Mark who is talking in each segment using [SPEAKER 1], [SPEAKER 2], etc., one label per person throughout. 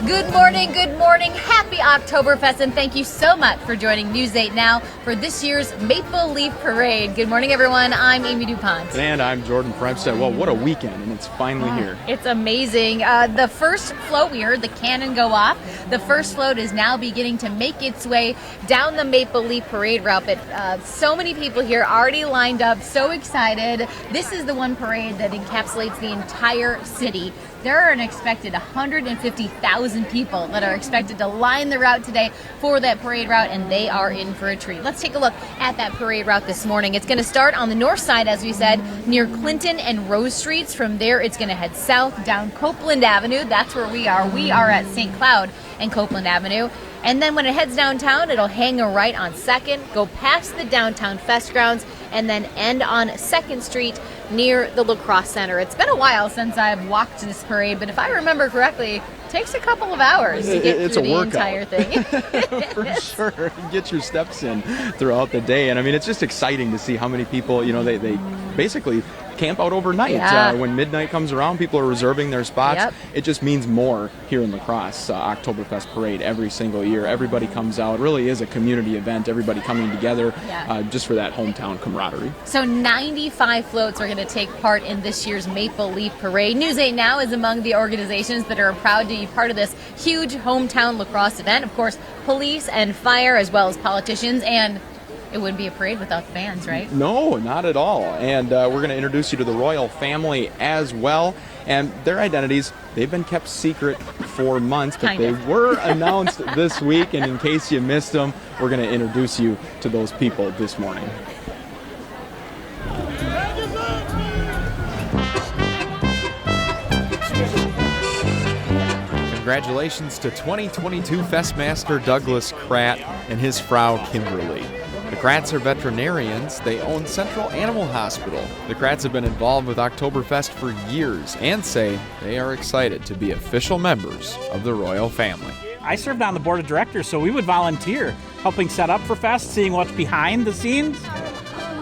[SPEAKER 1] Good morning. Happy Oktoberfest, and thank you so much for joining News 8 Now for this year's Maple Leaf Parade. Good morning, everyone. I'm Amy DuPont.
[SPEAKER 2] And I'm Jordan Fremstead. Well, what a weekend, and it's finally here.
[SPEAKER 1] It's amazing. The first float, we heard the cannon go off. The first float is now beginning to make its way down the Maple Leaf Parade route, but so many people here already lined up, so excited. This is the one parade that encapsulates the entire city. There are an expected 150,000 people that are expected to line the route today for that parade route, and they are in for a treat. Let's take a look at that parade route this morning. It's going to start on the north side, as we said, near Clinton and Rose Streets. From there, it's going to head south down Copeland Avenue. That's where we are. We are at St. Cloud and Copeland Avenue. And then when it heads downtown, it'll hang a right on 2nd, go past the downtown fest grounds, and then end on 2nd Street near the Lacrosse Center. It's been a while since I've walked this parade, but if I remember correctly, it takes a couple of hours to get through the entire thing.
[SPEAKER 2] For sure. Get your steps in throughout the day. And I mean, it's just exciting to see how many people, they basically camp out overnight.
[SPEAKER 1] Yeah.
[SPEAKER 2] When midnight comes around, people are reserving their spots.
[SPEAKER 1] Yep.
[SPEAKER 2] It just means more here in La Crosse. Oktoberfest Parade every single year. Everybody comes out. It really is a community event. Everybody coming together just for that hometown camaraderie.
[SPEAKER 1] So 95 floats are going to take part in this year's Maple Leaf Parade. News 8 Now is among the organizations that are proud to be part of this huge hometown lacrosse event. Of course, police and fire, as well as politicians, and it wouldn't be a parade without the fans, right?
[SPEAKER 2] No, not at all. And we're going to introduce you to the royal family as well. And their identities, they've been kept secret for months, but they were announced this week. And in case you missed them, we're going to introduce you to those people this morning.
[SPEAKER 3] Congratulations to 2022 Festmaster Douglas Kratt and his Frau Kimberly. The Kratts are veterinarians. They own Central Animal Hospital. The Kratts have been involved with Oktoberfest for years and say they are excited to be official members of the royal family.
[SPEAKER 4] I served on the board of directors, so we would volunteer, helping set up for Fest, seeing what's behind the scenes,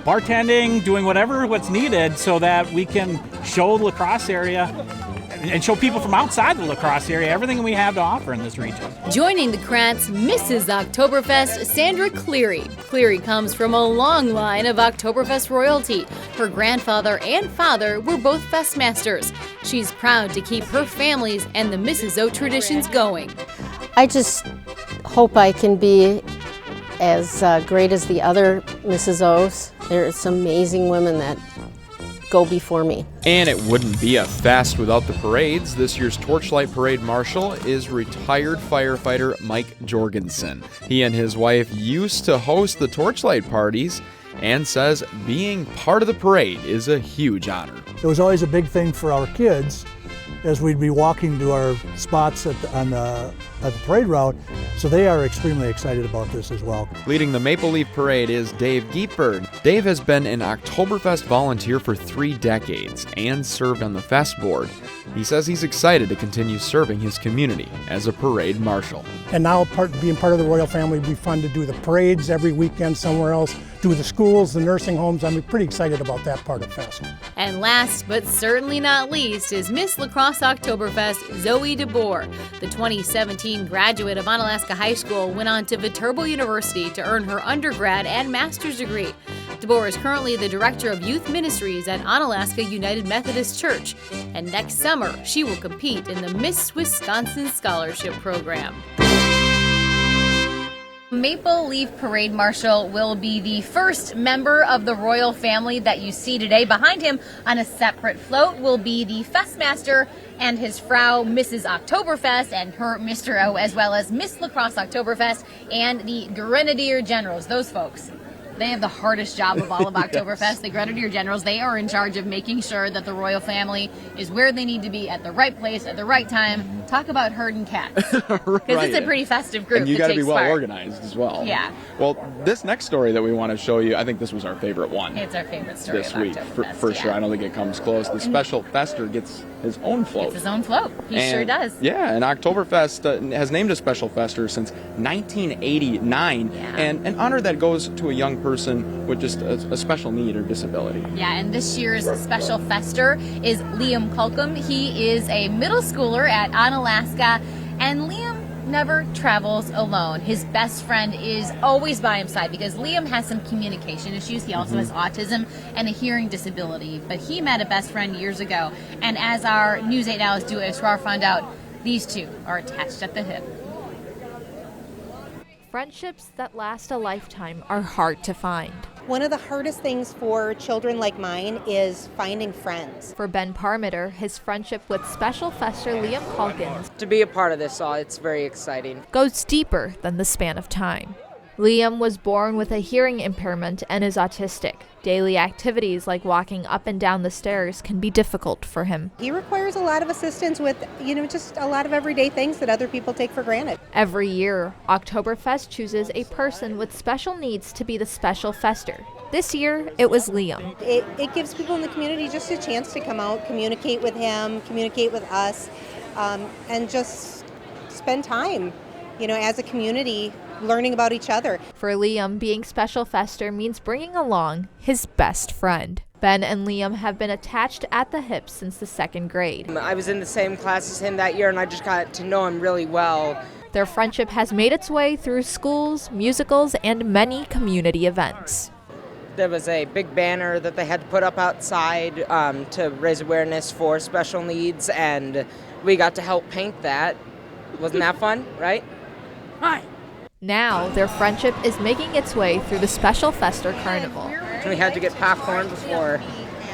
[SPEAKER 4] bartending, doing what's needed so that we can show the La Crosse area and show people from outside the La Crosse area everything we have to offer in this region.
[SPEAKER 1] Joining the Kratts, Mrs. Oktoberfest, Sandra Cleary. Cleary comes from a long line of Oktoberfest royalty. Her grandfather and father were both Festmasters. She's proud to keep her family's and the Mrs. O traditions going.
[SPEAKER 5] I just hope I can be as great as the other Mrs. O's. There's some amazing women that go before me.
[SPEAKER 3] And it wouldn't be a fest without the parades. This year's Torchlight Parade Marshal is retired firefighter Mike Jorgensen. He and his wife used to host the Torchlight parties and says being part of the parade is a huge honor.
[SPEAKER 6] It was always a big thing for our kids as we'd be walking to our spots at the parade route, so they are extremely excited about this as well.
[SPEAKER 3] Leading the Maple Leaf Parade is Dave Giepberg. Dave has been an Oktoberfest volunteer for 3 decades and served on the Fest board. He says he's excited to continue serving his community as a parade marshal.
[SPEAKER 6] And now being part of the royal family would be fun to do the parades every weekend somewhere else, do the schools, the nursing homes. I'm pretty excited about that part of Fest.
[SPEAKER 1] And last but certainly not least is Miss La Crosse Oktoberfest, Zoe DeBoer. The 2017 graduate of Onalaska High School went on to Viterbo University to earn her undergrad and master's degree. DeBoer is currently the director of youth ministries at Onalaska United Methodist Church. And next summer, she will compete in the Miss Wisconsin Scholarship Program. Maple Leaf Parade Marshal will be the first member of the royal family that you see today. Behind him on a separate float will be the Festmaster and his Frau, Mrs. Oktoberfest, and her Mr. O, as well as Miss La Crosse Oktoberfest and the Grenadier Generals. Those folks, they have the hardest job of all of Oktoberfest. Yes. The Grenadier Generals, they are in charge of making sure that the royal family is where they need to be at the right place at the right time. Talk about herding cats. Because it's a pretty festive group.
[SPEAKER 2] And you got to be well
[SPEAKER 1] part.
[SPEAKER 2] organized as well.
[SPEAKER 1] Yeah.
[SPEAKER 2] Well, this next story that we want to show you, I think this was our favorite one.
[SPEAKER 1] It's our favorite story
[SPEAKER 2] this
[SPEAKER 1] of
[SPEAKER 2] week,
[SPEAKER 1] Oktoberfest,
[SPEAKER 2] for sure. I don't think it comes close. The special fester gets his own float.
[SPEAKER 1] It's his own float. He sure does.
[SPEAKER 2] Yeah, and Oktoberfest has named a special fester since 1989, and an honor that goes to a young person with just a special need or disability.
[SPEAKER 1] Yeah, and this year's special fester is Liam Culcum. He is a middle schooler at Onalaska, And Liam never travels alone. His best friend is always by his side because Liam has some communication issues. He also has autism and a hearing disability. But he met a best friend years ago. And as our News 8 Now's Dua Israr found out, these two are attached at the hip.
[SPEAKER 7] Friendships that last a lifetime are hard to find.
[SPEAKER 8] One of the hardest things for children like mine is finding friends.
[SPEAKER 7] For Ben Parmiter, his friendship with Special Fester Liam Calkins
[SPEAKER 9] To be a part of this all, it's very exciting.
[SPEAKER 7] goes deeper than the span of time. Liam was born with a hearing impairment and is autistic. Daily activities like walking up and down the stairs can be difficult for him.
[SPEAKER 8] He requires a lot of assistance with, just a lot of everyday things that other people take for granted.
[SPEAKER 7] Every year, Oktoberfest chooses a person with special needs to be the Special Fester. This year, it was Liam.
[SPEAKER 8] It gives people in the community just a chance to come out, communicate with him, communicate with us, and just spend time, as a community, learning about each other.
[SPEAKER 7] For Liam, being Special Fester means bringing along his best friend. Ben and Liam have been attached at the hip since the 2nd grade.
[SPEAKER 9] I was in the same class as him that year, and I just got to know him really well.
[SPEAKER 7] Their friendship has made its way through schools, musicals, and many community events.
[SPEAKER 9] There was a big banner that they had to put up outside to raise awareness for special needs, and we got to help paint that. Wasn't that fun, right? Hi.
[SPEAKER 7] Now, their friendship is making its way through the Special Fester Carnival.
[SPEAKER 9] We had to get popcorn before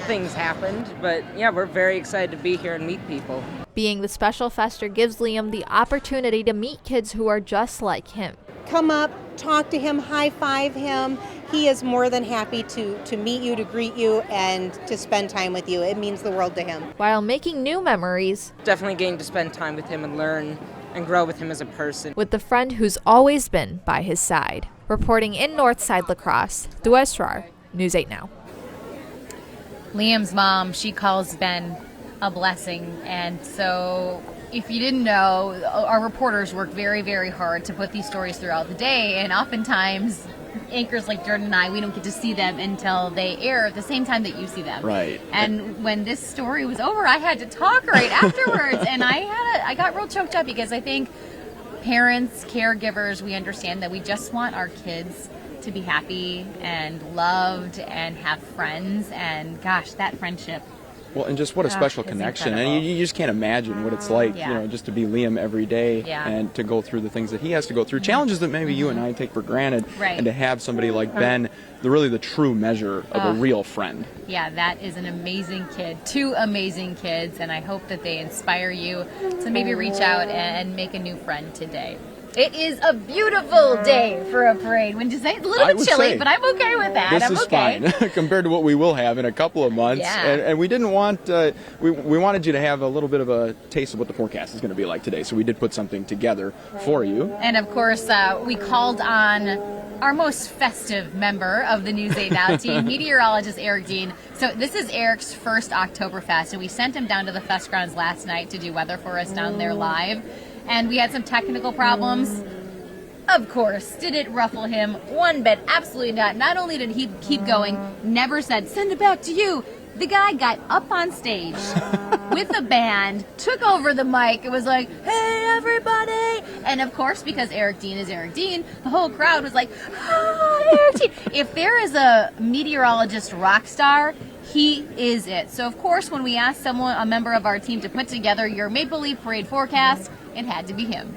[SPEAKER 9] things happened, but yeah, we're very excited to be here and meet people.
[SPEAKER 7] Being the Special Fester gives Liam the opportunity to meet kids who are just like him.
[SPEAKER 8] Come up, talk to him, high-five him. He is more than happy to meet you, to greet you, and to spend time with you. It means the world to him.
[SPEAKER 7] While making new memories,
[SPEAKER 9] Definitely getting to spend time with him and learn and grow with him as a person.
[SPEAKER 7] with the friend who's always been by his side. Reporting in Northside Lacrosse, Dua Israr, News 8 Now.
[SPEAKER 1] Liam's mom, she calls Ben a blessing. And so if you didn't know, our reporters work very, very hard to put these stories throughout the day. And oftentimes, anchors like Jordan and I, we don't get to see them until they air at the same time that you see them.
[SPEAKER 2] Right.
[SPEAKER 1] And when this story was over, I had to talk right afterwards. And I got real choked up because I think parents, caregivers, we understand that we just want our kids to be happy and loved and have friends. And gosh, that friendship.
[SPEAKER 2] Well, and just what a special
[SPEAKER 1] it's
[SPEAKER 2] connection.
[SPEAKER 1] incredible.
[SPEAKER 2] And you just can't imagine what it's like,
[SPEAKER 1] Yeah.
[SPEAKER 2] just to be Liam every day
[SPEAKER 1] Yeah.
[SPEAKER 2] and to go through the things that he has to go through, challenges that maybe you and I take for granted,
[SPEAKER 1] Right.
[SPEAKER 2] and to have somebody like Ben, the true measure of a real friend.
[SPEAKER 1] Yeah, that is an amazing kid. 2 amazing kids, and I hope that they inspire you to maybe reach out and make a new friend today. It is a beautiful day for a parade. Wouldn't you say? It's a little
[SPEAKER 2] I
[SPEAKER 1] bit
[SPEAKER 2] would
[SPEAKER 1] chilly,
[SPEAKER 2] say,
[SPEAKER 1] but I'm okay with that.
[SPEAKER 2] This
[SPEAKER 1] I'm
[SPEAKER 2] is
[SPEAKER 1] okay.
[SPEAKER 2] fine compared to what we will have in a couple of months.
[SPEAKER 1] Yeah.
[SPEAKER 2] And we didn't want, we wanted you to have a little bit of a taste of what the forecast is going to be like today. So we did put something together for you.
[SPEAKER 1] And of course, we called on our most festive member of the News 8 Now team, meteorologist Eric Dean. So this is Eric's first Oktoberfest, and we sent him down to the fest grounds last night to do weather for us down there live. And we had some technical problems. Of course, did it ruffle him? One bit, absolutely not. Not only did he keep going, never said, send it back to you. The guy got up on stage with a band, took over the mic, and was like, hey, everybody. And of course, because Eric Dean is Eric Dean, the whole crowd was like, oh, Eric Dean. If there is a meteorologist rock star, he is it. So of course, when we asked a member of our team to put together your Maple Leaf Parade forecast, it had to be him.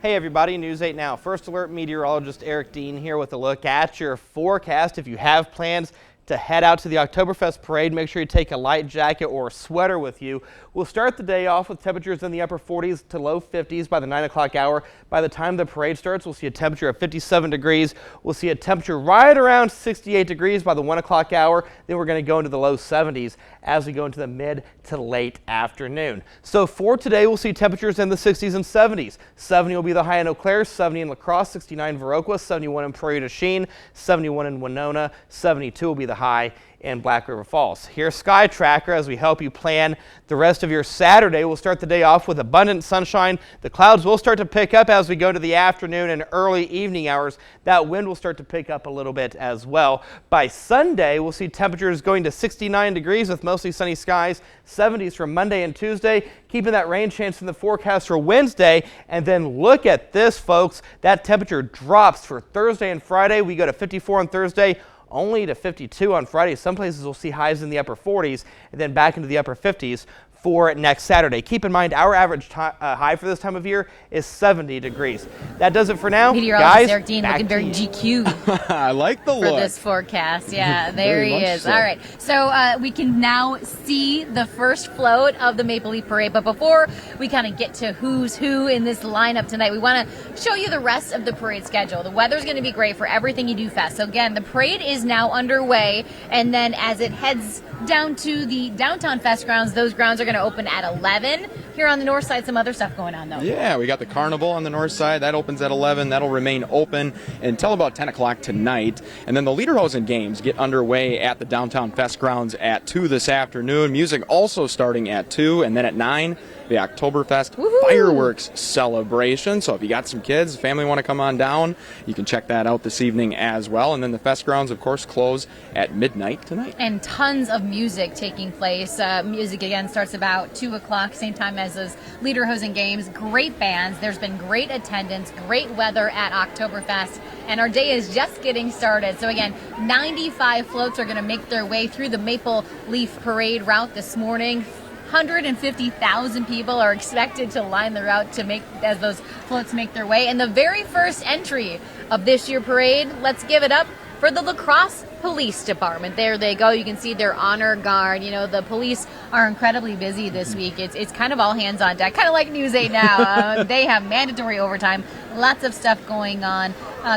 [SPEAKER 10] Hey everybody, News 8 Now. First Alert meteorologist Eric Dean here with a look at your forecast. If you have plans to head out to the Oktoberfest Parade, make sure you take a light jacket or a sweater with you. We'll start the day off with temperatures in the upper 40s to low 50s by the 9 o'clock hour. By the time the parade starts, we'll see a temperature of 57 degrees. We'll see a temperature right around 68 degrees by the 1 o'clock hour. Then we're going to go into the low 70s as we go into the mid to late afternoon. So for today, we'll see temperatures in the 60s and 70s. 70 will be the high in Eau Claire, 70 in La Crosse, 69 in Viroqua, 71 in Prairie du Chien, 71 in Winona, 72 will be the the high in Black River Falls. Here's Sky Tracker as we help you plan the rest of your Saturday. We'll start the day off with abundant sunshine. The clouds will start to pick up as we go to the afternoon and early evening hours. That wind will start to pick up a little bit as well. By Sunday, we'll see temperatures going to 69 degrees with mostly sunny skies, 70s for Monday and Tuesday, keeping that rain chance in the forecast for Wednesday. And then look at this, folks. That temperature drops for Thursday and Friday. We go to 54 on Thursday, only to 52 on Friday. Some places will see highs in the upper 40s and then back into the upper 50s for next Saturday. Keep in mind, our average high for this time of year is 70 degrees. That does it for now.
[SPEAKER 1] Meteorologist
[SPEAKER 10] Guys,
[SPEAKER 1] Eric Dean looking very GQ.
[SPEAKER 2] I like the
[SPEAKER 1] for
[SPEAKER 2] look.
[SPEAKER 1] this forecast. Yeah, there
[SPEAKER 2] Very
[SPEAKER 1] he
[SPEAKER 2] much
[SPEAKER 1] is.
[SPEAKER 2] so.
[SPEAKER 1] All right, so we can now see the first float of the Maple Leaf Parade. But before we kind of get to who's who in this lineup tonight, we want to show you the rest of the parade schedule. The weather's going to be great for Everything You Do Fest. So again, the parade is now underway, and then as it heads down to the downtown fest grounds, those grounds are going to open at 11. Here on the north side, some other stuff going on, though.
[SPEAKER 2] Yeah, we got the carnival on the north side. That opens at 11. That'll remain open until about 10 o'clock tonight. And then the Lederhosen games get underway at the downtown fest grounds at 2 this afternoon. Music also starting at 2. And then at 9, the Oktoberfest fireworks celebration. So if you got some kids, family want to come on down, you can check that out this evening as well. And then the fest grounds, of course, close at midnight tonight.
[SPEAKER 1] And tons of music taking place. Music, again, starts about 2 o'clock, same time as those Lederhosen games. Great bands. There's been great attendance, great weather at Oktoberfest, and our day is just getting started. So again, 95 floats are going to make their way through the Maple Leaf Parade route this morning. 150,000 people are expected to line the route to make as those floats make their way. And the very first entry of this year's parade, let's give it up for the La Crosse Police Department. There they go. You can see their honor guard. You know, the police are incredibly busy this week. It's kind of all hands on deck, kind of like News 8 now. They have mandatory overtime, lots of stuff going on.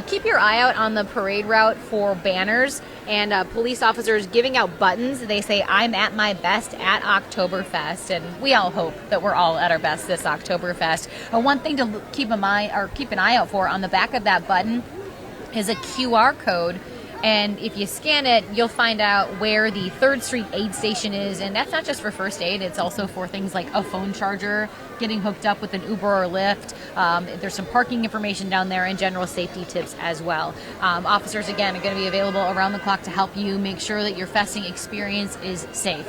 [SPEAKER 1] Keep your eye out on the parade route for banners and police officers giving out buttons. They say, "I'm at my best at Oktoberfest," and we all hope that we're all at our best this Oktoberfest. One thing to keep an eye out for on the back of that button is a QR code. And if you scan it, you'll find out where the 3rd Street aid station is. And that's not just for first aid. It's also for things like a phone charger, getting hooked up with an Uber or Lyft. There's some parking information down there and general safety tips as well. Officers, again, are going to be available around the clock to help you make sure that your festing experience is safe.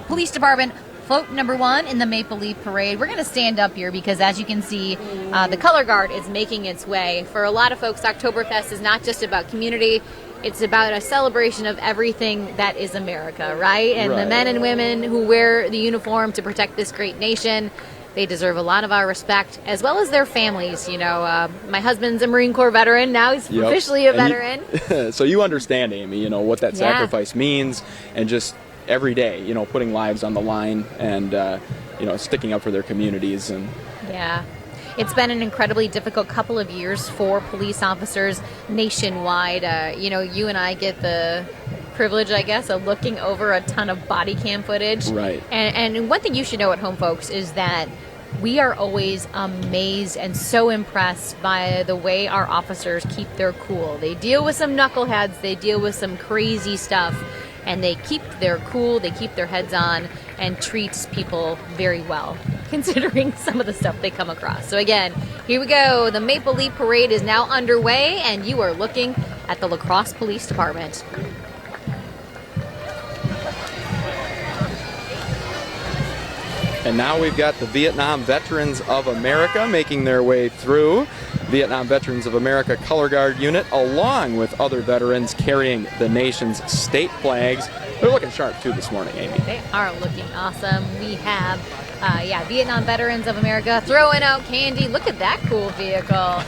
[SPEAKER 1] Police Department, float number 1 in the Maple Leaf Parade. We're going to stand up here because, as you can see, the color guard is making its way. For a lot of folks, Oktoberfest is not just about community. It's about a celebration of everything that is America, right? And the men and women who wear the uniform to protect this great nation, they deserve a lot of our respect, as well as their families. You know, my husband's a Marine Corps veteran. Now he's officially a veteran.
[SPEAKER 2] So you understand, Amy, you know, what that sacrifice means, and just every day, you know, putting lives on the line and, you know, sticking up for their communities. And
[SPEAKER 1] yeah. It's been an incredibly difficult couple of years for police officers nationwide. You know, you and I get the privilege, I guess, of looking over a ton of body cam footage.
[SPEAKER 2] Right.
[SPEAKER 1] And one thing you should know at home, folks, is that we are always amazed and so impressed by the way our officers keep their cool. They deal with some knuckleheads, they deal with some crazy stuff, and they keep their cool, they keep their heads on, and treat people very well, considering some of the stuff they come across. So again, here we go. The Maple Leaf Parade is now underway, and you are looking at the La Crosse Police Department.
[SPEAKER 2] And now we've got the Vietnam Veterans of America making their way through. Vietnam Veterans of America Color Guard Unit, along with other veterans carrying the nation's state flags. They're looking sharp, too, this morning, Amy.
[SPEAKER 1] They are looking awesome. We have, Vietnam Veterans of America throwing out candy. Look at that cool vehicle.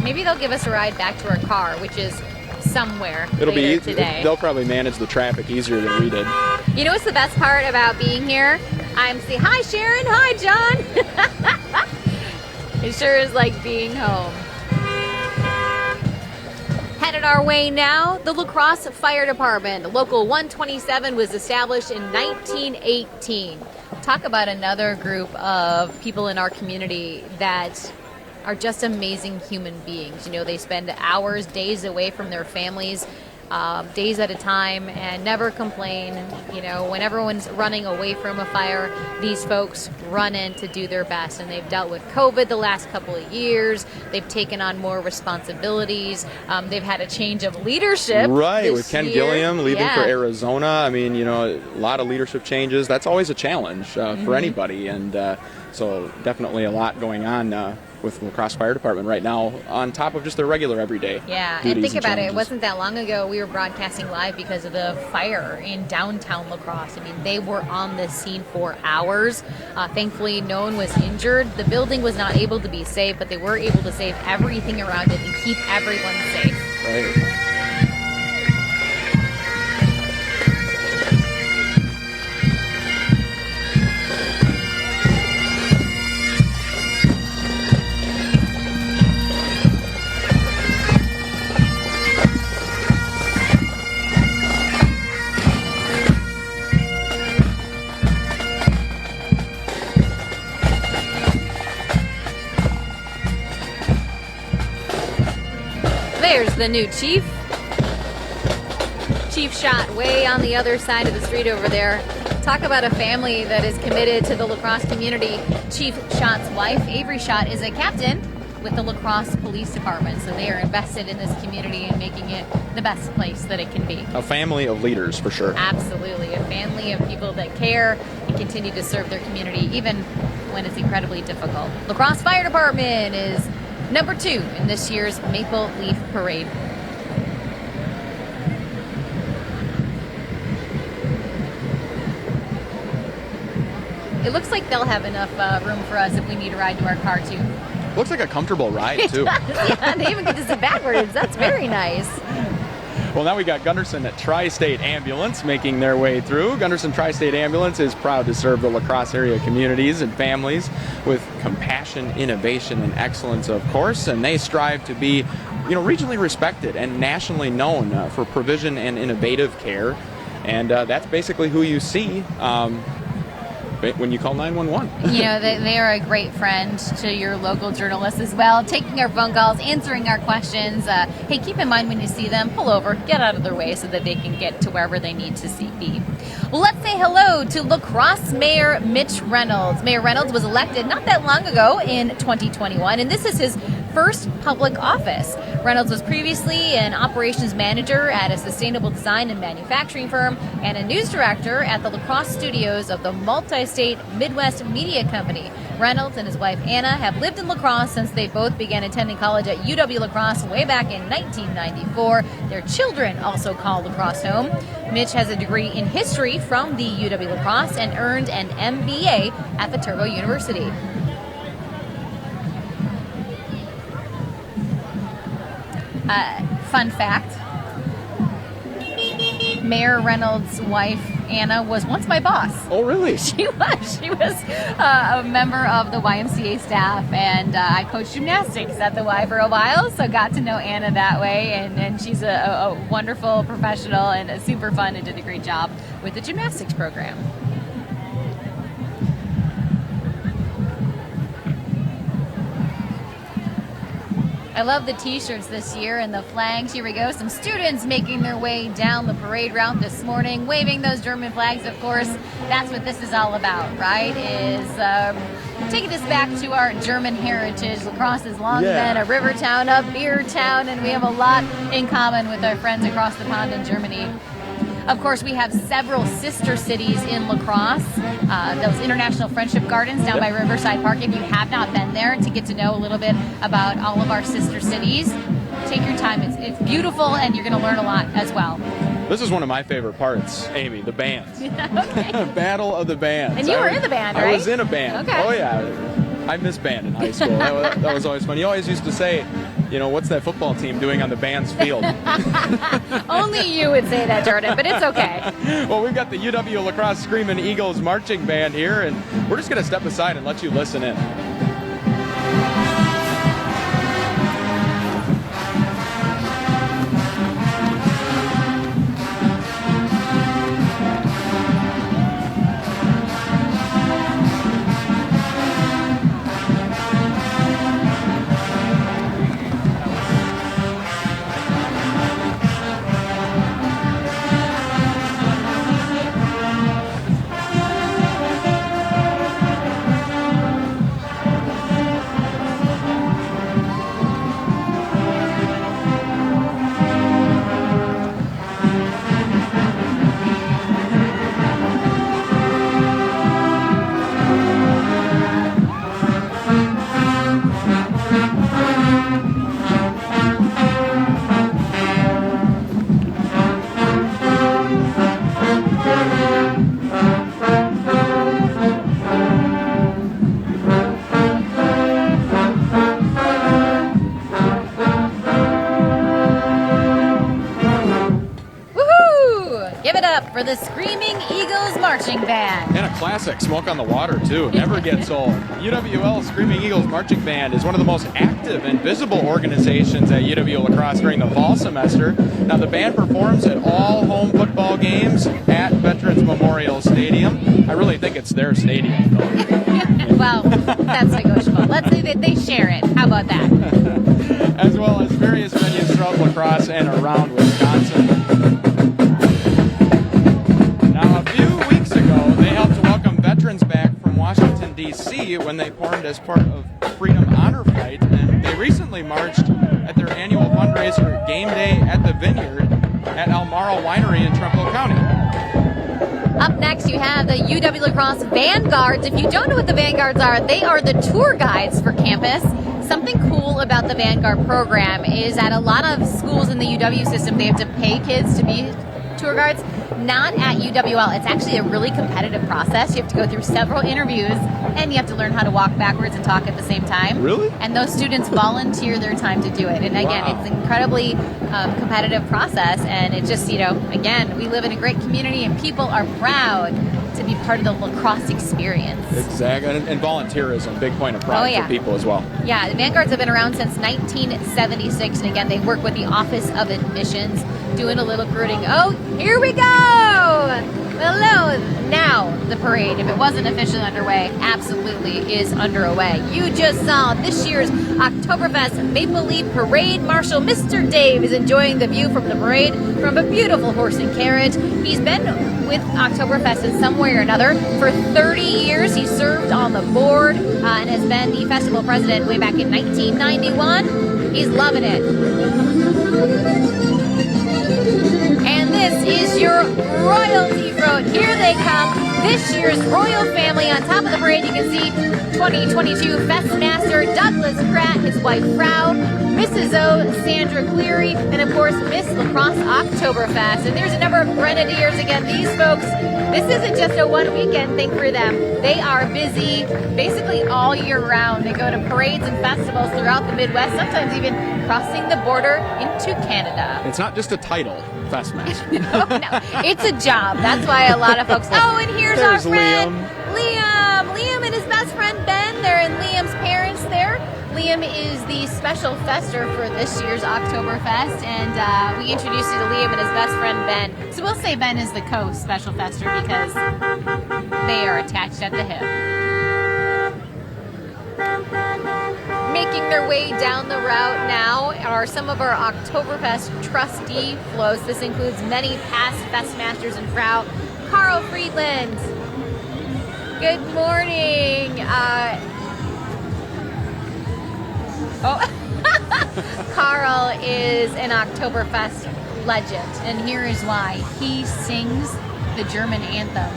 [SPEAKER 1] Maybe they'll give us a ride back to our car, which is somewhere later today.
[SPEAKER 2] They'll probably manage the traffic easier than we did.
[SPEAKER 1] You know what's the best part about being here? I'm saying, hi, Sharon. Hi, John. It sure is like being home. Headed our way now, the La Crosse Fire Department. Local 127 was established in 1918. Talk about another group of people in our community that are just amazing human beings. You know, they spend hours, days away from their families days at a time and never complain. You know, when everyone's running away from a fire, these folks run in to do their best. And they've dealt with COVID the last couple of years. They've taken on more responsibilities. They've had a change of leadership.
[SPEAKER 2] Right, with Ken
[SPEAKER 1] year.
[SPEAKER 2] Gilliam leaving
[SPEAKER 1] Yeah.
[SPEAKER 2] for Arizona. I mean, you know, a lot of leadership changes. That's always a challenge for anybody. And so definitely a lot going on with La Crosse Fire Department right now, on top of just their regular everyday
[SPEAKER 1] Yeah, and
[SPEAKER 2] duties
[SPEAKER 1] think about it. It
[SPEAKER 2] challenges.
[SPEAKER 1] wasn't that long ago we were broadcasting live because of the fire in downtown La Crosse. I mean, they were on the scene for hours. Thankfully, no one was injured. The building was not able to be saved, but they were able to save everything around it and keep everyone safe.
[SPEAKER 2] Right.
[SPEAKER 1] There's the new chief. Chief Schott way on the other side of the street over there. Talk about a family that is committed to the La Crosse community. Chief Schott's wife, Avery Schott, is a captain with the La Crosse Police Department. So they are invested in this community and making it the best place that it can be.
[SPEAKER 2] A family of leaders, for sure.
[SPEAKER 1] Absolutely. A family of people that care and continue to serve their community, even when it's incredibly difficult. La Crosse Fire Department is number 2 in this year's Maple Leaf Parade. It looks like they'll have enough room for us if we need a ride to our car, too.
[SPEAKER 2] Looks like a comfortable ride, too.
[SPEAKER 1] Yeah, they even get to sit backwards. That's very nice.
[SPEAKER 2] Well, now we got Gunderson at Tri-State Ambulance making their way through. Gunderson Tri-State Ambulance is proud to serve the La Crosse area communities and families with compassion, innovation, and excellence, of course. And they strive to be, you know, regionally respected and nationally known for provision and innovative care. And that's basically who you see when you call 911.
[SPEAKER 1] You know, they are a great friend to your local journalists as well, taking our phone calls, answering our questions. Hey, keep in mind when you see them, pull over, get out of their way so that they can get to wherever they need to be. Well, let's say hello to La Crosse Mayor Mitch Reynolds. Mayor Reynolds was elected not that long ago in 2021, and this is his first public office. Reynolds was previously an operations manager at a sustainable design and manufacturing firm and a news director at the La Crosse studios of the multi-state Midwest Media Company. Reynolds and his wife Anna have lived in La Crosse since they both began attending college at UW La Crosse way back in 1994. Their children also call La Crosse home. Mitch has a degree in history from the UW La Crosse and earned an MBA at Viterbo University. Fun fact, Mayor Reynolds' wife, Anna, was once my boss.
[SPEAKER 2] Oh, really?
[SPEAKER 1] She was. She was a member of the YMCA staff, and I coached gymnastics at the Y for a while, so got to know Anna that way, and she's a wonderful professional and super fun and did a great job with the gymnastics program. I love the t-shirts this year and the flags. Here we go. Some students making their way down the parade route this morning, waving those German flags, of course. That's what this is all about, right? Is taking us back to our German heritage. La Crosse has long been a river town, a beer town, and we have a lot in common with our friends across the pond in Germany. Of course, we have several sister cities in La Crosse. Those International Friendship Gardens down by Riverside Park. If you have not been there to get to know a little bit about all of our sister cities, take your time. It's beautiful, and you're going to learn a lot as well.
[SPEAKER 2] This is one of my favorite parts, Amy, the bands.
[SPEAKER 1] Okay.
[SPEAKER 2] Battle of the Bands.
[SPEAKER 1] And you were in the band, right?
[SPEAKER 2] I was in a band.
[SPEAKER 1] Okay.
[SPEAKER 2] Oh, yeah. I missed band in high school. That was always fun. You always used to say, you know, what's that football team doing on the band's field?
[SPEAKER 1] Only you would say that, Jordan, but it's okay.
[SPEAKER 2] Well, we've got the UW La Crosse Screamin' Eagles marching band here, and we're just going to step aside and let you listen in.
[SPEAKER 1] up for the Screaming Eagles Marching Band.
[SPEAKER 2] And a classic, Smoke on the Water, too. Never gets old. UWL Screaming Eagles Marching Band is one of the most active and visible organizations at UW La Crosse during the fall semester. Now, the band performs at all home football games at Veterans Memorial Stadium. I really think it's their stadium, though.
[SPEAKER 1] Well, that's negotiable. Let's say that they share it. How about that?
[SPEAKER 2] As well as various venues throughout La Crosse and around Wisconsin. Now, a few weeks ago, they helped welcome veterans back from Washington, D.C. when they formed as part of Freedom Honor Flight, and they recently marched at their annual fundraiser Game Day at the Vineyard at Almaro Winery in Trumbull County.
[SPEAKER 1] Up next, you have the UW La Crosse Vanguards. If you don't know what the Vanguards are, they are the tour guides for campus. Something cool about the Vanguard program is that a lot of schools in the UW system, they have to pay kids to be tour guides. Not at UWL. It's actually a really competitive process. You have to go through several interviews, and you have to learn how to walk backwards and talk at the same time.
[SPEAKER 2] Really?
[SPEAKER 1] And those students volunteer their time to do it. And again,
[SPEAKER 2] Wow.
[SPEAKER 1] it's an incredibly competitive process, and it just, again, we live in a great community, and people are proud to be part of the La Crosse experience.
[SPEAKER 2] Exactly. And volunteerism, big point of pride
[SPEAKER 1] Oh, yeah.
[SPEAKER 2] for people as well.
[SPEAKER 1] Yeah, the Vanguards have been around since 1976, and again, they work with the Office of Admissions, doing a little recruiting. Oh, here we go! Hello! Now, the parade, if it wasn't officially underway, absolutely is underway. You just saw this year's Oktoberfest Maple Leaf Parade. Marshal Mr. Dave is enjoying the view from the parade from a beautiful horse and carriage. He's been with Oktoberfest in some way or another for 30 years. He served on the board and has been the festival president way back in 1991. He's loving it. And this is your royalty float. Here they come. This year's royal family. On top of the parade, you can see 2022 Festmaster Douglas Pratt, his wife Frau, Mrs. O, Sandra Cleary, and of course Miss La Crosse Oktoberfest. And there's a number of grenadiers. Again, these folks, this isn't just a one weekend thing for them. They are busy basically all year round. They go to parades and festivals throughout the Midwest, sometimes even crossing the border into Canada.
[SPEAKER 2] It's not just a title, Festmaster.
[SPEAKER 1] No, it's a job. That's why a lot of folks. Oh, and here's our
[SPEAKER 2] There's
[SPEAKER 1] friend
[SPEAKER 2] Liam.
[SPEAKER 1] Liam and his best friend Ben. They're in Liam's parents there. Liam is the special fester for this year's Oktoberfest, and we introduced you to Liam and his best friend Ben. So we'll say Ben is the co-special fester because they are attached at the hip. Making their way down the route now are some of our Oktoberfest trustee floats. This includes many past Festmasters and Frau. Carl Friedland. Good morning. Carl is an Oktoberfest legend, and here is why. He sings the German anthem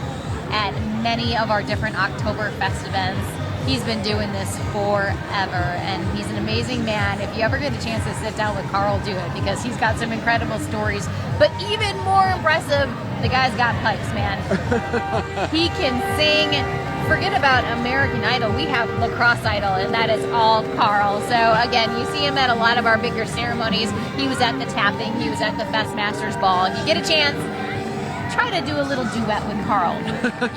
[SPEAKER 1] at many of our different Oktoberfest events. He's been doing this forever, and he's an amazing man. If you ever get a chance to sit down with Carl, do it, because he's got some incredible stories. But even more impressive, the guy's got pipes, man. He can sing. Forget about American Idol. We have La Crosse Idol, and that is all Carl. So again, you see him at a lot of our bigger ceremonies. He was at the tapping. He was at the Festmasters Ball. If you get a chance, try to do a little duet with Carl.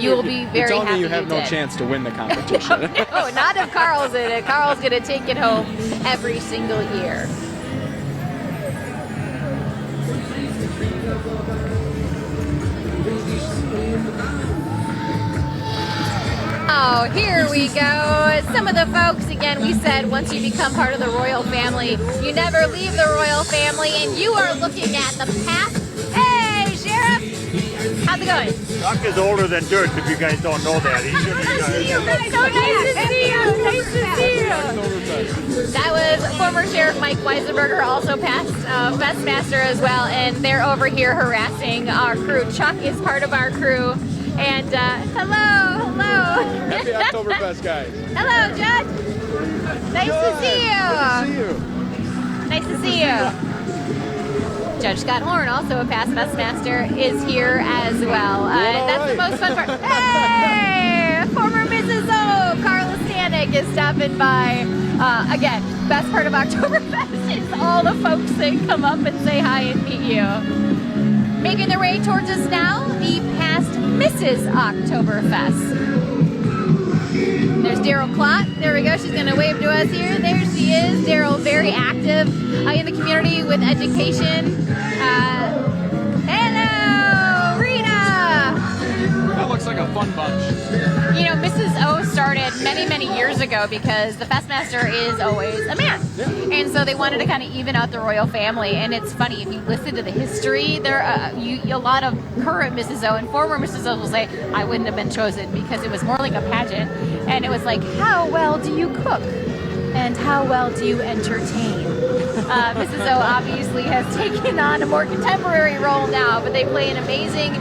[SPEAKER 1] You will be very
[SPEAKER 2] You're telling
[SPEAKER 1] happy
[SPEAKER 2] me you have no
[SPEAKER 1] did.
[SPEAKER 2] chance to win the competition.
[SPEAKER 1] No, not if Carl's in it. Carl's going to take it home every single year. Oh, here we go. Some of the folks, again, we said once you become part of the royal family, you never leave the royal family, and you are looking at the past. Hey, Sheriff! How's it going?
[SPEAKER 11] Duck is older than dirt, if you guys don't know that. He's gonna be
[SPEAKER 1] So nice to see you. Nice to see you. That was former Sheriff Mike Weisenberger, also past Festmaster as well, and they're over here harassing our crew. Chuck is part of our crew. And hello.
[SPEAKER 2] Happy Oktoberfest, guys.
[SPEAKER 1] Hello, Judge. Nice to see you.
[SPEAKER 2] Good to see you.
[SPEAKER 1] Nice to see you. Judge Scott Horn, also a past Festmaster, is here as well. That's the most fun part. Hey! Former Mrs. O, Carla Stanek, is stopping by. Again, best part of Oktoberfest is all the folks that come up and say hi and meet you. Making their way towards us now, the past Mrs. Oktoberfest. There's Daryl Klott. There we go. She's going to wave to us here. There she is. Daryl, very active in the community with education. Hello, Rita.
[SPEAKER 3] That looks like a fun bunch.
[SPEAKER 1] You know, Mrs. O started many, many years ago because the Festmaster is always a man.
[SPEAKER 3] Yeah.
[SPEAKER 1] And so they wanted to kind of even out the royal family. And it's funny, if you listen to the history, there a lot of current Mrs. O and former Mrs. O will say, I wouldn't have been chosen because it was more like a pageant. And it was like, how well do you cook? And how well do you entertain? Mrs. O obviously has taken on a more contemporary role now, but they play an amazing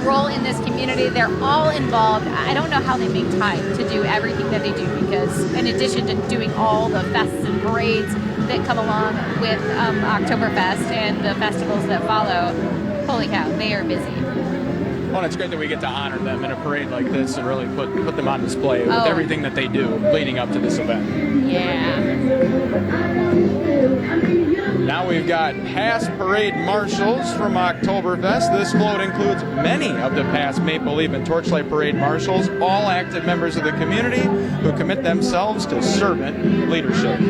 [SPEAKER 1] role in this community. They're all involved. I don't know how they make time to do everything that they do because in addition to doing all the fests and parades that come along with Oktoberfest and the festivals that follow, holy cow, they are busy.
[SPEAKER 2] Well, it's great that we get to honor them in a parade like this and really put them on display with everything that they do leading up to this event.
[SPEAKER 1] Yeah.
[SPEAKER 2] Now we've got past parade marshals from Oktoberfest. This float includes many of the past Maple Leaf and Torchlight Parade marshals, all active members of the community who commit themselves to servant leadership.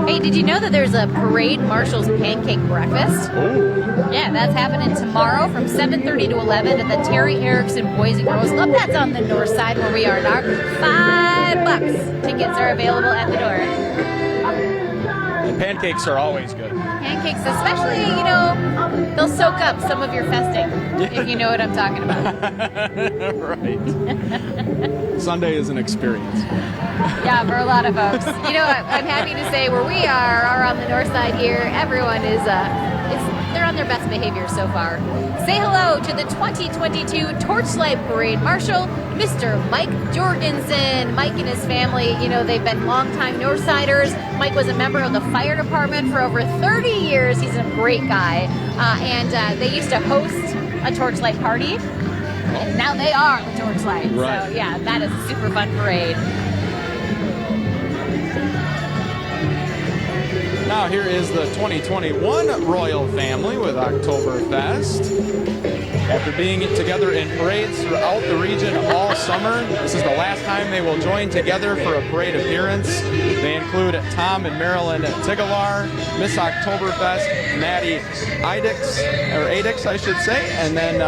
[SPEAKER 1] Hey, did you know that there's a Parade Marshals Pancake Breakfast?
[SPEAKER 2] Oh.
[SPEAKER 1] Yeah, that's happening tomorrow from 7:30 to 11 at the Terry Erickson Boys and Girls Club. That's on the north side where we are now. $5. Tickets are available at the door.
[SPEAKER 2] And pancakes are always good.
[SPEAKER 1] Pancakes, especially, you know, they'll soak up some of your festing, if you know what I'm talking about.
[SPEAKER 2] Right. Sunday is an experience.
[SPEAKER 1] Yeah, for a lot of folks. You know, I'm happy to say where we are on the north side here, everyone is they're on their best behavior so far. Say hello to the 2022 Torchlight Parade Marshal, Mr. Mike Jorgensen. Mike and his family, you know, they've been longtime Northsiders. Mike was a member of the fire department for over 30 years. He's a great guy. And they used to host a Torchlight party. And now they are the Torchlight.
[SPEAKER 2] Right.
[SPEAKER 1] So, yeah, that is a super fun parade.
[SPEAKER 2] Now here is the 2021 Royal Family with Oktoberfest. After being together in parades throughout the region all summer, this is the last time they will join together for a parade appearance. They include Tom and Marilyn Tigalar, Miss Oktoberfest, Maddie Adix, I should say, and then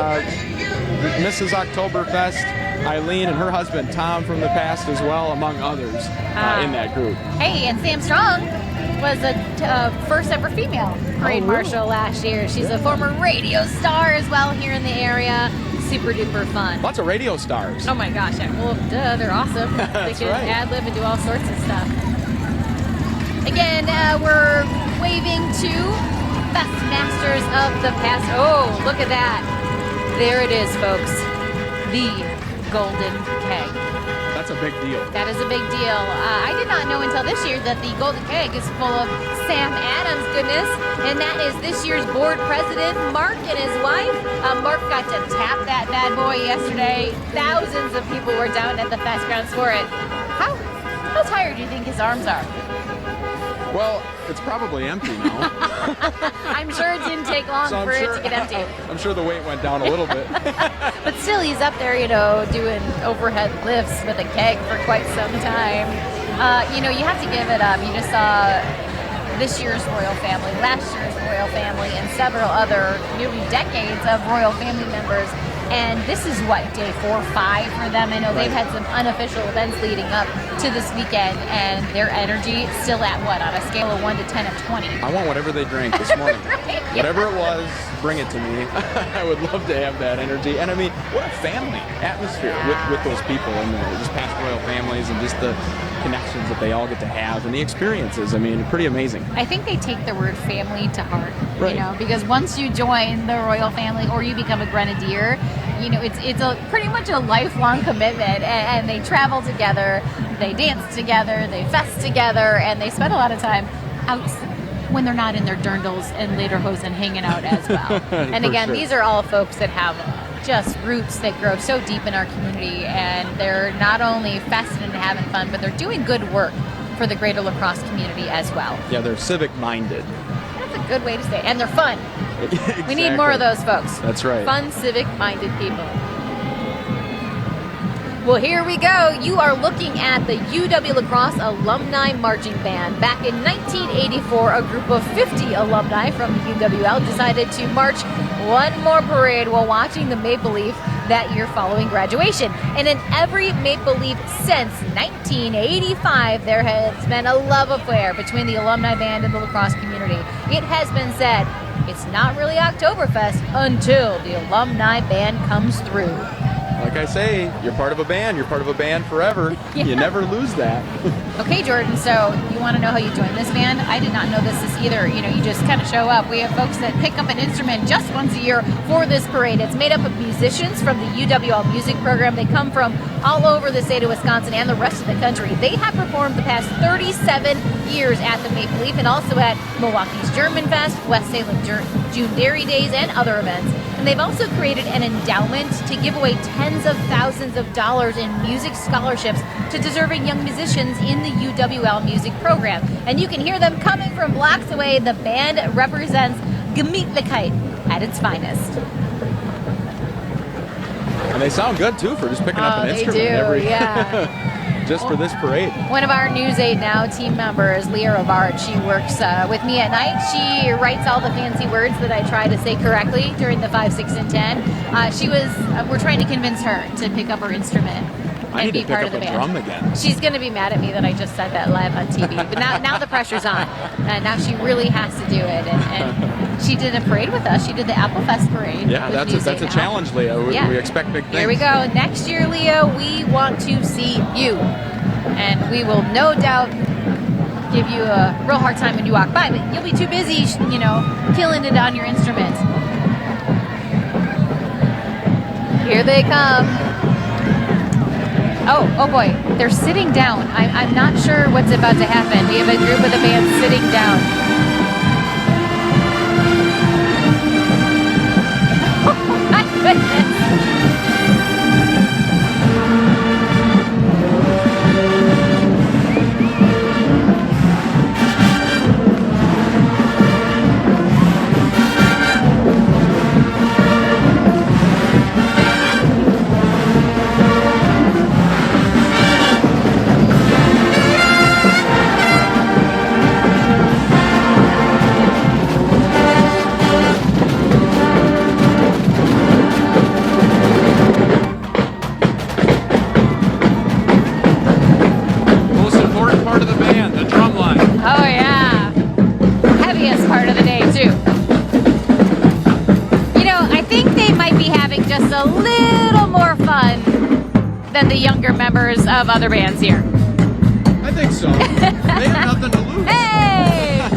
[SPEAKER 2] Mrs. Oktoberfest, Eileen and her husband Tom from the past as well, among others in that group.
[SPEAKER 1] Hey, and Sam Strong was a first ever female parade marshal last year. She's a former radio star as well here in the area. Super duper fun.
[SPEAKER 2] Lots of radio stars.
[SPEAKER 1] Oh my gosh, well, duh, they're awesome. They can ad-lib and do all sorts of stuff. Again, we're waving to Fest Masters of the past. Oh, look at that. There it is, folks. The Golden Keg.
[SPEAKER 2] That's a big deal.
[SPEAKER 1] That is a big deal. I did not know until this year that the Golden Keg is full of Sam Adams goodness, and that is this year's board president, Mark, and his wife. Mark got to tap that bad boy yesterday. Thousands of people were down at the fest grounds for it. How tired do you think his arms are?
[SPEAKER 2] Well, it's probably empty now.
[SPEAKER 1] I'm sure it didn't take long for it to get empty.
[SPEAKER 2] I'm sure the weight went down a little bit.
[SPEAKER 1] But still, he's up there, you know, doing overhead lifts with a keg for quite some time. You know, you have to give it up. You just saw this year's royal family, last year's royal family, and several other nearly decades of royal family members. And this is what, day 4 or 5 for them. I know they've had some unofficial events leading up to this weekend, and their energy still at what, on a scale of 1 to 10 of 20?
[SPEAKER 2] I want whatever they drank this morning.
[SPEAKER 1] Right?
[SPEAKER 2] Whatever it was, bring it to me. I would love to have that energy. And I mean, what a family atmosphere with those people and just past royal families and just the connections that they all get to have and the experiences. I mean, pretty amazing.
[SPEAKER 1] I think they take the word family to heart,
[SPEAKER 2] right.
[SPEAKER 1] You know, because once you join the royal family or you become a grenadier, you know, it's a pretty much a lifelong commitment, and they travel together, they dance together, they fest together, and they spend a lot of time out when they're not in their dirndls and lederhosen hanging out as well. And again, these are all folks that have just roots that grow so deep in our community, and they're not only festing and having fun, but they're doing good work for the greater lacrosse community as well.
[SPEAKER 2] Yeah, they're civic-minded.
[SPEAKER 1] That's a good way to say it. And they're fun.
[SPEAKER 2] Exactly.
[SPEAKER 1] We need more of those folks.
[SPEAKER 2] That's right.
[SPEAKER 1] Fun, civic-minded people. Well, here we go. You are looking at the UW Lacrosse Alumni Marching Band. Back in 1984, a group of 50 alumni from the UWL decided to march one more parade while watching the Maple Leaf that year following graduation. And in every Maple Leaf since 1985, there has been a love affair between the alumni band and the lacrosse community. It has been said, it's not really Oktoberfest until the alumni band comes through.
[SPEAKER 2] Like I say, you're part of a band. You're part of a band forever.
[SPEAKER 1] Yeah.
[SPEAKER 2] You never lose that.
[SPEAKER 1] Okay, Jordan, so you want to know how you join this band? I did not know this either. You know, you just kind of show up. We have folks that pick up an instrument just once a year for this parade. It's made up of musicians from the UWL music program. They come from all over the state of Wisconsin and the rest of the country. They have performed the past 37 years at the Maple Leaf and also at Milwaukee's German Fest, West Salem June Dairy Days, and other events. And they've also created an endowment to give away tens of thousands of dollars in music scholarships to deserving young musicians in the UWL music program. And you can hear them coming from blocks away. The band represents Gemütlichkeit at its finest.
[SPEAKER 2] And they sound good, too, for just picking up an instrument.
[SPEAKER 1] They do, yeah.
[SPEAKER 2] Just for this parade.
[SPEAKER 1] One of our News 8 Now team members, Leah Rivard, she works with me at night. She writes all the fancy words that I try to say correctly during the 5, 6, and 10. We're trying to convince her to pick up her instrument and be part of the band.
[SPEAKER 2] Drum again.
[SPEAKER 1] She's going to be mad at me that I just said that live on TV. But now the pressure's on. Now she really has to do it. And she did a parade with us. She did the Applefest parade.
[SPEAKER 2] Yeah, that's a challenge, Leah. We expect big things.
[SPEAKER 1] Here we go. Next year, Leah, we want to see you. And we will no doubt give you a real hard time when you walk by. But you'll be too busy, killing it on your instrument. Here they come. Oh boy, they're sitting down. I'm not sure what's about to happen. We have a group of the band sitting down. Oh my goodness. The younger members of other bands here.
[SPEAKER 2] I think so. They have nothing to lose.
[SPEAKER 1] Hey!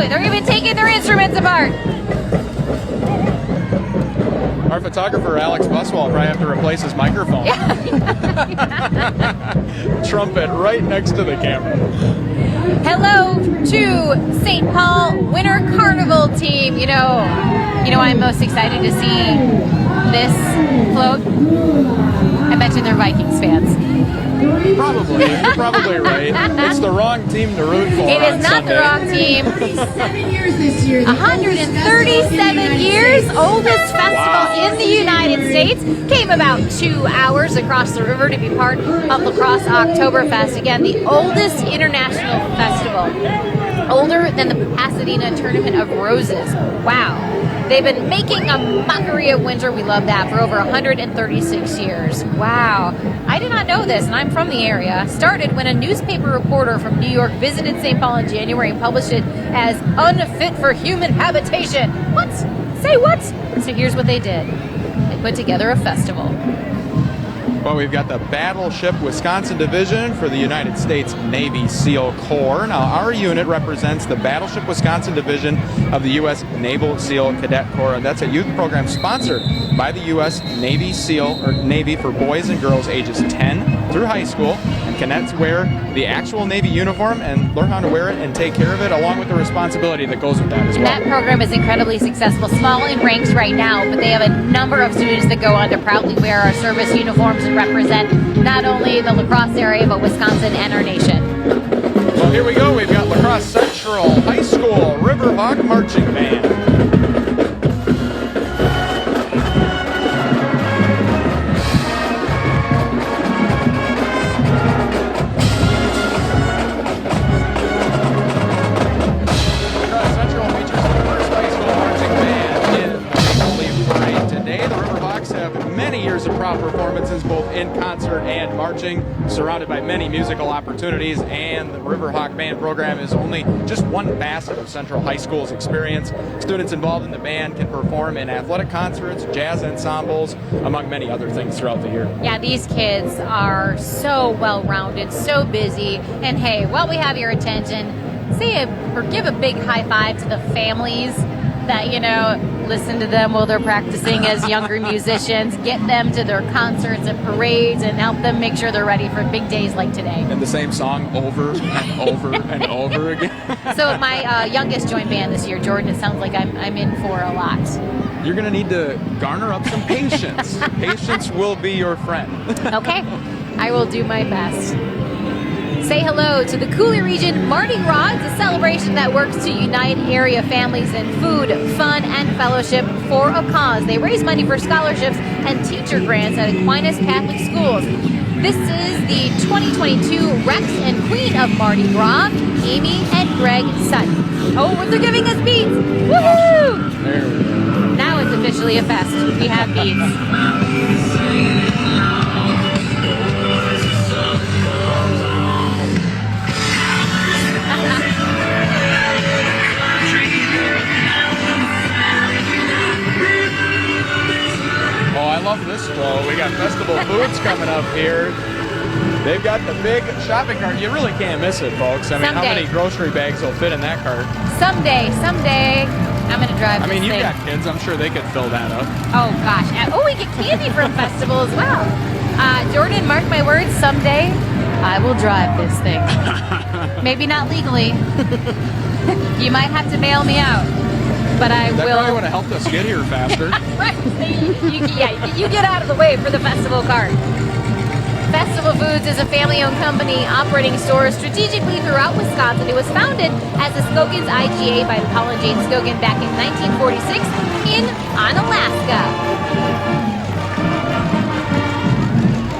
[SPEAKER 1] They're even taking their instruments apart.
[SPEAKER 2] Our photographer, Alex Buswell, will probably have to replace his microphone. Trumpet right next to the camera.
[SPEAKER 1] Hello to St. Paul Winter Carnival team. You know I'm most excited to see this float. I mentioned they're Vikings fans.
[SPEAKER 2] Probably. You're probably right. It's the wrong team to root for.
[SPEAKER 1] It is not the wrong team. 137 years, oldest festival in the United States. Came about 2 hours across the river to be part of Lacrosse Oktoberfest. Again, the oldest international festival. Older than the Pasadena Tournament of Roses. Wow. They've been making a mockery of winter. We love that for over 136 years. Wow. I did not know this, and I'm from the area. Started when a newspaper reporter from New York visited St. Paul in January and published it as unfit for human habitation. What? Say what? So here's what they did. They put together a festival.
[SPEAKER 2] Well, we've got the Battleship Wisconsin Division for the United States Navy SEAL Corps. Now, our unit represents the Battleship Wisconsin Division of the U.S. Naval SEAL Cadet Corps, and that's a youth program sponsored by the U.S. Navy SEAL, or Navy, for boys and girls ages 10 through high school and cadets wear the actual Navy uniform and learn how to wear it and take care of it, along with the responsibility that goes with that as well.
[SPEAKER 1] That program is incredibly successful, small in ranks right now, but they have a number of students that go on to proudly wear our service uniforms and represent not only the La Crosse area, but Wisconsin and our nation.
[SPEAKER 2] Well, here we go. We've got La Crosse Central High School Riverhawk Marching Band. Of proud performances both in concert and marching, surrounded by many musical opportunities, and the Riverhawk Band program is only just one facet of Central High School's experience. Students involved in the band can perform in athletic concerts, jazz ensembles, among many other things throughout the year.
[SPEAKER 1] Yeah, these kids are so well-rounded, so busy, and hey, while we have your attention, give a big high five to the families that, listen to them while they're practicing as younger musicians, get them to their concerts and parades, and help them make sure they're ready for big days like today.
[SPEAKER 2] And the same song over and over and over again.
[SPEAKER 1] So my youngest joined band this year, Jordan, it sounds like I'm in for a lot.
[SPEAKER 2] You're going to need to garner up some patience. Patience will be your friend.
[SPEAKER 1] Okay, I will do my best. Say hello to the Coulee Region Mardi Gras. It's a celebration that works to unite area families in food, fun, and fellowship for a cause. They raise money for scholarships and teacher grants at Aquinas Catholic Schools. This is the 2022 Rex and Queen of Mardi Gras, Amy and Greg Sutton. Oh, they're giving us beads! Woohoo!
[SPEAKER 2] There we go.
[SPEAKER 1] Now it's officially a fest. We have beads.
[SPEAKER 2] I love this flow. We got festival foods coming up here. They've got the big shopping cart. You really can't miss it, folks. I mean, how many grocery bags will fit in that cart?
[SPEAKER 1] Someday, I'm going to drive this thing.
[SPEAKER 2] You've got kids. I'm sure they could fill that up.
[SPEAKER 1] Oh, gosh. Oh, we get candy from festival as well. Jordan, mark my words, someday I will drive this thing. Maybe not legally. You might have to bail me out. But I will. That
[SPEAKER 2] probably would have helped us get here faster.
[SPEAKER 1] Right. You get out of the way for the festival cart. Festival Foods is a family-owned company operating stores strategically throughout Wisconsin. It was founded as the Skogan's IGA by Paul and Jane Skogan back in 1946 in Alaska.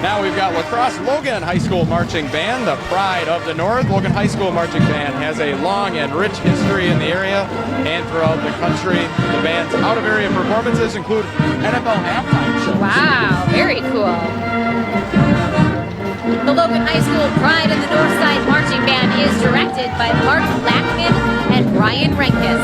[SPEAKER 2] Now we've got La Crosse Logan High School Marching Band, the pride of the North. Logan High School Marching Band has a long and rich history in the area and throughout the country. The band's out-of-area performances include NFL halftime shows.
[SPEAKER 1] Wow, very cool. The Logan High School Pride of the Northside Marching Band is directed by Mark Lackman and Brian Renkus.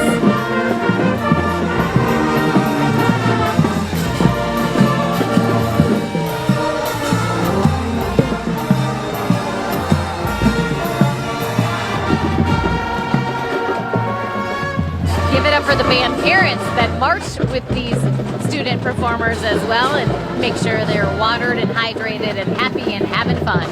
[SPEAKER 1] Give it up for the band parents that march with these student performers as well, and make sure they're watered and hydrated and happy and having fun.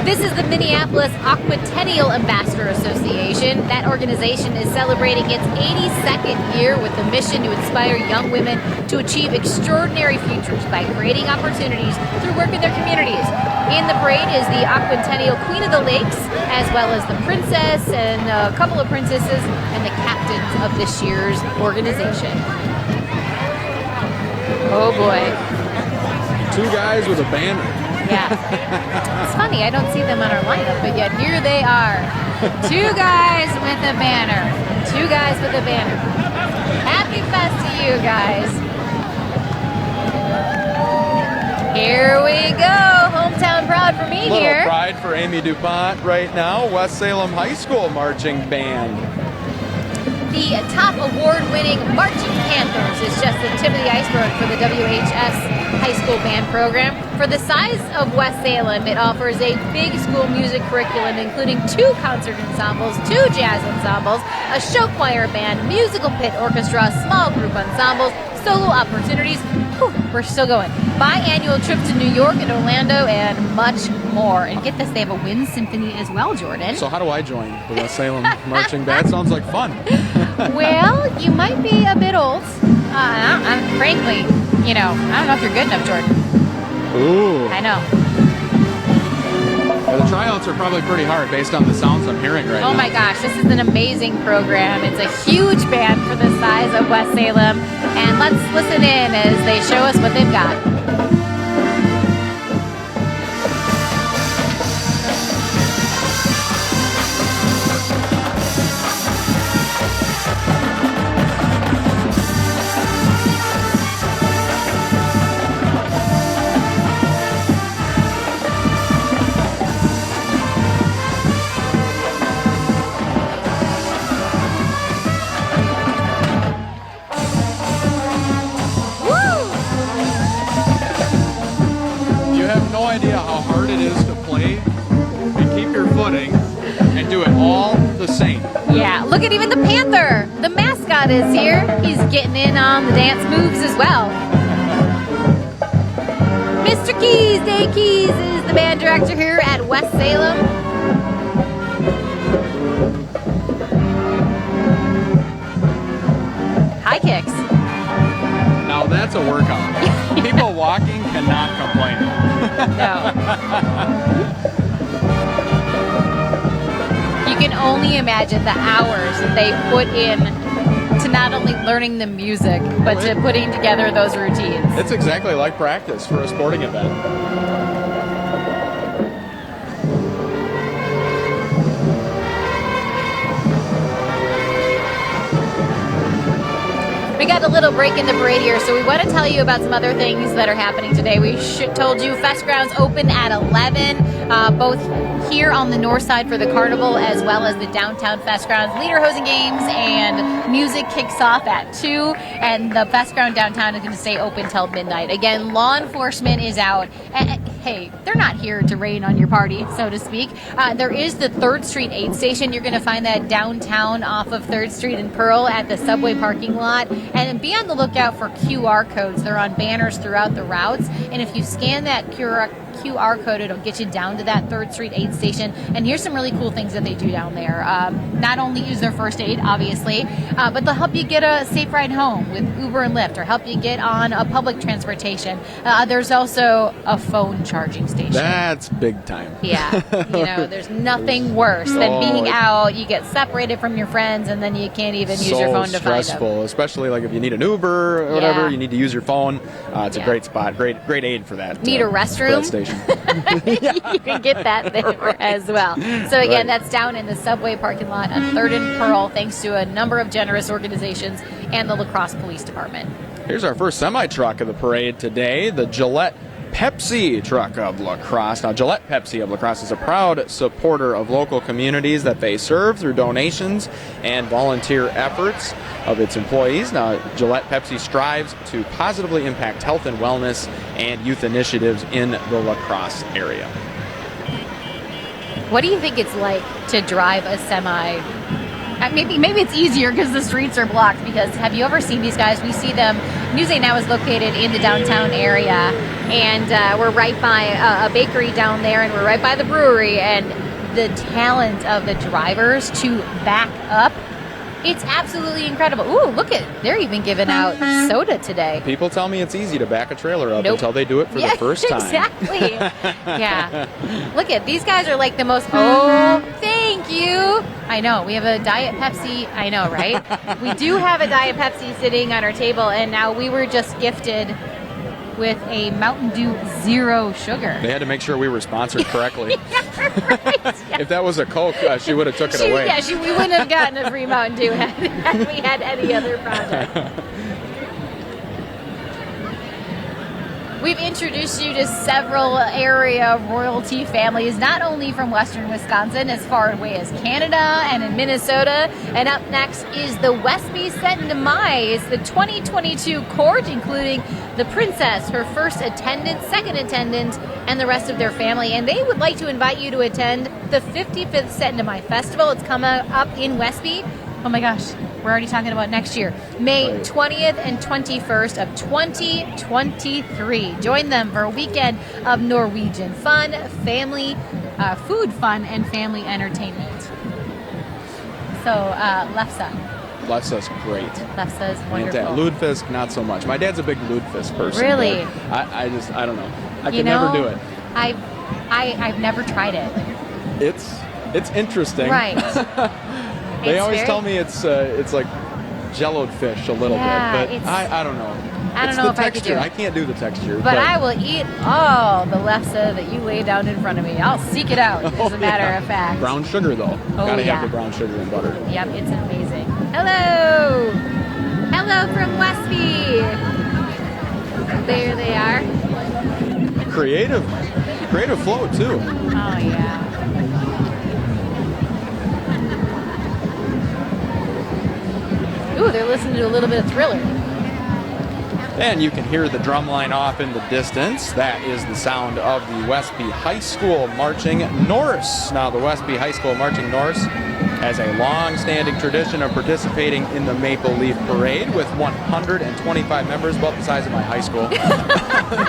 [SPEAKER 1] This is the Minneapolis Aquatennial Ambassador Association. That organization is celebrating its 82nd year with the mission to inspire young women to achieve extraordinary futures by creating opportunities through work in their communities. In the parade is the Aquatennial Queen of the Lakes, as well as the princess and a couple of princesses and the captains of this year's organization. Oh boy.
[SPEAKER 2] Two guys with a banner.
[SPEAKER 1] Yeah. It's funny, I don't see them on our lineup, but yet here they are. Two guys with a banner. Two guys with a banner. Happy Fest to you guys. Here we go. Hometown proud for me
[SPEAKER 2] Little
[SPEAKER 1] here.
[SPEAKER 2] pride for Amy DuPont right now. West Salem High School Marching Band.
[SPEAKER 1] The top award-winning Marching Panthers is just the tip of the iceberg for the WHS high school band program. For the size of West Salem, it offers a big school music curriculum, including 2 concert ensembles, 2 jazz ensembles, a show choir band, musical pit orchestra, small group ensembles, solo opportunities. Whew, we're still going. Biannual trip to New York and Orlando, and much more. And get this, they have a wind symphony as well, Jordan.
[SPEAKER 2] So how do I join the West Salem Marching Band? Sounds like fun.
[SPEAKER 1] Well, you might be a bit old. I'm frankly, I don't know if you're good enough, Jordan.
[SPEAKER 2] Ooh.
[SPEAKER 1] I know.
[SPEAKER 2] Well, the tryouts are probably pretty hard based on the sounds I'm hearing right now.
[SPEAKER 1] Oh my gosh, this is an amazing program. It's a huge band for the size of West Salem. And let's listen in as they show us what they've got.
[SPEAKER 2] Idea how hard it is to play and keep your footing and do it all the same.
[SPEAKER 1] Yeah, look at even the Panther. The mascot is here. He's getting in on the dance moves as well. Mr. Keys, Dave Keys, is the band director here at West Salem. High kicks.
[SPEAKER 2] Now that's a workout. People walking cannot complain.
[SPEAKER 1] No. You can only imagine the hours that they put in to not only learning the music, but to putting together those routines.
[SPEAKER 2] It's exactly like practice for a sporting event.
[SPEAKER 1] We got a little break in the parade here, so we want to tell you about some other things that are happening today. We told you Fest Grounds open at 11, both here on the north side for the carnival as well as the downtown Fest Grounds. Lederhosen games and music kicks off at 2, and the Fest Ground downtown is going to stay open till midnight. Again, law enforcement is out. Hey, they're not here to rain on your party, so to speak. There is the 3rd Street aid station. You're going to find that downtown off of 3rd Street in Pearl at the subway parking lot. And be on the lookout for QR codes. They're on banners throughout the routes. And if you scan that QR code, it'll get you down to that 3rd Street aid station. And here's some really cool things that they do down there. Not only use their first aid, obviously, but they'll help you get a safe ride home with Uber and Lyft, or help you get on a public transportation. There's also a phone charging station.
[SPEAKER 2] That's big time.
[SPEAKER 1] Yeah. There's nothing worse than being out. You get separated from your friends, and then you can't even use your phone to find them.
[SPEAKER 2] So stressful, especially like if you need an Uber or whatever, you need to use your phone. It's a great spot, great aid for that.
[SPEAKER 1] Need a restroom?
[SPEAKER 2] For that station.
[SPEAKER 1] You can get that there as well. So again, that's down in the subway parking lot on 3rd and Pearl, thanks to a number of generous organizations and the La Crosse Police Department.
[SPEAKER 2] Here's our first semi-truck of the parade today, the Gillette Pepsi truck of La Crosse. Now, Gillette Pepsi of La Crosse is a proud supporter of local communities that they serve through donations and volunteer efforts of its employees. Now, Gillette Pepsi strives to positively impact health and wellness and youth initiatives in the La Crosse area.
[SPEAKER 1] What do you think it's like to drive a semi? Maybe it's easier because the streets are blocked, because have you ever seen these guys? We see them. News 8 Now is located in the downtown area, and we're right by a bakery down there, and we're right by the brewery, and the talent of the drivers to back up, it's absolutely incredible. Ooh, look they're even giving out soda today.
[SPEAKER 2] People tell me it's easy to back a trailer up until they do it for the first time.
[SPEAKER 1] Exactly. Yeah. Look these guys are like the most, thank you. I know, we have a Diet Pepsi. I know, right? We do have a Diet Pepsi sitting on our table, and now we were just gifted with a Mountain Dew Zero Sugar.
[SPEAKER 2] They had to make sure we were sponsored correctly.
[SPEAKER 1] Right, yeah.
[SPEAKER 2] If that was a Coke, she would have took it away.
[SPEAKER 1] Yeah, we wouldn't have gotten a free Mountain Dew had we had any other product. We've introduced you to several area royalty families, not only from western Wisconsin, as far away as Canada and in Minnesota. And up next is the Westby Saint-Denis, the 2022 court, including the princess, her first attendant, second attendant, and the rest of their family. And they would like to invite you to attend the 55th Saint-Denis Festival. It's coming up in Westby. Oh my gosh, we're already talking about next year. May 20th and 21st of 2023. Join them for a weekend of Norwegian fun, family, food fun, and family entertainment. So, Lefse.
[SPEAKER 2] Lefse's great.
[SPEAKER 1] Lefse's wonderful.
[SPEAKER 2] Ludfisk, not so much. My dad's a big Ludfisk person.
[SPEAKER 1] Really?
[SPEAKER 2] I don't know. I could never do it.
[SPEAKER 1] I've never tried it.
[SPEAKER 2] It's interesting.
[SPEAKER 1] Right.
[SPEAKER 2] They always tell me it's like jelloed fish a little bit, but I don't know.
[SPEAKER 1] I don't know if I could do it.
[SPEAKER 2] I can't do the texture.
[SPEAKER 1] But I will eat all the lefse that you lay down in front of me. I'll seek it out, as a matter of fact.
[SPEAKER 2] Brown sugar, though. Gotta have the brown sugar and butter.
[SPEAKER 1] Yep, it's amazing. Hello! Hello from Westby! There they are.
[SPEAKER 2] Creative flow, too.
[SPEAKER 1] Oh, yeah. Ooh, they're listening to a little bit of Thriller.
[SPEAKER 2] And you can hear the drum line off in the distance. That is the sound of the Westby High School Marching Norse. Now, the Westby High School Marching Norse has a long-standing tradition of participating in the Maple Leaf Parade with 125 members, about the size of my high school.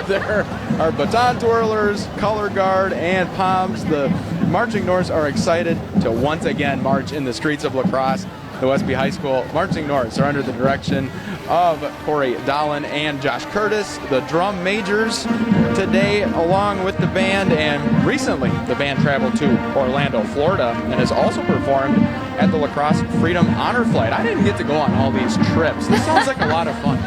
[SPEAKER 2] There are baton twirlers, color guard, and poms. The Marching Norse are excited to once again march in the streets of La Crosse. The Westby High School Marching Norse are under the direction of Corey Dolan and Josh Curtis, the drum majors, today along with the band. And recently, the band traveled to Orlando, Florida, and has also performed at the La Crosse Freedom Honor Flight. I didn't get to go on all these trips. This sounds like a lot of fun.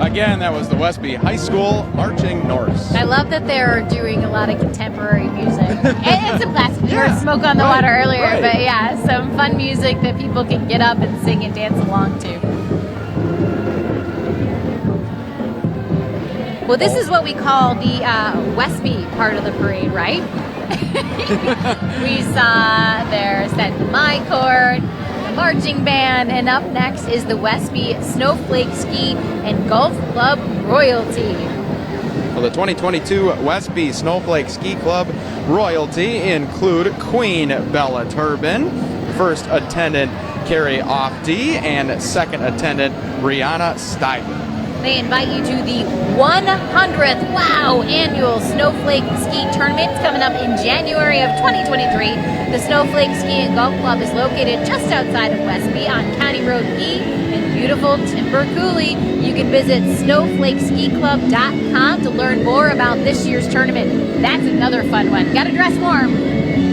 [SPEAKER 2] Again, that was the Westby High School Marching Norse.
[SPEAKER 1] I love that they're doing a lot of contemporary music. And some classic. We heard Smoke on the Water earlier, but yeah, some fun music that people can get up and sing and dance along to. Well, this is what we call the Westby part of the parade, right? We saw their Saint-Denis court, the marching band, and up next is the Westby Snowflake Ski and Golf Club royalty.
[SPEAKER 2] Well, the 2022 Westby Snowflake Ski Club royalty include Queen Bella Turbin, first attendant Carrie Ofty, and second attendant Brianna Steiger.
[SPEAKER 1] They invite you to the 100th annual Snowflake Ski Tournament. It's coming up in January of 2023. The Snowflake Ski and Golf Club is located just outside of Westby on County Road E in beautiful Timber Coulee. You can visit snowflakeskiClub.com to learn more about this year's tournament. That's another fun one. Got to dress warm,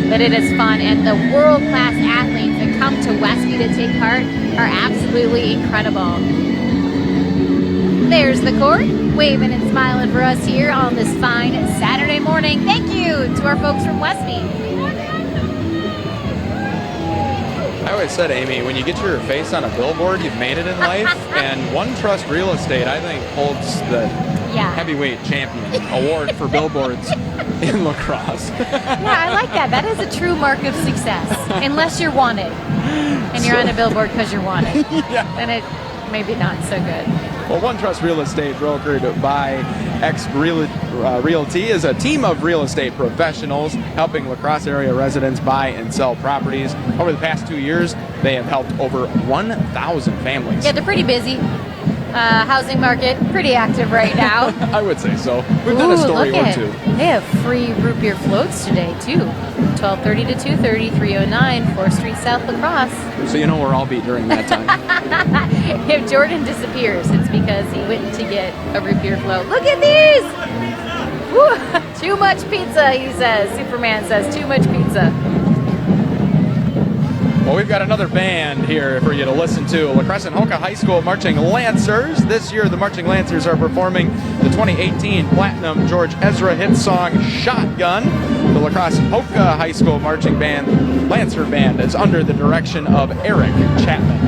[SPEAKER 1] but it is fun. And the world-class athletes that come to Westby to take part are absolutely incredible. There's the court, waving and smiling for us here on this fine Saturday morning. Thank you to our folks from Westby.
[SPEAKER 2] I always said, Amy, when you get your face on a billboard, you've made it in life. And One Trust Real Estate, I think, holds the heavyweight champion award for billboards in La Crosse.
[SPEAKER 1] Yeah, I like that. That is a true mark of success. Unless you're wanted and you're on a billboard because you're wanted. Then it maybe not so good.
[SPEAKER 2] Well, One Trust Real Estate, brokered by X Realty is a team of real estate professionals helping La Crosse area residents buy and sell properties. Over the past 2 years, they have helped over 1,000 families.
[SPEAKER 1] Yeah, they're pretty busy. Housing market, pretty active right now.
[SPEAKER 2] I would say so. We've done a story or two.
[SPEAKER 1] They have free root beer floats today, too. 12:30 to 2:30, 309 4th Street South, La Crosse.
[SPEAKER 2] So you know where I'll be during that time.
[SPEAKER 1] If Jordan disappears, it's because he went to get a root beer float. Look at these! Woo! Too much pizza, he says. Superman says, too much pizza.
[SPEAKER 2] Well, we've got another band here for you to listen to. La Crosse and Hoka High School Marching Lancers. This year, the Marching Lancers are performing the 2018 Platinum George Ezra hit song Shotgun. The La Crosse Hoka High School Marching Band, Lancer Band, is under the direction of Eric Chapman.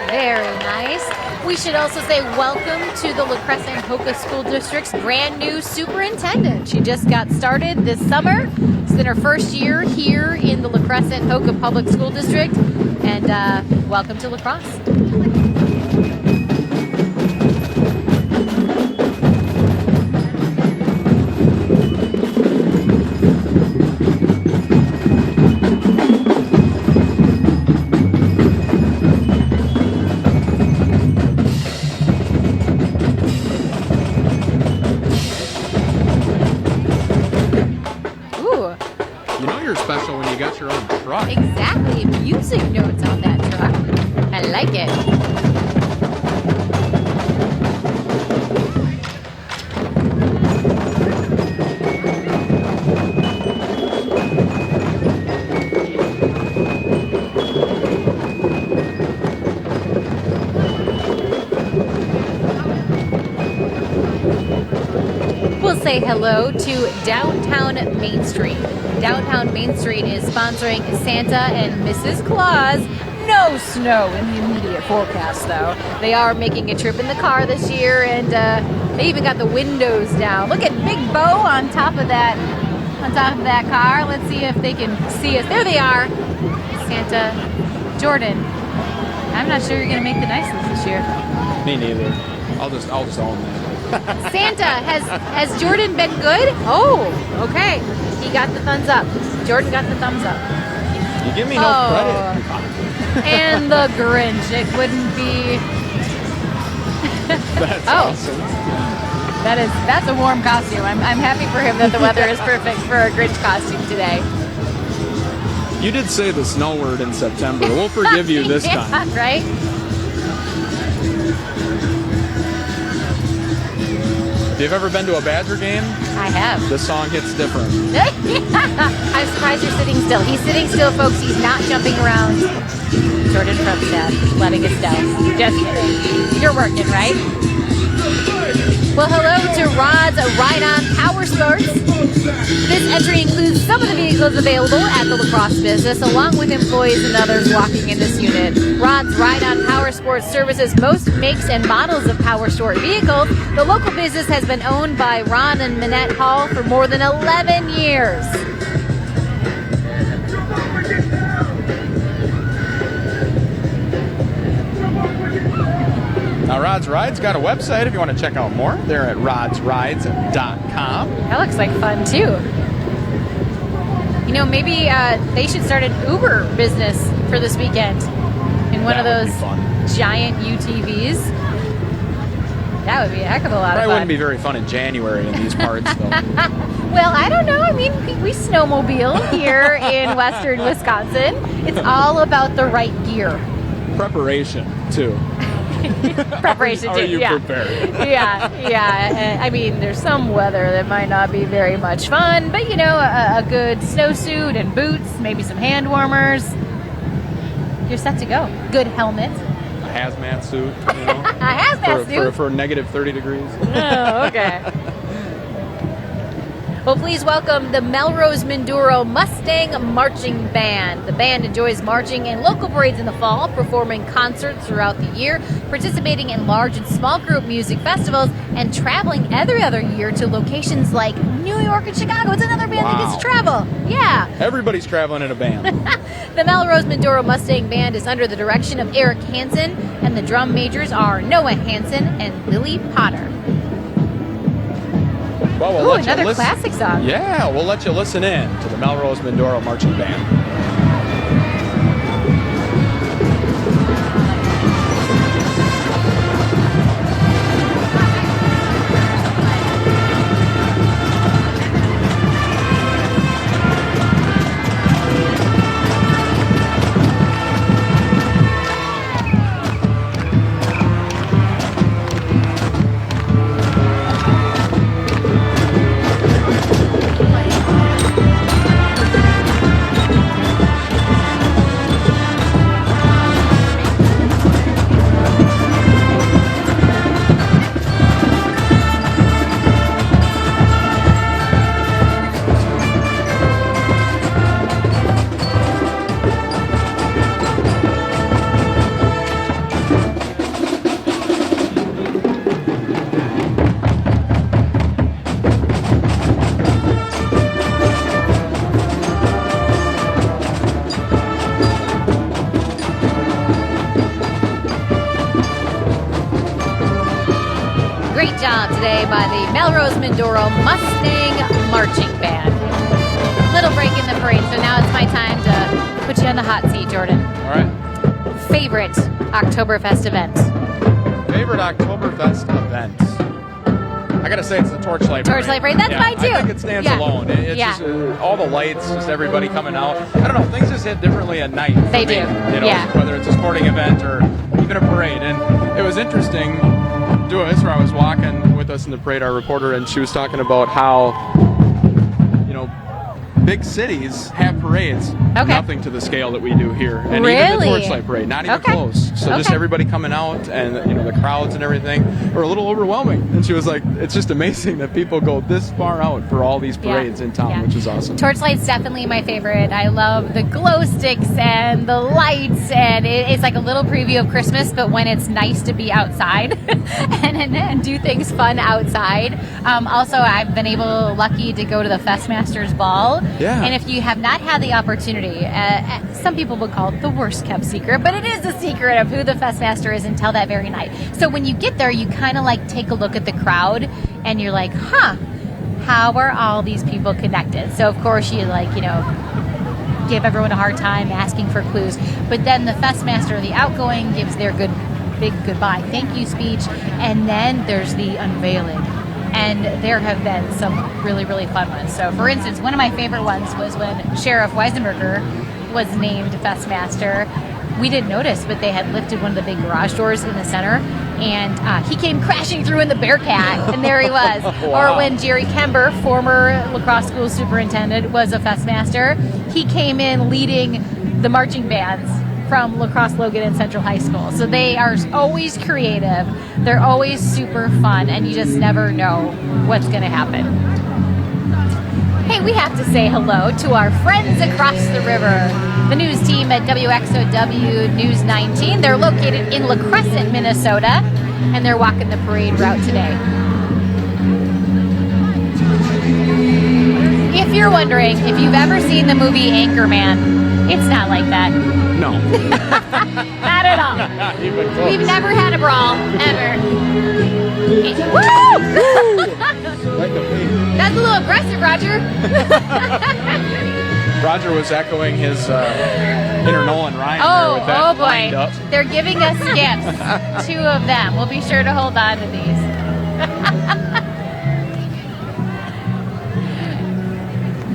[SPEAKER 1] Very nice. We should also say welcome to the La Crosse and Hoka School District's brand new superintendent. She just got started this summer. It's in her first year here in the La Crosse and Hoka Public School District. And welcome to La Crosse.
[SPEAKER 2] Special when you got your own truck.
[SPEAKER 1] Exactly. Music notes on that truck. I like it. We'll say hello to Downtown Main Street. Downtown Main Street is sponsoring Santa and Mrs. Claus. No snow in the immediate forecast, though. They are making a trip in the car this year, and they even got the windows down. Look at Big Bo on top of that car. Let's see if they can see us. There they are. Santa, Jordan. I'm not sure you're gonna make the nice list this year.
[SPEAKER 2] Me neither. I'll just own that.
[SPEAKER 1] Santa, has Jordan been good? Oh, okay. He got the thumbs up. Jordan got the thumbs up.
[SPEAKER 2] You give me no credit.
[SPEAKER 1] And the Grinch. It wouldn't be.
[SPEAKER 2] That's awesome.
[SPEAKER 1] That's a warm costume. I'm happy for him that the weather is perfect for a Grinch costume today.
[SPEAKER 2] You did say the snow word in September. We'll forgive you this
[SPEAKER 1] yeah,
[SPEAKER 2] time.
[SPEAKER 1] Right?
[SPEAKER 2] If you've ever been to a Badger game,
[SPEAKER 1] I have.
[SPEAKER 2] This song hits different.
[SPEAKER 1] I'm surprised you're sitting still. He's sitting still, folks. He's not jumping around. Jordan Frumstad, letting us know. Just kidding. You're working, right? Well, hello to Rod's Ride-On Power Sports. This entry includes some of the vehicles available at the La Crosse business, along with employees and others walking in this unit. Rod's Ride-On Power Sports services most makes and models of power sport vehicles. The local business has been owned by Ron and Minette Hall for more than 11 years.
[SPEAKER 2] Now, Rod's Rides got a website if you want to check out more. They're at rodsrides.com.
[SPEAKER 1] That looks like fun, too. You know, maybe they should start an Uber business for this weekend in one of those giant UTVs. That would be a heck of a lot of fun.
[SPEAKER 2] Probably wouldn't be very fun in January in these parts, though.
[SPEAKER 1] Well, I don't know. I mean, we snowmobile here in western Wisconsin. It's all about the right gear.
[SPEAKER 2] Preparation, too.
[SPEAKER 1] Preparation,
[SPEAKER 2] Are you prepared?
[SPEAKER 1] Yeah. I mean, there's some weather that might not be very much fun, but you know, a good snowsuit and boots, maybe some hand warmers. You're set to go. Good helmet.
[SPEAKER 2] A hazmat suit, you know?
[SPEAKER 1] A hazmat suit?
[SPEAKER 2] For negative 30 degrees.
[SPEAKER 1] Oh, okay. Well, please welcome the Melrose Mindoro Mustang Marching Band. The band enjoys marching in local parades in the fall, performing concerts throughout the year, participating in large and small group music festivals, and traveling every other year to locations like New York and Chicago. It's another band that gets to travel. Yeah.
[SPEAKER 2] Everybody's traveling in a band.
[SPEAKER 1] The Melrose Mindoro Mustang Band is under the direction of Eric Hansen, and the drum majors are Noah Hansen and Lily Potter.
[SPEAKER 2] Well, we'll
[SPEAKER 1] Ooh,
[SPEAKER 2] let you
[SPEAKER 1] another
[SPEAKER 2] listen.
[SPEAKER 1] classic song.
[SPEAKER 2] Yeah, we'll let you listen in to the Melrose Mindoro Marching Band.
[SPEAKER 1] Great job today by the Melrose Mindoro Mustang Marching Band. Little break in the parade, so now it's my time to put you on the hot seat, Jordan.
[SPEAKER 2] All right.
[SPEAKER 1] Favorite Oktoberfest event?
[SPEAKER 2] Favorite Oktoberfest event? I gotta say it's the Torchlight Parade.
[SPEAKER 1] Torchlight Parade, that's mine too.
[SPEAKER 2] I think it stands
[SPEAKER 1] Yeah.
[SPEAKER 2] alone. It's
[SPEAKER 1] Yeah.
[SPEAKER 2] just all the lights, just everybody coming out. I don't know, things just hit differently at night. for
[SPEAKER 1] They
[SPEAKER 2] me,
[SPEAKER 1] do,
[SPEAKER 2] You know,
[SPEAKER 1] yeah.
[SPEAKER 2] whether it's a sporting event or even a parade. And it was interesting doing this where I was walking with us in the parade, our reporter, and she was talking about how, you know, big cities have parades, nothing to the scale that we do here. And even the
[SPEAKER 1] Really?
[SPEAKER 2] Torchlight Parade, not even
[SPEAKER 1] Okay.
[SPEAKER 2] close. So just
[SPEAKER 1] Okay.
[SPEAKER 2] everybody coming out and, you know, the crowds and everything were a little overwhelming. And she was like, it's just amazing that people go this far out for all these parades in town,
[SPEAKER 1] Yeah.
[SPEAKER 2] which is awesome.
[SPEAKER 1] Torchlight's definitely my favorite. I love the glow sticks and the lights, and it's like a little preview of Christmas, but when it's nice to be outside and do things fun outside. Also, I've been lucky to go to the Festmasters Ball.
[SPEAKER 2] Yeah.
[SPEAKER 1] And if you have not had the opportunity, some people would call it the worst kept secret, but it is a secret of who the Festmaster is until that very night. So when you get there, you kind of like take a look at the crowd, and you're like, huh, how are all these people connected? So of course you give everyone a hard time asking for clues, but then the Festmaster, the outgoing, gives their big goodbye thank you speech, and then there's the unveiling. And there have been some really, really fun ones. So for instance, one of my favorite ones was when Sheriff Weisenberger was named Festmaster. We didn't notice, but they had lifted one of the big garage doors in the center, and he came crashing through in the Bearcat, and there he was.
[SPEAKER 2] Wow.
[SPEAKER 1] Or when Jerry Kember, former lacrosse school superintendent, was a Festmaster, he came in leading the marching bands from La Crosse Logan and Central High School. So they are always creative, they're always super fun, and you just never know what's going to happen. Hey, we have to say hello to our friends across the river, the news team at WXOW News 19. They're located in La Crescent, Minnesota, and they're walking the parade route today. If you're wondering if you've ever seen the movie Anchorman, it's not like that.
[SPEAKER 2] No.
[SPEAKER 1] Not at all.
[SPEAKER 2] Not even close.
[SPEAKER 1] We've never had a brawl, ever. Woo! That's a little aggressive, Roger.
[SPEAKER 2] Roger was echoing his inner Nolan Ryan there with that lined up.
[SPEAKER 1] They're giving us gifts. 2 of them. We'll be sure to hold on to these.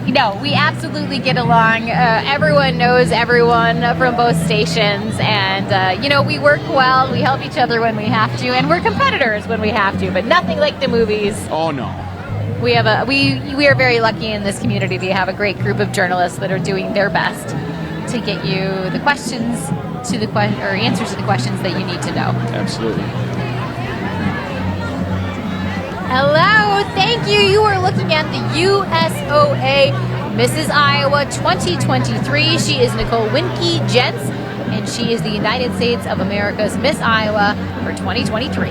[SPEAKER 1] No, we absolutely get along. Everyone knows everyone from both stations, and we work well. We help each other when we have to, and we're competitors when we have to. But nothing like the movies.
[SPEAKER 2] Oh no.
[SPEAKER 1] We have we are very lucky in this community to have a great group of journalists that are doing their best to get you the questions or answers to the questions that you need to know.
[SPEAKER 2] Absolutely.
[SPEAKER 1] Hello, Thank you. You are looking at the USOA Mrs. Iowa 2023. She is Nicole Winke Jentz, and she is the United States of America's Miss Iowa for 2023.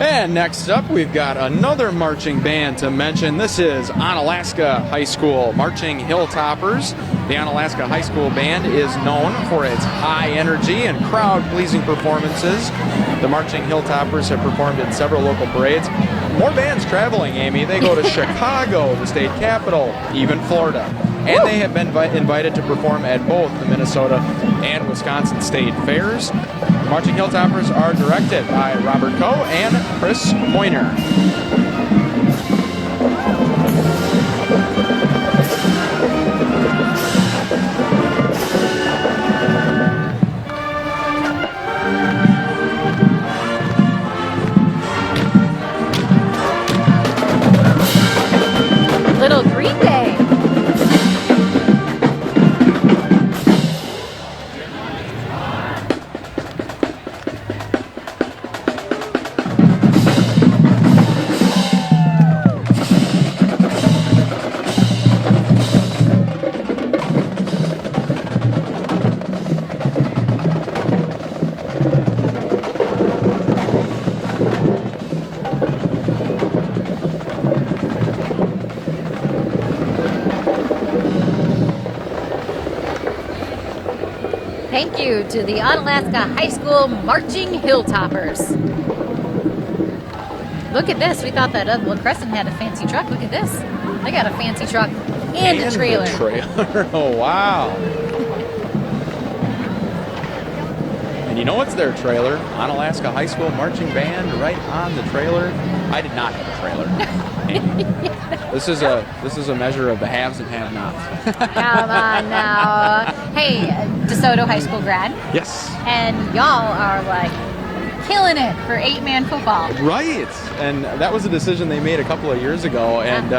[SPEAKER 2] And next up, we've got another marching band to mention. This is Onalaska High School Marching Hilltoppers. The Onalaska High School Band is known for its high energy and crowd-pleasing performances. The Marching Hilltoppers have performed in several local parades. More bands traveling, Amy. They go to Chicago, the state capital, even Florida. And they have been invited to perform at both the Minnesota and Wisconsin state fairs. The Marching Hilltoppers are directed by Robert Coe and Chris Moyner.
[SPEAKER 1] Little Green Day. Thank you to the Onalaska High School Marching Hilltoppers. Look at this. We thought that La Crescent had a fancy truck. Look at this. They got a fancy truck and a trailer.
[SPEAKER 2] The trailer. Oh, wow. And you know what's their trailer? Onalaska High School Marching Band right on the trailer. I did not have a trailer. This is a measure of the haves and have-nots.
[SPEAKER 1] Come on now. Hey, DeSoto High School grad.
[SPEAKER 2] Yes.
[SPEAKER 1] And y'all are like killing it for 8-man football.
[SPEAKER 2] Right. And that was a decision they made a couple of years ago. And,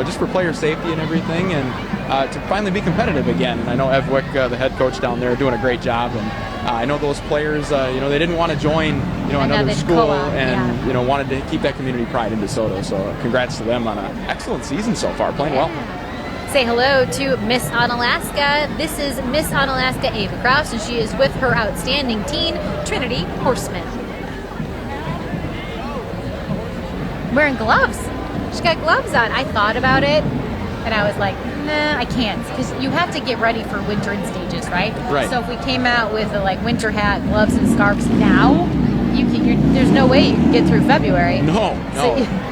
[SPEAKER 2] just for player safety and everything, and to finally be competitive again. And I know Ev Wick, the head coach down there, doing a great job. And I know those players, they didn't want to join, another school and, wanted to keep that community pride in DeSoto. So congrats to them on an excellent season so far, playing well.
[SPEAKER 1] Say hello to Miss Onalaska. This is Miss Onalaska Ava Kraus, and she is with her outstanding teen, Trinity Horseman. Wearing gloves. She's got gloves on. I thought about it, and I was like, nah, I can't, because you have to get ready for winter in stages, right?
[SPEAKER 2] Right.
[SPEAKER 1] So if we came out with a winter hat, gloves, and scarves now, there's no way you can get through February.
[SPEAKER 2] No.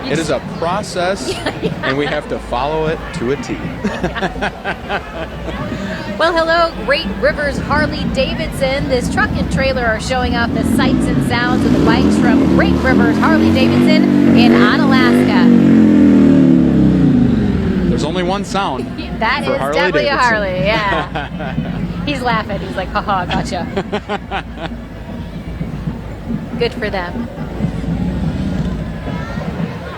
[SPEAKER 2] It is a process, and we have to follow it to a T.
[SPEAKER 1] Well, hello, Great Rivers Harley-Davidson. This truck and trailer are showing off the sights and sounds of the bikes from Great Rivers Harley-Davidson in Onalaska.
[SPEAKER 2] There's only one sound.
[SPEAKER 1] That is definitely a Harley, yeah. He's laughing. He's like, haha, gotcha. Good for them.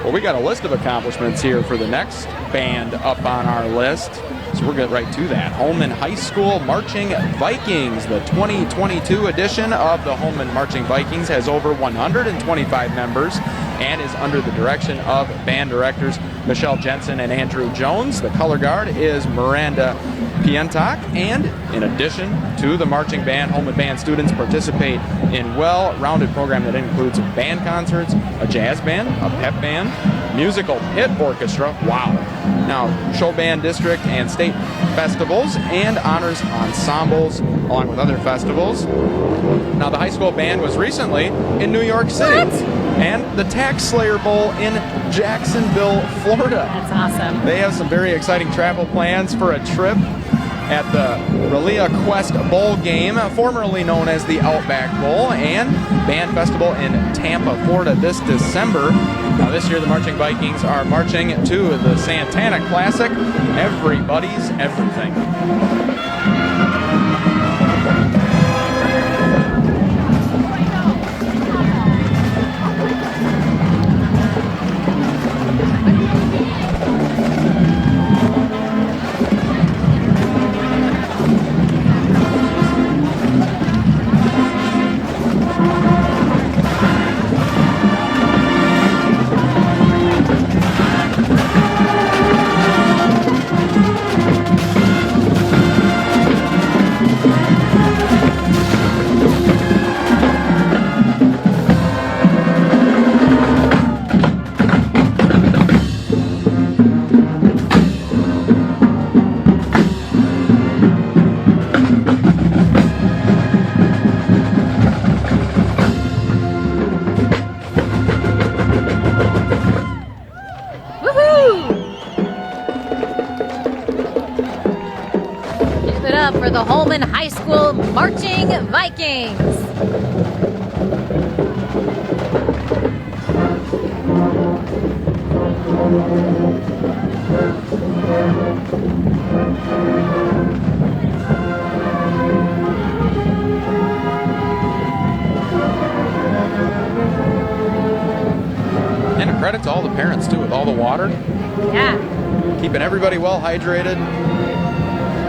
[SPEAKER 2] Well, we got a list of accomplishments here for the next band up on our list. So we'll get right to that. Holman High School Marching Vikings. The 2022 edition of the Holman Marching Vikings has over 125 members and is under the direction of band directors Michelle Jensen and Andrew Jones. The color guard is Miranda Pientak, and in addition to the marching band, Holman Band students participate in well-rounded program that includes band concerts, a jazz band, a pep band, musical pit orchestra, wow, now show band district and state festivals, and honors ensembles along with other festivals. Now the high school band was recently in New York City.
[SPEAKER 1] What?
[SPEAKER 2] And the Tax Slayer Bowl in Jacksonville, Florida.
[SPEAKER 1] That's awesome.
[SPEAKER 2] They have some very exciting travel plans for a trip at the Relia Quest Bowl game, formerly known as the Outback Bowl, and Band Festival in Tampa, Florida this December. Now this year the Marching Vikings are marching to the Santana Classic, Everybody's Everything.
[SPEAKER 1] the Holman High School Marching Vikings.
[SPEAKER 2] And a credit to all the parents too, with all the water,
[SPEAKER 1] Yeah.
[SPEAKER 2] keeping everybody well hydrated.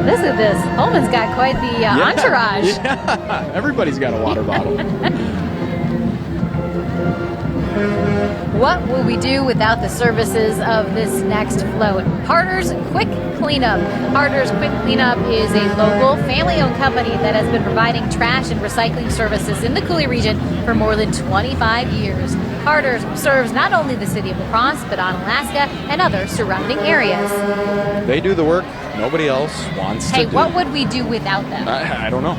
[SPEAKER 1] Listen to this. Holman's got quite the entourage.
[SPEAKER 2] Yeah, everybody's got a water bottle.
[SPEAKER 1] What will we do without the services of this next float? Harder's Quick Cleanup. Harder's Quick Cleanup is a local family-owned company that has been providing trash and recycling services in the Coulee region for more than 25 years. Harder's serves not only the city of La Crosse, but Onalaska and other surrounding areas.
[SPEAKER 2] They do the work nobody else wants
[SPEAKER 1] Hey,
[SPEAKER 2] to do.
[SPEAKER 1] what would we do without them?
[SPEAKER 2] I don't know.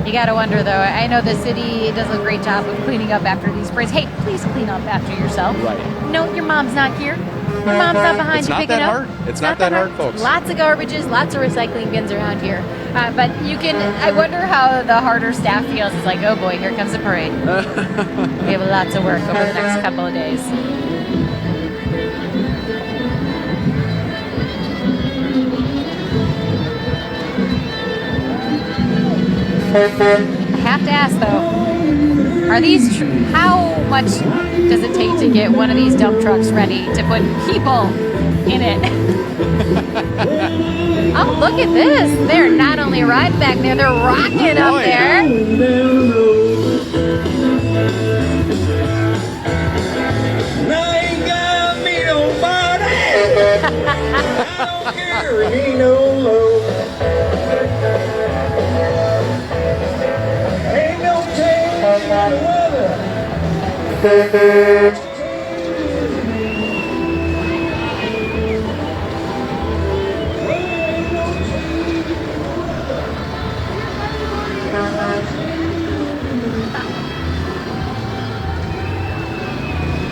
[SPEAKER 1] You gotta wonder, though. I know the city does a great job of cleaning up after these parades. Hey, please clean up after yourself.
[SPEAKER 2] Right.
[SPEAKER 1] No, your mom's not here. Your mom's not behind
[SPEAKER 2] It's
[SPEAKER 1] you
[SPEAKER 2] not
[SPEAKER 1] picking
[SPEAKER 2] that
[SPEAKER 1] up.
[SPEAKER 2] hard. It's not that hard, folks.
[SPEAKER 1] Lots of garbages, lots of recycling bins around here. But you can, I wonder how the Harder staff feels. It's like, oh boy, here comes the parade. We have lots of work over the next couple of days. I have to ask though, are these, how much does it take to get one of these dump trucks ready to put people in it? Oh, look at this. They're not only riding back there, they're rocking up there.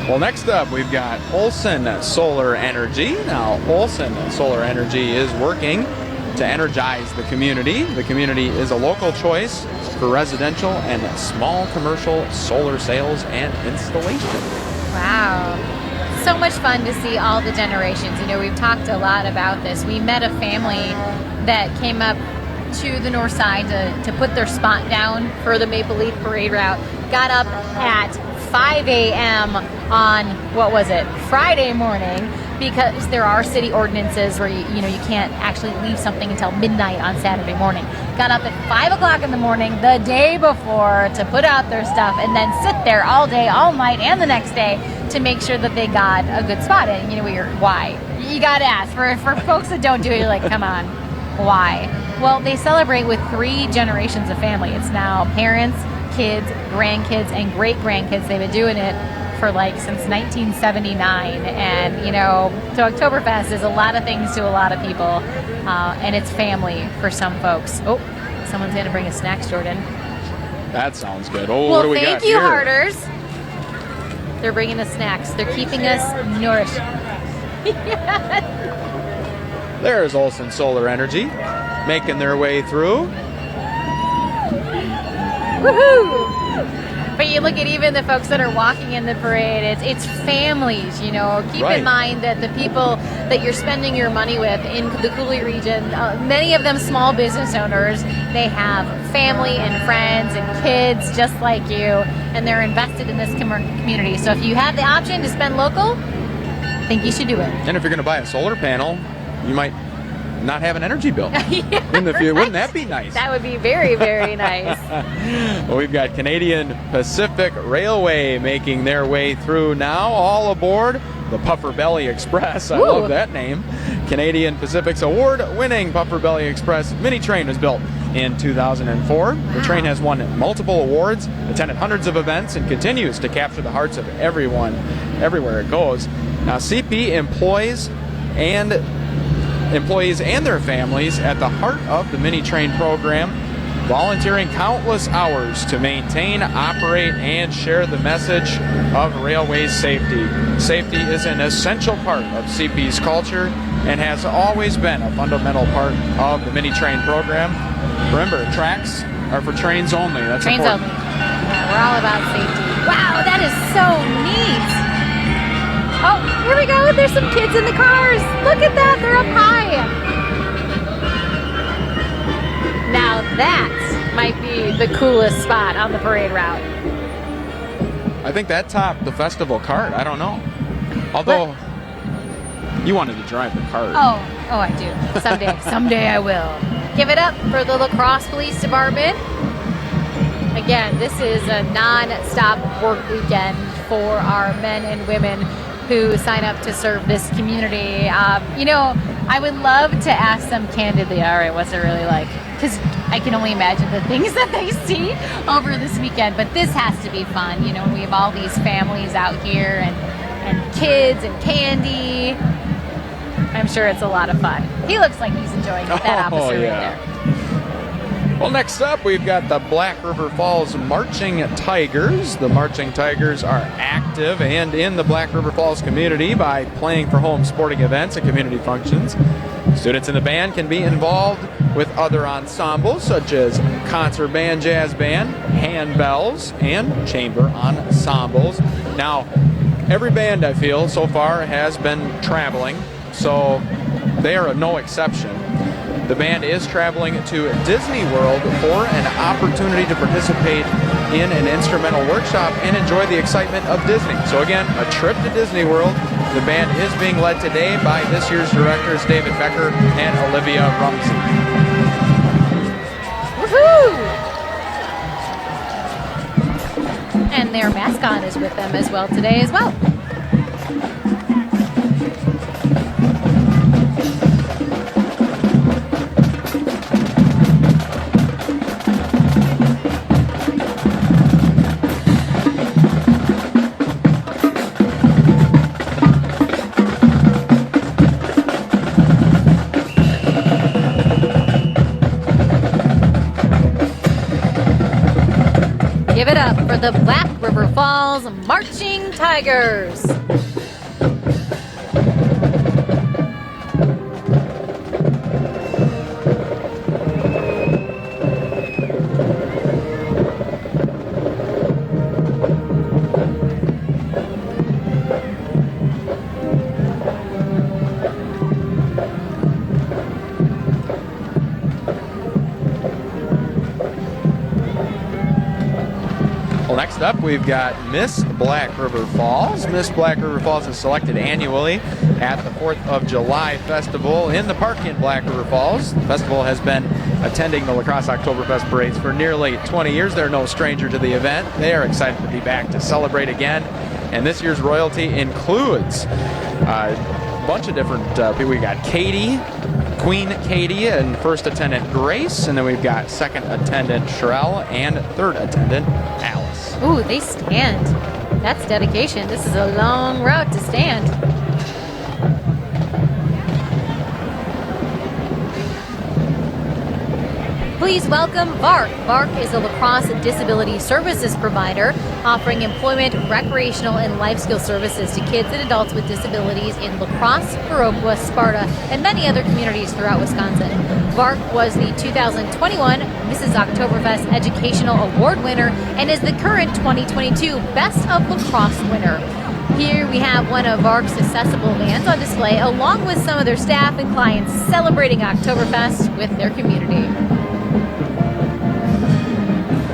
[SPEAKER 2] Well, next up, we've got Olson Solar Energy. Now, Olson Solar Energy is working to energize the community. The community is a local choice for residential and small commercial solar sales and installation.
[SPEAKER 1] Wow. So much fun to see all the generations. You know, we've talked a lot about this. We met a family that came up to the north side to put their spot down for the Maple Leaf Parade route. Got up at 5 a.m. on, what was it, Friday morning, because there are city ordinances where you can't actually leave something until midnight on Saturday morning. Got up at 5 o'clock in the morning the day before to put out their stuff and then sit there all day, all night, and the next day to make sure that they got a good spot. And why? You gotta ask. For folks that don't do it, you're like, come on, why? Well, they celebrate with 3 generations of family. It's now parents, kids, grandkids, and great-grandkids. They've been doing it for since 1979. And, so Oktoberfest is a lot of things to a lot of people, and it's family for some folks. Oh, someone's going to bring us snacks, Jordan.
[SPEAKER 2] That sounds good. Oh,
[SPEAKER 1] well,
[SPEAKER 2] what do we got
[SPEAKER 1] thank you,
[SPEAKER 2] here?
[SPEAKER 1] Harders. They're bringing us snacks. They're keeping us nourished.
[SPEAKER 2] There's Olson Solar Energy making their way through.
[SPEAKER 1] Woohoo! But you look at even the folks that are walking in the parade, it's families, Keep
[SPEAKER 2] Right.
[SPEAKER 1] in mind that the people that you're spending your money with in the Coulee region, many of them small business owners, they have family and friends and kids just like you, and they're invested in this community. So if you have the option to spend local, I think you should do it.
[SPEAKER 2] And if you're going to buy a solar panel, you might not have an energy bill in the future. Wouldn't that be nice?
[SPEAKER 1] That would be very, very nice.
[SPEAKER 2] Well, we've got Canadian Pacific Railway making their way through now, all aboard the Puffer Belly Express. I love that name. Canadian Pacific's award-winning Puffer Belly Express mini train was built in 2004. The train has won multiple awards, attended hundreds of events, and continues to capture the hearts of everyone everywhere it goes. Now, CP employees and their families at the heart of the mini train program, volunteering countless hours to maintain, operate, and share the message of railway safety. Safety is an essential part of CP's culture,
[SPEAKER 3] and has always been a fundamental part of the mini train program. Remember, tracks are for trains only. That's
[SPEAKER 1] Trains
[SPEAKER 3] important.
[SPEAKER 1] only. Yeah, we're all about safety. Wow, that is so neat. Oh, here we go. There's some kids in the cars. Look at that. They're up high. Now that might be the coolest spot on the parade route.
[SPEAKER 3] I think that topped the festival cart. I don't know. Although, you wanted to drive the cart.
[SPEAKER 1] Oh, I do. Someday I will. Give it up for the La Crosse Police Department. Again, this is a non-stop work weekend for our men and women who sign up to serve this community. I would love to ask them candidly, all right, what's it really like? Because I can only imagine the things that they see over this weekend, but this has to be fun. We have all these families out here and kids and candy. I'm sure it's a lot of fun. He looks like he's enjoying it, that officer right there.
[SPEAKER 3] Well, next up, we've got the Black River Falls Marching Tigers. The Marching Tigers are active and in the Black River Falls community by playing for home sporting events and community functions. Students in the band can be involved with other ensembles such as concert band, jazz band, handbells, and chamber ensembles. Now, every band, I feel, so far has been traveling, so they are no exception. The band is traveling to Disney World for an opportunity to participate in an instrumental workshop and enjoy the excitement of Disney. So again, a trip to Disney World. The band is being led today by this year's directors David Becker and Olivia Rumsey.
[SPEAKER 1] Woohoo! And their mascot is with them as well today as well. Give it up for the Black River Falls Marching Tigers.
[SPEAKER 3] Well, next up, we've got Miss Black River Falls. Miss Black River Falls is selected annually at the 4th of July Festival in the park in Black River Falls. The festival has been attending the La Crosse Oktoberfest parades for nearly 20 years. They're no stranger to the event. They are excited to be back to celebrate again. And this year's royalty includes a bunch of different people. We got Katie, Queen Katie, and first attendant Grace, and then we've got second attendant Sherelle and third attendant Alice.
[SPEAKER 1] Ooh, they stand. That's dedication. This is a long route to stand. Please welcome VARC. VARC is a La Crosse disability services provider offering employment, recreational, and life skill services to kids and adults with disabilities in La Crosse, Viroqua, Sparta, and many other communities throughout Wisconsin. VARC was the 2021 Mrs. Oktoberfest Educational Award winner and is the current 2022 Best of La Crosse winner. Here we have one of VARC's accessible vans on display along with some of their staff and clients celebrating Oktoberfest with their community.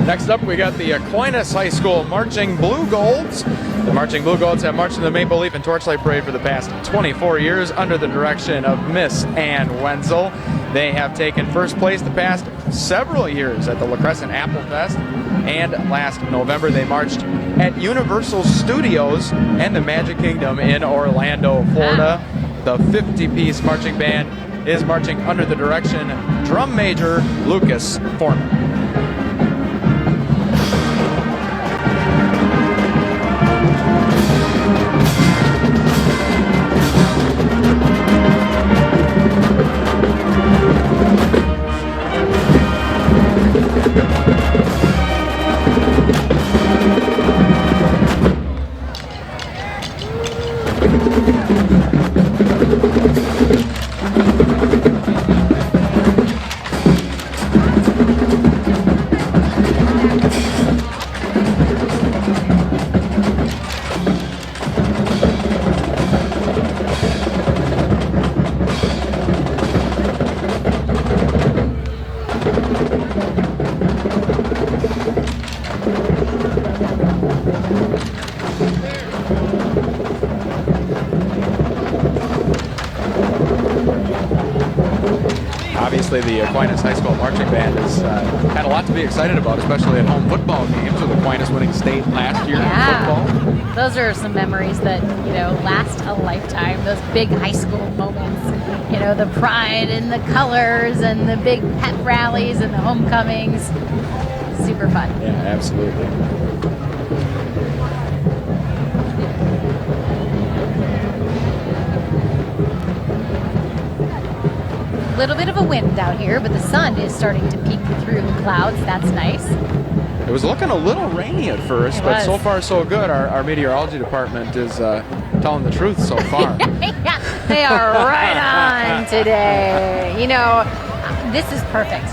[SPEAKER 3] Next up, we got the Aquinas High School Marching Blue Golds. The Marching Blue Golds have marched in the Maple Leaf and Torchlight Parade for the past 24 years under the direction of Miss Ann Wenzel. They have taken first place the past several years at the La Crescent Apple Fest, and last November they marched at Universal Studios and the Magic Kingdom in Orlando, Florida. The 50-piece marching band is marching under the direction Drum Major Lucas Foreman.
[SPEAKER 2] obviously the Aquinas High School Marching Band has had a lot to be excited about, especially at home football games with Aquinas winning state last year in football.
[SPEAKER 1] Those are some memories that, last a lifetime. Those big high school moments, the pride and the colors and the big pep rallies and the homecomings. Super fun.
[SPEAKER 2] Yeah, absolutely.
[SPEAKER 1] A little bit of a wind out here, but the sun is starting to peek through the clouds. That's nice.
[SPEAKER 2] It was looking a little rainy at first, but so far so good. Our meteorology department is telling the truth so far.
[SPEAKER 1] Yeah, they are right on today. This is perfect.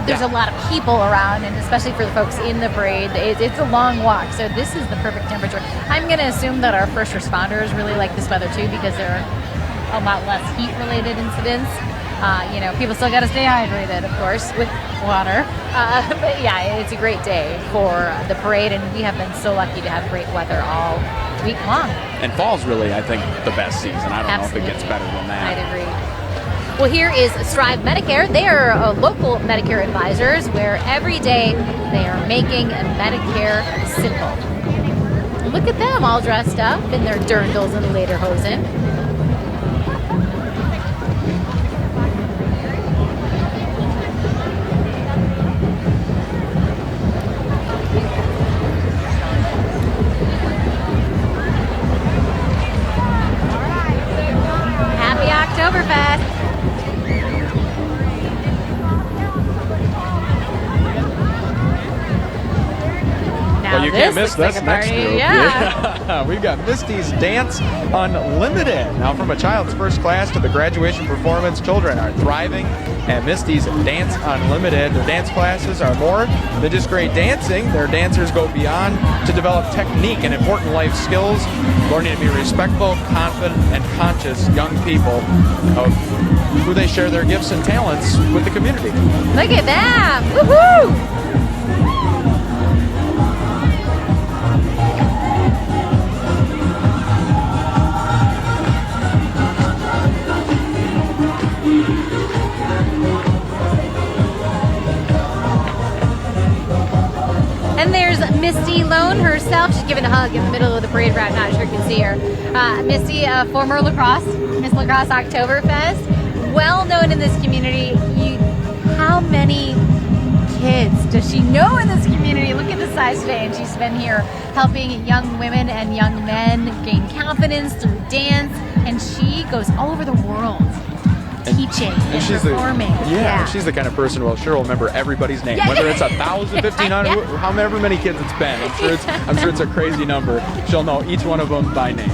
[SPEAKER 1] There's a lot of people around, and especially for the folks in the parade, it's a long walk, so this is the perfect temperature. I'm going to assume that our first responders really like this weather too, because there are a lot less heat-related incidents. People still got to stay hydrated, of course, with water. But yeah, it's a great day for the parade, and we have been so lucky to have great weather all week long.
[SPEAKER 2] And fall's really, I think, the best season. I don't know if it gets better than that.
[SPEAKER 1] I'd agree. Well, here is Strive Medicare. They are local Medicare advisors where every day they are making Medicare simple. Look at them all dressed up in their dirndls and lederhosen. Happy Oktoberfest!
[SPEAKER 2] Well, you can't miss this next
[SPEAKER 1] party.
[SPEAKER 2] group.
[SPEAKER 1] Yeah.
[SPEAKER 2] We've got Misty's Dance Unlimited. Now, from a child's first class to the graduation performance, children are thriving at Misty's Dance Unlimited. Their dance classes are more than just great dancing. Their dancers go beyond to develop technique and important life skills, learning to be respectful, confident, and conscious young people of who they share their gifts and talents with the community.
[SPEAKER 1] Look at that! Woohoo! And there's Misty Lone herself. She's giving a hug in the middle of the parade route. Not sure you can see her. Misty, former Miss Lacrosse Oktoberfest. Well known in this community. How many kids does she know in this community? Look at the size today. And she's been here helping young women and young men gain confidence through dance. And she goes all over the world. Teaching and
[SPEAKER 2] she's
[SPEAKER 1] performing.
[SPEAKER 2] She's the kind of person who will remember everybody's name, whether it's 1,000, 1,500, however many kids it's been. I'm sure it's a crazy number. She'll know each one of them by name.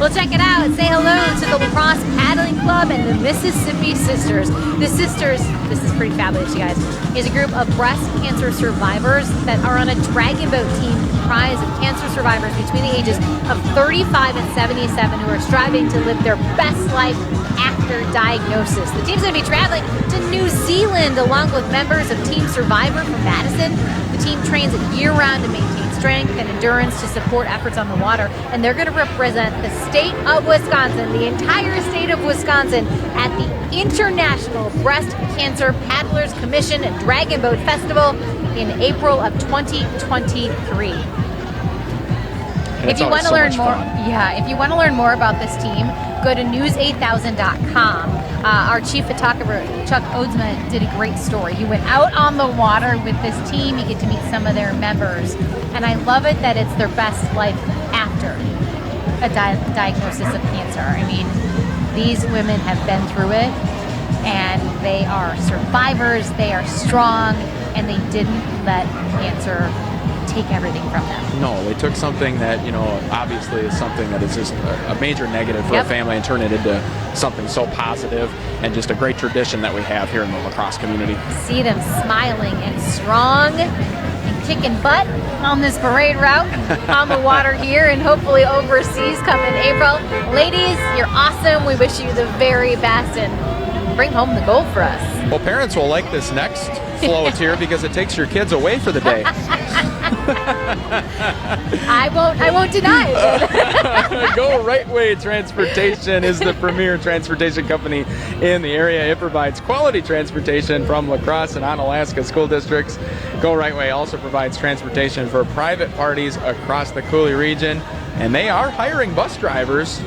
[SPEAKER 1] Well, check it out. Say hello to the Lacrosse Paddling Club and the Mississippi Sisters. The Sisters, this is pretty fabulous, you guys, is a group of breast cancer survivors that are on a dragon boat team comprised of cancer survivors between the ages of 35 and 77 who are striving to live their best life after diagnosis. The team's going to be traveling to New Zealand along with members of Team Survivor from Madison. The team trains year-round to maintain strength and endurance to support efforts on the water, and they're going to represent the state of Wisconsin, the entire state of Wisconsin, at the International Breast Cancer Paddlers Commission and Dragon Boat Festival in April of 2023. If you want to learn more, if you want to learn more about this team, go to news8000.com. Our chief photographer, Chuck Odsma, did a great story. He went out on the water with this team. You get to meet some of their members. And I love it that it's their best life after a diagnosis of cancer. I mean, these women have been through it, and they are survivors, they are strong, and they didn't let cancer take everything from them.
[SPEAKER 2] No, they took something that, obviously is something that is just a major negative for a family and turn it into something so positive and just a great tradition that we have here in the lacrosse community.
[SPEAKER 1] See them smiling and strong and kicking butt on this parade route on the water here and hopefully overseas come in April. Ladies, you're awesome. We wish you the very best and bring home the gold for us.
[SPEAKER 2] Well, parents will like this next float here because it takes your kids away for the day.
[SPEAKER 1] I won't deny it.
[SPEAKER 2] Go Right Way Transportation is the premier transportation company in the area. It provides quality transportation from La Crosse and Onalaska school districts. Go Right Way also provides transportation for private parties across the Coulee region, and they are hiring bus drivers.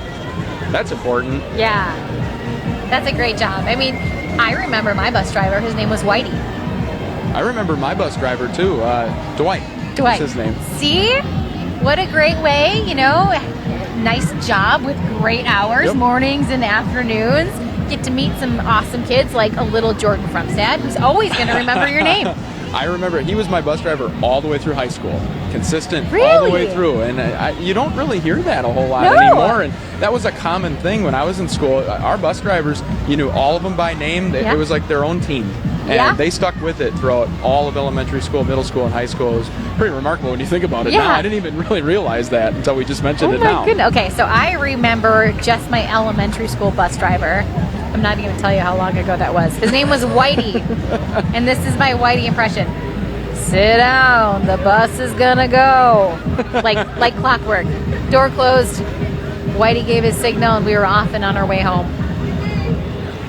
[SPEAKER 2] That's important.
[SPEAKER 1] Yeah, that's a great job. I mean, I remember my bus driver. His name was Whitey.
[SPEAKER 2] I remember my bus driver too, Dwight.
[SPEAKER 1] Dwight.
[SPEAKER 2] That's his name.
[SPEAKER 1] See? What a great way, nice job with great hours, mornings and afternoons. Get to meet some awesome kids like a little Jordan Frumstad, who's always going to remember your name.
[SPEAKER 2] I remember he was my bus driver all the way through high school. Consistent
[SPEAKER 1] Really?
[SPEAKER 2] all the way through. And you don't really hear that a whole lot anymore. And that was a common thing when I was in school. Our bus drivers, you knew all of them by name. It was like their own team. And they stuck with it throughout all of elementary school, middle school, and high school. It was pretty remarkable when you think about it now. I didn't even really realize that until we just mentioned it now.
[SPEAKER 1] Oh my goodness. Okay, so I remember just my elementary school bus driver. I'm not even going to tell you how long ago that was. His name was Whitey. And this is my Whitey impression. Sit down, the bus is gonna go. Like clockwork. Door closed, Whitey gave his signal, and we were off and on our way home.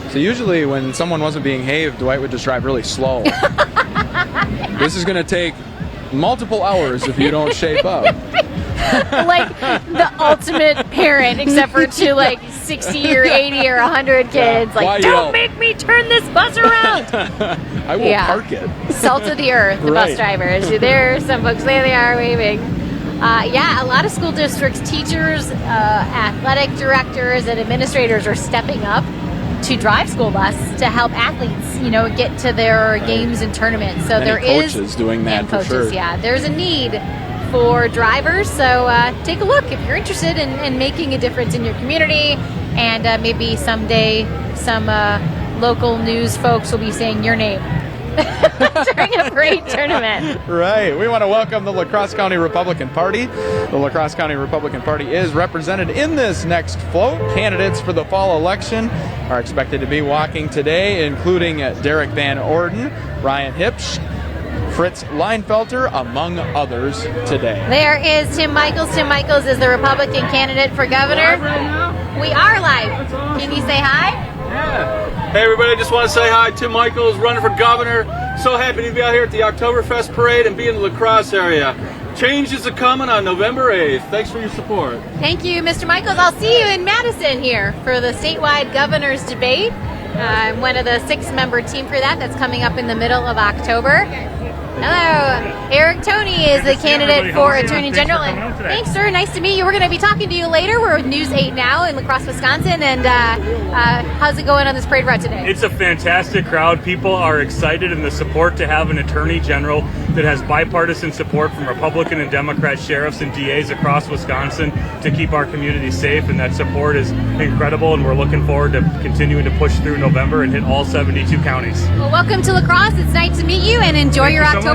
[SPEAKER 2] So usually when someone wasn't being behaved, Dwight would just drive really slow. This is going to take multiple hours if you don't shape up.
[SPEAKER 1] Like the ultimate parent, except for to like 60 or 80 or 100 kids. Like, don't make me turn this bus around.
[SPEAKER 2] I will park it.
[SPEAKER 1] Salt of the earth, the bus drivers. There are some folks, there they are waving. A lot of school districts, teachers, athletic directors, and administrators are stepping up to drive school bus to help athletes, get to their games and tournaments. So there is
[SPEAKER 2] coaches doing that for sure.
[SPEAKER 1] Yeah, there's a need for drivers. So take a look if you're interested in making a difference in your community, and maybe someday some local news folks will be saying your name during a parade tournament.
[SPEAKER 2] Right. We want to welcome the La Crosse County Republican Party. The La Crosse County Republican Party is represented in this next float. Candidates for the fall election are expected to be walking today, including Derek Van Orden, Ryan Hipsch, Fritz Leinfelter, among others today.
[SPEAKER 1] There is Tim Michaels. Tim Michaels is the Republican candidate for governor. We are live. Can you say hi?
[SPEAKER 12] Yeah. Hey everybody, I just want to say hi. Tim Michaels, running for governor. So happy to be out here at the Oktoberfest Parade and be in the La Crosse area. Changes are coming on November 8th. Thanks for your support.
[SPEAKER 1] Thank you, Mr. Michaels. I'll see you in Madison here for the statewide governor's debate. I'm one of the 6-member team for that. That's coming up in the middle of October. Hello, Eric Toney is the candidate for Attorney General. And thanks, sir. Nice to meet you. We're going to be talking to you later. We're with News 8 Now in La Crosse, Wisconsin. And how's it going on this parade route today?
[SPEAKER 13] It's a fantastic crowd. People are excited in the support to have an Attorney General that has bipartisan support from Republican and Democrat sheriffs and DAs across Wisconsin to keep our community safe. And that support is incredible. And we're looking forward to continuing to push through November and hit all 72 counties.
[SPEAKER 1] Well, welcome to La Crosse. It's nice to meet you, and enjoy your Oktoberfest.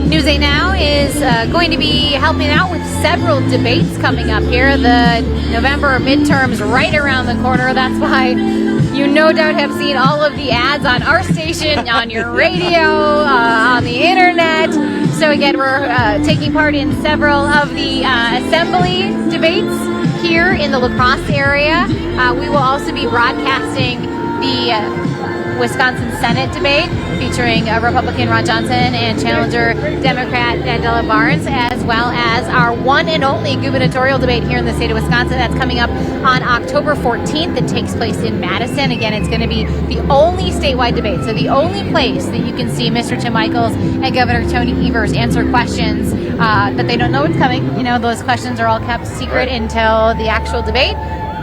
[SPEAKER 1] News 8 Now is going to be helping out with several debates coming up here. The November midterms right around the corner. That's why you no doubt have seen all of the ads on our station, on your radio, on the internet. So again, we're taking part in several of the assembly debates here in the La Crosse area. We will also be broadcasting the Wisconsin Senate debate featuring Republican Ron Johnson and challenger Democrat Della Barnes, as well as our one and only gubernatorial debate here in the state of Wisconsin. That's coming up on October 14th. It takes place in Madison. Again, it's going to be the only statewide debate, so the only place that you can see Mr. Tim Michaels and Governor Tony Evers answer questions that they don't know what's coming. Those questions are all kept secret until the actual debate.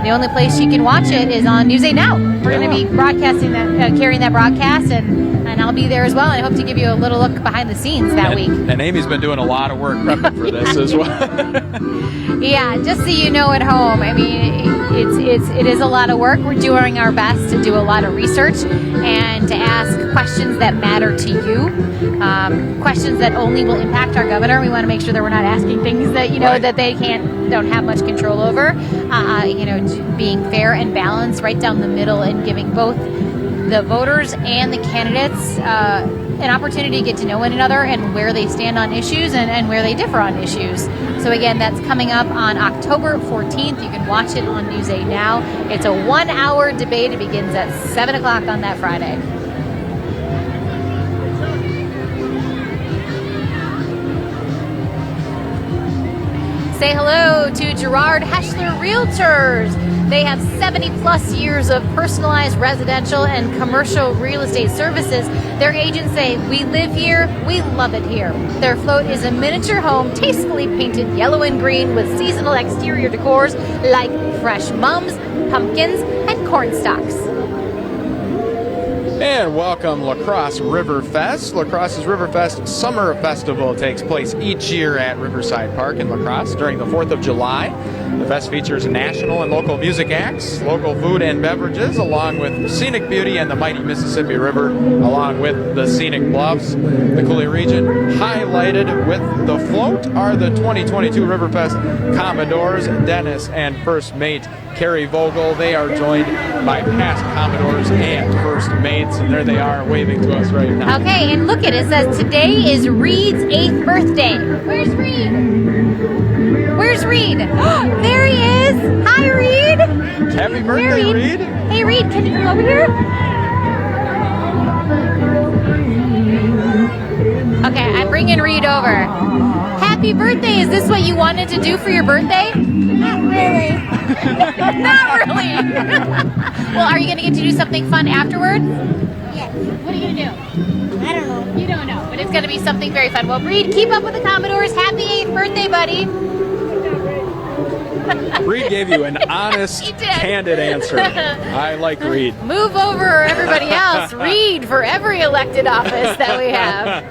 [SPEAKER 1] The only place you can watch it is on News 8 Now. We're going to be broadcasting that, carrying that broadcast, and I'll be there as well. And I hope to give you a little look behind the scenes that week.
[SPEAKER 2] And Amy's been doing a lot of work prepping for this as well.
[SPEAKER 1] Yeah, just so you know at home. I mean, it is a lot of work. We're doing our best to do a lot of research and to ask questions that matter to you, questions that only will impact our governor. We want to make sure that we're not asking things that that they don't have much control over. Being fair and balanced, right down the middle, and giving both the voters and the candidates an opportunity to get to know one another and where they stand on issues and where they differ on issues. So again, that's coming up on October 14th. You can watch it on News 8 Now. It's a 1-hour debate. It begins at 7 o'clock on that Friday. Say hello to Gerard Heschler Realtors. They have 70 plus years of personalized residential and commercial real estate services. Their agents say, we live here, we love it here. Their float is a miniature home tastefully painted yellow and green with seasonal exterior decors like fresh mums, pumpkins, and corn stalks.
[SPEAKER 2] And welcome La Crosse Riverfest. La Crosse's Riverfest Summer Festival takes place each year at Riverside Park in La Crosse during the 4th of July. The fest features national and local music acts, local food and beverages, along with scenic beauty and the mighty Mississippi River, along with the scenic bluffs. The Coulee region, highlighted with the float, are the 2022 Riverfest Commodores, Dennis and First Mate Carrie Vogel. They are joined by past Commodores and First Mates, and there they are waving to us right now.
[SPEAKER 1] Okay, and look at it. It says today is Reed's 8th birthday. Where's Reed? Where's Reed? There he is. Hi, Reed.
[SPEAKER 2] Happy birthday, Reed.
[SPEAKER 1] Hey, Reed, can you come over here? Okay, I'm bringing Reed over. Happy birthday. Is this what you wanted to do for your birthday?
[SPEAKER 14] Not really.
[SPEAKER 1] Not really. Well, are you going to get to do something fun afterwards?
[SPEAKER 14] Yes.
[SPEAKER 1] What are you going to do?
[SPEAKER 14] I don't know.
[SPEAKER 1] You don't know, but it's going to be something very fun. Well, Reed, keep up with the Commodores. Happy 8th birthday, buddy.
[SPEAKER 2] Reed gave you an honest, candid answer. I like Reed.
[SPEAKER 1] Move over everybody else. Reed for every elected office that we have.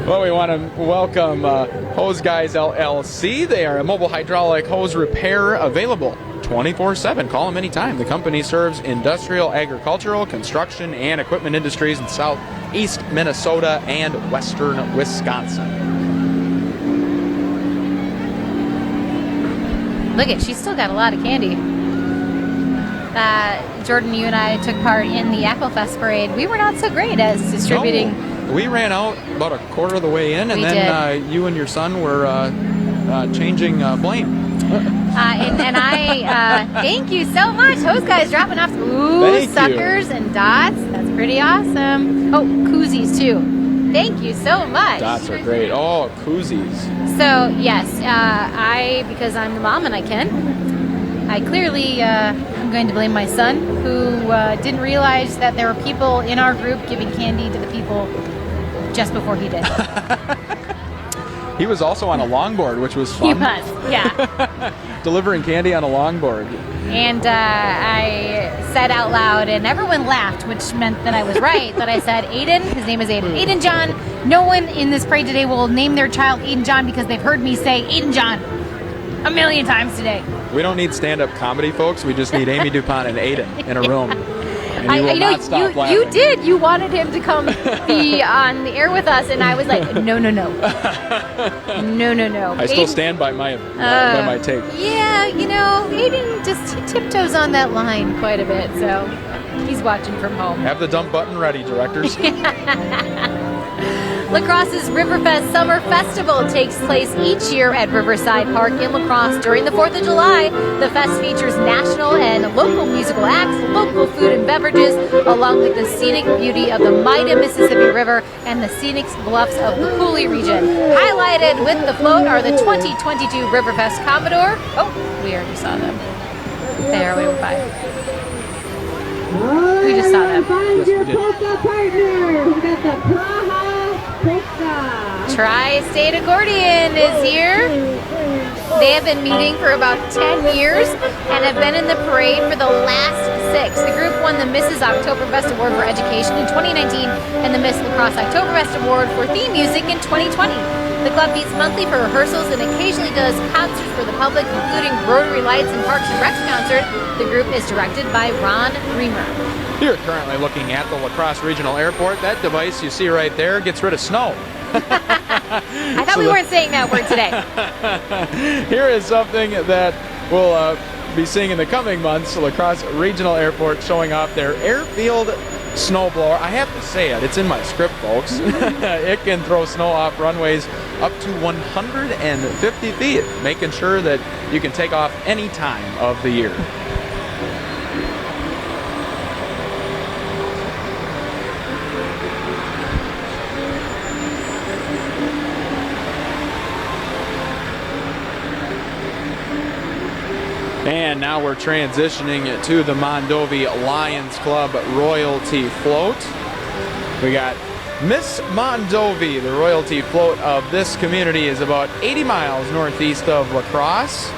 [SPEAKER 2] Well, we want to welcome Hose Guys LLC. They are a mobile hydraulic hose repair available 24/7. Call them anytime. The company serves industrial, agricultural, construction, and equipment industries in southeast Minnesota and western Wisconsin.
[SPEAKER 1] Look at, she's still got a lot of candy. Jordan, you and I took part in the Aquafest parade. We were not so great as distributing.
[SPEAKER 2] No, we ran out about a quarter of the way in, and then you and your son were changing blame.
[SPEAKER 1] And I thank you so much. Those guys dropping off suckers and dots. That's pretty awesome. Oh, koozies too. Thank you so much.
[SPEAKER 2] Dots are great. Oh, koozies.
[SPEAKER 1] So yes, because I'm the mom and I clearly I'm going to blame my son, who didn't realize that there were people in our group giving candy to the people just before he did.
[SPEAKER 2] He was also on a longboard, which was fun.
[SPEAKER 1] He was, yeah.
[SPEAKER 2] Delivering candy on a longboard.
[SPEAKER 1] And I said out loud, and everyone laughed, which meant that I was right, that I said, Aiden, his name is Aiden. Aiden John, no one in this parade today will name their child Aiden John because they've heard me say Aiden John a million times today.
[SPEAKER 2] We don't need stand-up comedy, folks. We just need Amy DuPont and Aiden in a room. And you will not stop laughing.
[SPEAKER 1] You did. You wanted him to come be on the air with us, and I was like, no. No.
[SPEAKER 2] I still stand by my take.
[SPEAKER 1] Yeah, Aiden just tiptoes on that line quite a bit, so he's watching from home.
[SPEAKER 2] Have the dump button ready, directors.
[SPEAKER 1] La Crosse's Riverfest Summer Festival takes place each year at Riverside Park in La Crosse during the 4th of July. The fest features national and local musical acts, local food and beverages, along with the scenic beauty of the mighty Mississippi River and the scenic bluffs of the Coulee region. Highlighted with the float are the 2022 Riverfest Commodore. Oh, we already saw them. There, we went by. We just saw them.
[SPEAKER 15] Find your polka partner. We got the Praha Polka.
[SPEAKER 1] Tri-State Accordion is here. They have been meeting for about 10 years and have been in the parade for the last 6. The group won the Mrs. Oktoberfest Award for Education in 2019 and the Miss Lacrosse Oktoberfest Award for Theme Music in 2020. The club meets monthly for rehearsals and occasionally does concerts for the public, including Rotary Lights and Parks and Recs concert. The group is directed by Ron Reamer.
[SPEAKER 2] You're currently looking at the La Crosse Regional Airport. That device you see right there gets rid of snow.
[SPEAKER 1] I thought we weren't saying that word today.
[SPEAKER 2] Here is something that we'll be seeing in the coming months. La Crosse Regional Airport showing off their airfield snowblower. I have to say it. It's in my script, folks. It can throw snow off runways up to 150 feet, making sure that you can take off any time of the year. And now we're transitioning to the Mondovi Lions Club Royalty Float. We got Miss Mondovi. The royalty float of this community is about 80 miles northeast of La Crosse.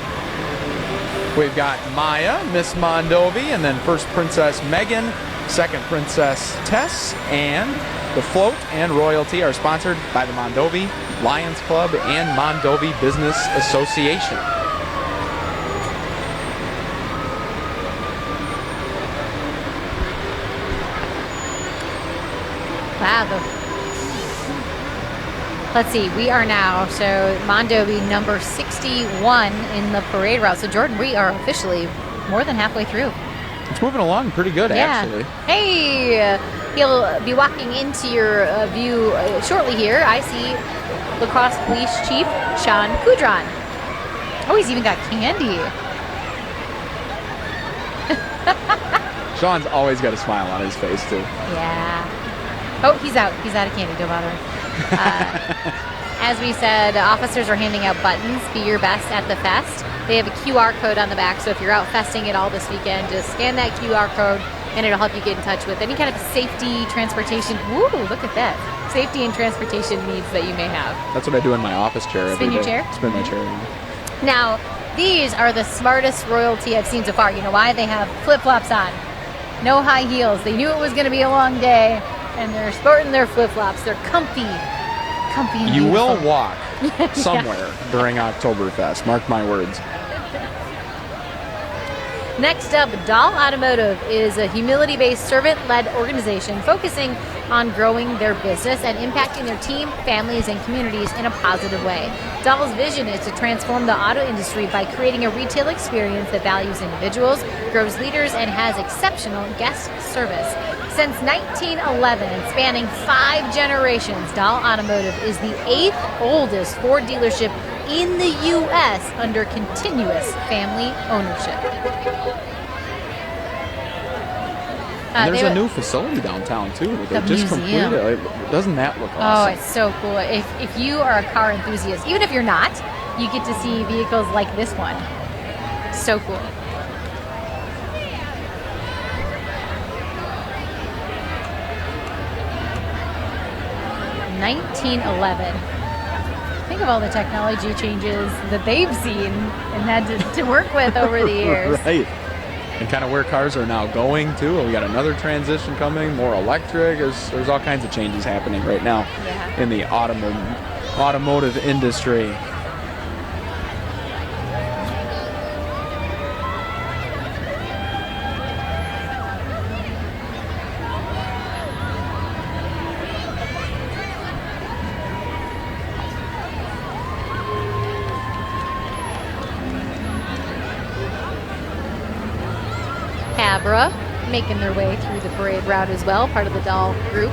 [SPEAKER 2] We've got Maya, Miss Mondovi, and then first Princess Megan, second Princess Tess, and the float and royalty are sponsored by the Mondovi Lions Club and Mondovi Business Association.
[SPEAKER 1] Wow. Let's see, we are now, so Mondovi number 61 in the parade route. So Jordan, we are officially more than halfway through.
[SPEAKER 2] It's moving along pretty good, actually.
[SPEAKER 1] Hey, he'll be walking into your view shortly here. I see La Crosse Police Chief Sean Kudron. Oh, he's even got candy.
[SPEAKER 2] Sean's always got a smile on his face, too.
[SPEAKER 1] Yeah. Oh, he's out. He's out of candy. Don't bother him. As we said, officers are handing out buttons. Be your best at the fest. They have a QR code on the back, so if you're out festing at all this weekend, just scan that QR code, and it'll help you get in touch with any kind of safety, transportation. Woo, look at that. Safety and transportation needs that you may have.
[SPEAKER 2] That's what I do in my office chair every
[SPEAKER 1] Spin your
[SPEAKER 2] day.
[SPEAKER 1] chair?
[SPEAKER 2] Spin my chair.
[SPEAKER 1] Now, these are the smartest royalty I've seen so far. You know why? They have flip-flops on. No high heels. They knew it was going to be a long day, and they're sporting their flip-flops. They're comfy. Comfy and
[SPEAKER 2] You
[SPEAKER 1] beautiful.
[SPEAKER 2] will walk somewhere during Oktoberfest. Mark my words.
[SPEAKER 1] Next up, Dahl Automotive is a humility-based, servant-led organization focusing on growing their business and impacting their team, families, and communities in a positive way. Dahl's vision is to transform the auto industry by creating a retail experience that values individuals, grows leaders, and has exceptional guest service. Since 1911 and spanning 5 generations, Dahl Automotive is the 8th oldest Ford dealership in the U.S. under continuous family ownership.
[SPEAKER 2] There's a new facility downtown, too. They just
[SPEAKER 1] museum.
[SPEAKER 2] completed it. Doesn't that look
[SPEAKER 1] Oh,
[SPEAKER 2] awesome?
[SPEAKER 1] it's so cool. If you are a car enthusiast, even if you're not, you get to see vehicles like this one. So cool. (1911). Think of all the technology changes that they've seen and had to work with over the years.
[SPEAKER 2] Right. And kind of where cars are now going, too. We got another transition coming, more electric. There's all kinds of changes happening right now in the automotive industry.
[SPEAKER 1] Abra making their way through the parade route as well, part of the Dahl group.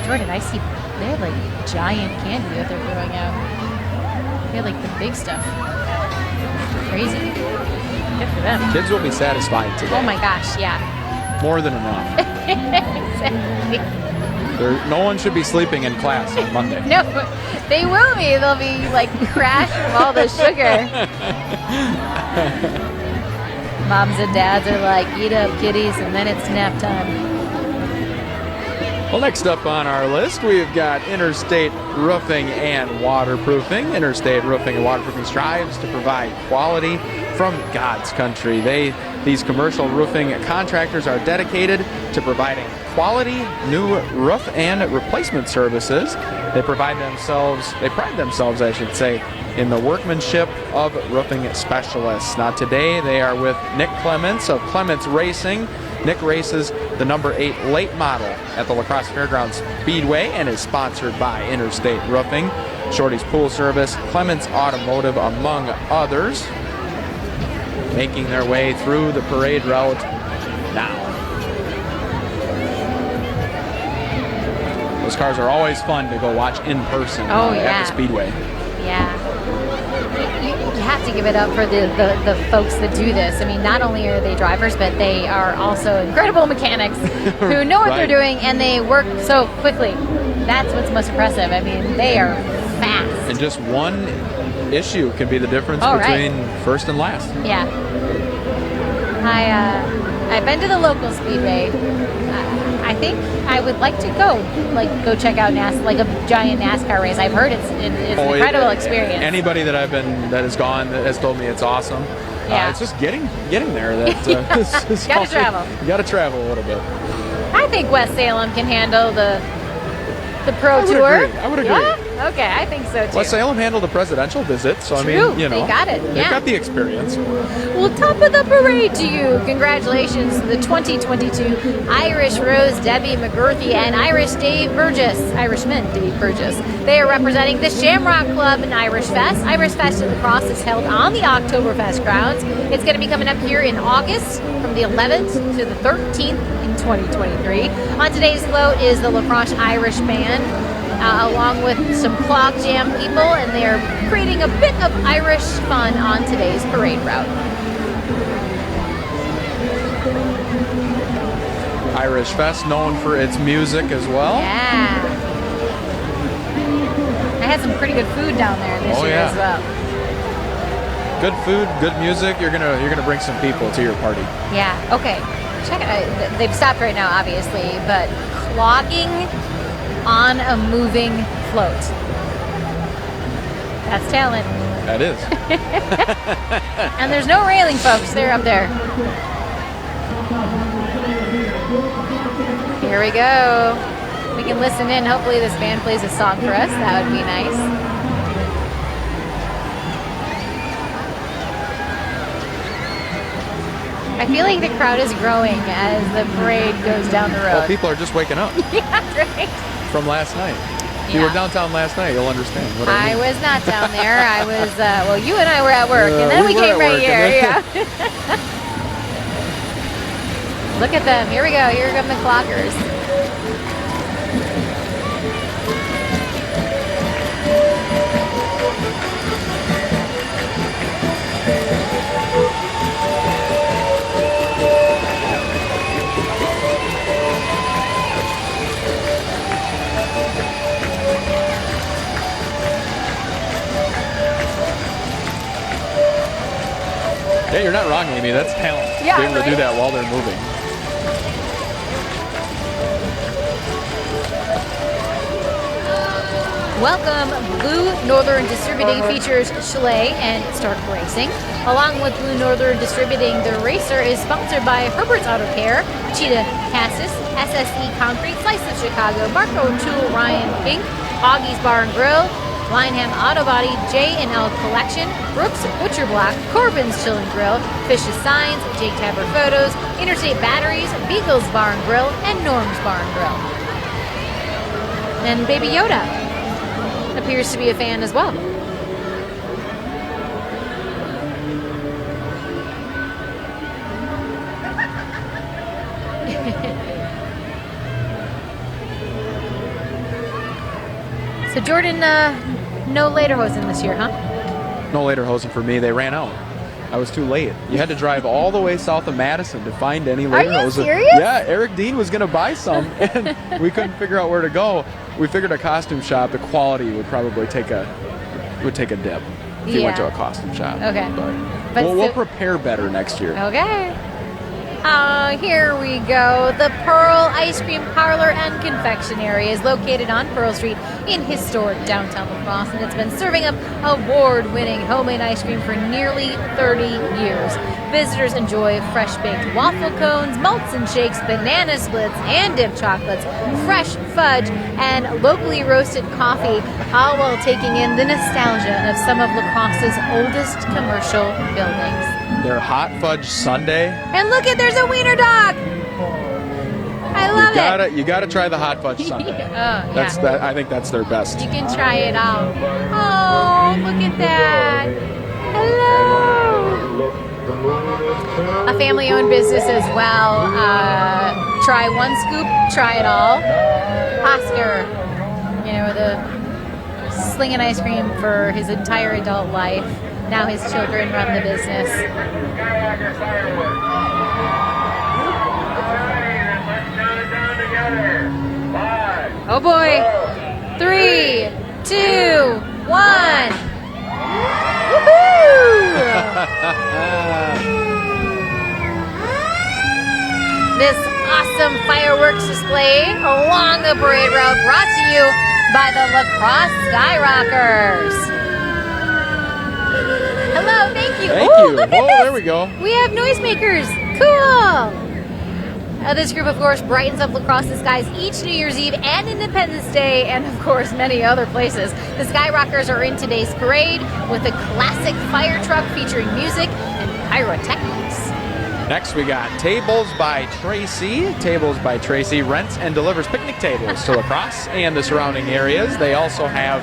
[SPEAKER 1] Jordan, I see they have like giant candy that they're throwing out. They have like the big stuff. Crazy. Good for them.
[SPEAKER 2] Kids will be satisfied today.
[SPEAKER 1] Oh my gosh, yeah.
[SPEAKER 2] More than enough.
[SPEAKER 1] Exactly.
[SPEAKER 2] No one should be sleeping in class on Monday.
[SPEAKER 1] No, they will be. They'll be like crashed from all the sugar. Moms and dads are like, eat up, kiddies, and then it's nap time.
[SPEAKER 3] Well, next up on our list, we've got Interstate Roofing and Waterproofing. Interstate Roofing and Waterproofing strives to provide quality from God's country. These commercial roofing contractors are dedicated to providing quality new roof and replacement services. They pride themselves, I should say, in the workmanship of roofing specialists. Now today they are with Nick Clements of Clements Racing. Nick races the number 8 late model at the La Crosse Fairgrounds Speedway and is sponsored by Interstate Roofing, Shorty's Pool Service, Clements Automotive, among others. Making their way through the parade route now. Those cars are always fun to go watch in person at the Speedway.
[SPEAKER 1] Yeah. You have to give it up for the folks that do this. I mean, not only are they drivers, but they are also incredible mechanics who know what they're doing, and they work so quickly. That's what's most impressive. I mean, they are fast.
[SPEAKER 3] And just one issue can be the difference between first and last.
[SPEAKER 1] Yeah. I've been to the local speedway. I think I would like to go check out a giant NASCAR race. I've heard it's an incredible experience.
[SPEAKER 3] Anybody that has gone has told me it's awesome.
[SPEAKER 1] Yeah.
[SPEAKER 3] It's just getting there. That
[SPEAKER 1] gotta travel.
[SPEAKER 3] You got to travel a little bit.
[SPEAKER 1] I think West Salem can handle the pro tour.
[SPEAKER 3] I would agree.
[SPEAKER 1] Yeah? Okay, I think so too.
[SPEAKER 3] West Salem handled the presidential visit, so I mean,
[SPEAKER 1] they got it.
[SPEAKER 3] They've got the experience.
[SPEAKER 1] Well, top of the parade to you. Congratulations to the 2022 Irish Rose Debbie McGurthy and Irishman Dave Burgess. They are representing the Shamrock Club in Irish Fest. Irish Fest in La Crosse is held on the Oktoberfest grounds. It's going to be coming up here in August from the 11th to the 13th in 2023. On today's float is the La Crosse Irish Band, along with some clog jam people, and they're creating a bit of Irish fun on today's parade route.
[SPEAKER 3] Irish Fest, known for its music as well.
[SPEAKER 1] Yeah. I had some pretty good food down there this year as well.
[SPEAKER 3] Good food, good music. You're gonna bring some people to your party.
[SPEAKER 1] Yeah. Okay. Check it. They've stopped right now, obviously, but clogging on a moving float. That's talent.
[SPEAKER 3] That is.
[SPEAKER 1] And there's no railing, folks. They're up there. Here we go. We can listen in. Hopefully this band plays a song for us. That would be nice. I feel like the crowd is growing as the parade goes down the road.
[SPEAKER 3] Well, people are just waking up.
[SPEAKER 1] Yeah, right.
[SPEAKER 3] From last night. If you were downtown last night, you'll understand what I mean.
[SPEAKER 1] I was not down there. I was, well, you and I were at work, and then we came right here. Yeah. Look at them. Here we go. Here come the clockers.
[SPEAKER 3] Yeah, you're not wrong, Amy. That's talent.
[SPEAKER 1] Yeah,
[SPEAKER 3] to be able to do that while they're moving.
[SPEAKER 1] Welcome, Blue Northern Distributing features Chalet and Stark Racing. Along with Blue Northern Distributing, the racer is sponsored by Herbert's Auto Care, Cheetah Cassis, SSE Concrete, Slice of Chicago, Marco Tool, Ryan Pink, Augie's Bar and Grill, Lineham Auto Body, J&L Collection, Brooks Butcher Block, Corbin's Chill and Grill, Fish's Signs, Jake Tabber Photos, Interstate Batteries, Beagle's Bar and Grill, and Norm's Bar and Grill. And Baby Yoda appears to be a fan as well. So Jordan, no lederhosen this year, huh?
[SPEAKER 3] No lederhosen for me. They ran out. I was too late. You had to drive all the way south of Madison to find any lederhosen.
[SPEAKER 1] Are you serious?
[SPEAKER 3] Yeah, Eric Dean was going to buy some, and we couldn't figure out where to go. We figured a costume shop. The quality would probably take a dip if you went to a costume shop.
[SPEAKER 1] Okay.
[SPEAKER 3] But we'll prepare better next year.
[SPEAKER 1] Okay. Here we go. The Pearl Ice Cream Parlor and Confectionery is located on Pearl Street in historic downtown La Crosse, and it's been serving up award-winning homemade ice cream for nearly 30 years. Visitors enjoy fresh-baked waffle cones, malts and shakes, banana splits, and dip chocolates, fresh fudge, and locally roasted coffee, all while taking in the nostalgia of some of La Crosse's oldest commercial buildings.
[SPEAKER 2] Their hot fudge sundae.
[SPEAKER 1] And look there's a wiener dog. I love it.
[SPEAKER 2] You gotta try the hot fudge sundae.
[SPEAKER 1] Yeah.
[SPEAKER 2] I think that's their best.
[SPEAKER 1] You can try it out. Oh, look at that. Hello. A family-owned business as well. Try one scoop, try it all. Oscar, the slinging ice cream for his entire adult life. Now his children run the business. Oh boy. 3, 2, 1. Woohoo! This awesome fireworks display along the parade route brought to you by the La Crosse Skyrockers. Hello, thank you.
[SPEAKER 2] Thank
[SPEAKER 1] Ooh,
[SPEAKER 2] you.
[SPEAKER 1] Look at this.
[SPEAKER 2] There we go.
[SPEAKER 1] We have noisemakers. Cool. This group, of course, brightens up La Crosse's skies each New Year's Eve and Independence Day, and of course many other places. The Skyrockers are in today's parade with a classic fire truck featuring music and pyrotechnics.
[SPEAKER 2] Next we got Tables by Tracy. Tables by Tracy rents and delivers picnic tables to La Crosse and the surrounding areas. They also have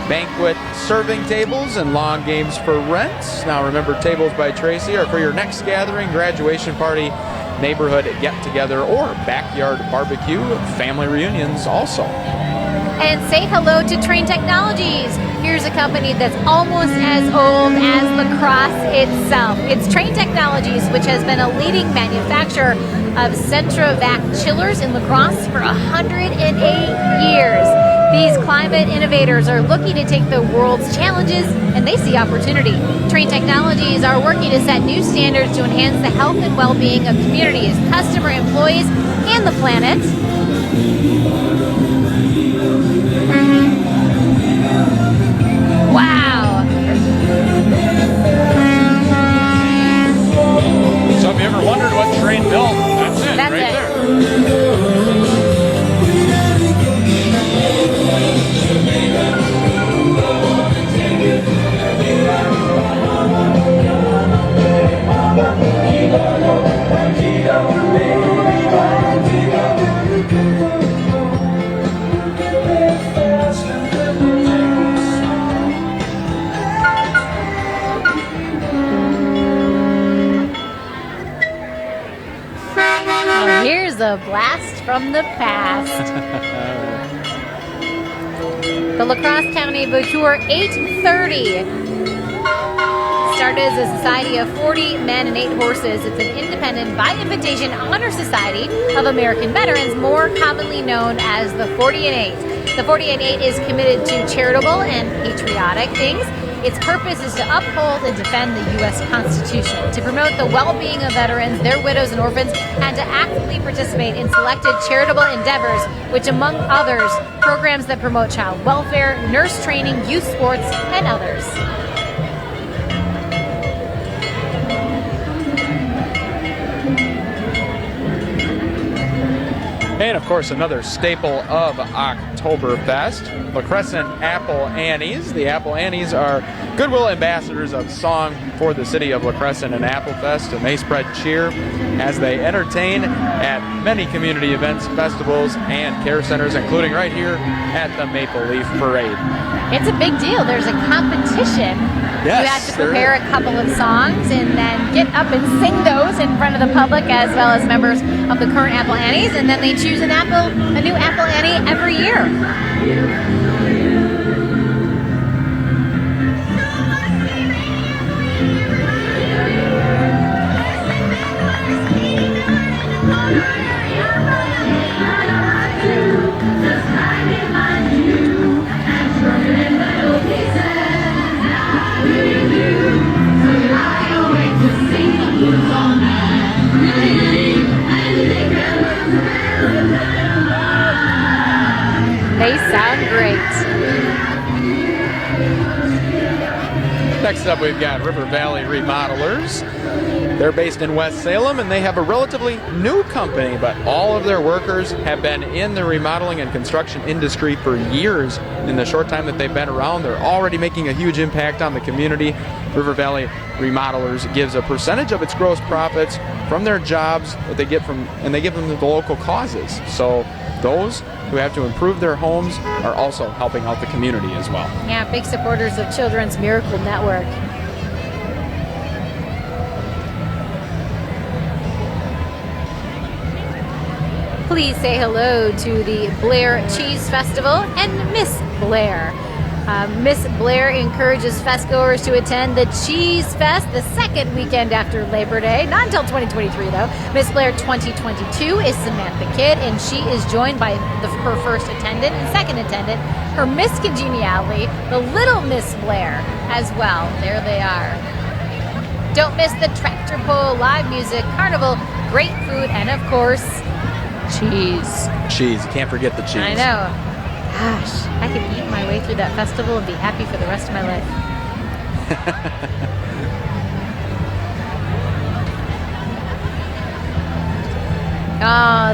[SPEAKER 2] banquet serving tables and lawn games for rent. Now remember, Tables by Tracy are for your next gathering, graduation party, neighborhood get-together, or backyard barbecue, family reunions also.
[SPEAKER 1] And say hello to Train Technologies. Here's a company that's almost as old as La Crosse itself. It's Train Technologies, which has been a leading manufacturer of Centrovac chillers in La Crosse for 108 years. These climate innovators are looking to take the world's challenges, and they see opportunity. Train Technologies are working to set new standards to enhance the health and well-being of communities, customer employees, and the planet. Wow!
[SPEAKER 2] So if you ever wondered what Train built, that's it,
[SPEAKER 1] That's
[SPEAKER 2] right
[SPEAKER 1] it.
[SPEAKER 2] there.
[SPEAKER 1] Here's a blast from the past. The La Crosse County Voiture 830 started as a society of 40 men and 8 horses. It's an independent, by invitation, honor society of American veterans, more commonly known as the 40 and 8. The 40 and 8 is committed to charitable and patriotic things. Its purpose is to uphold and defend the U.S. Constitution, to promote the well-being of veterans, their widows and orphans, and to actively participate in selected charitable endeavors, which, among others, programs that promote child welfare, nurse training, youth sports, and others.
[SPEAKER 2] And of course, another staple of Oktoberfest, La Crescent Apple Annies. The Apple Annies are goodwill ambassadors of song for the city of La Crescent and Applefest, and they spread cheer as they entertain at many community events, festivals, and care centers, including right here at the Maple Leaf Parade.
[SPEAKER 1] It's a big deal. There's a competition.
[SPEAKER 2] Yes,
[SPEAKER 1] you have to prepare a couple of songs and then get up and sing those in front of the public as well as members of the current Apple Annies, and then they choose a new Apple Annie every year.
[SPEAKER 15] All night.
[SPEAKER 2] we've got River Valley Remodelers. They're based in West Salem, and they have a relatively new company, but all of their workers have been in the remodeling and construction industry for years. In the short time that they've been around, they're already making a huge impact on the community. River Valley Remodelers gives a percentage of its gross profits from their jobs that they get from, and they give them to the local causes. So those who have to improve their homes are also helping out the community as well.
[SPEAKER 1] Yeah, big supporters of Children's Miracle Network. Please say hello to the Blair Cheese Festival and Miss Blair. Miss Blair encourages festgoers to attend the Cheese Fest the second weekend after Labor Day. Not until 2023, though. Miss Blair 2022 is Samantha Kidd, and she is joined by her first attendant and second attendant, her Miss Congeniality, the Little Miss Blair, as well. There they are. Don't miss the tractor pull, live music, carnival, great food, and of course, cheese.
[SPEAKER 2] Cheese. You can't forget the cheese.
[SPEAKER 1] I know. Gosh, I could eat my way through that festival and be happy for the rest of my life.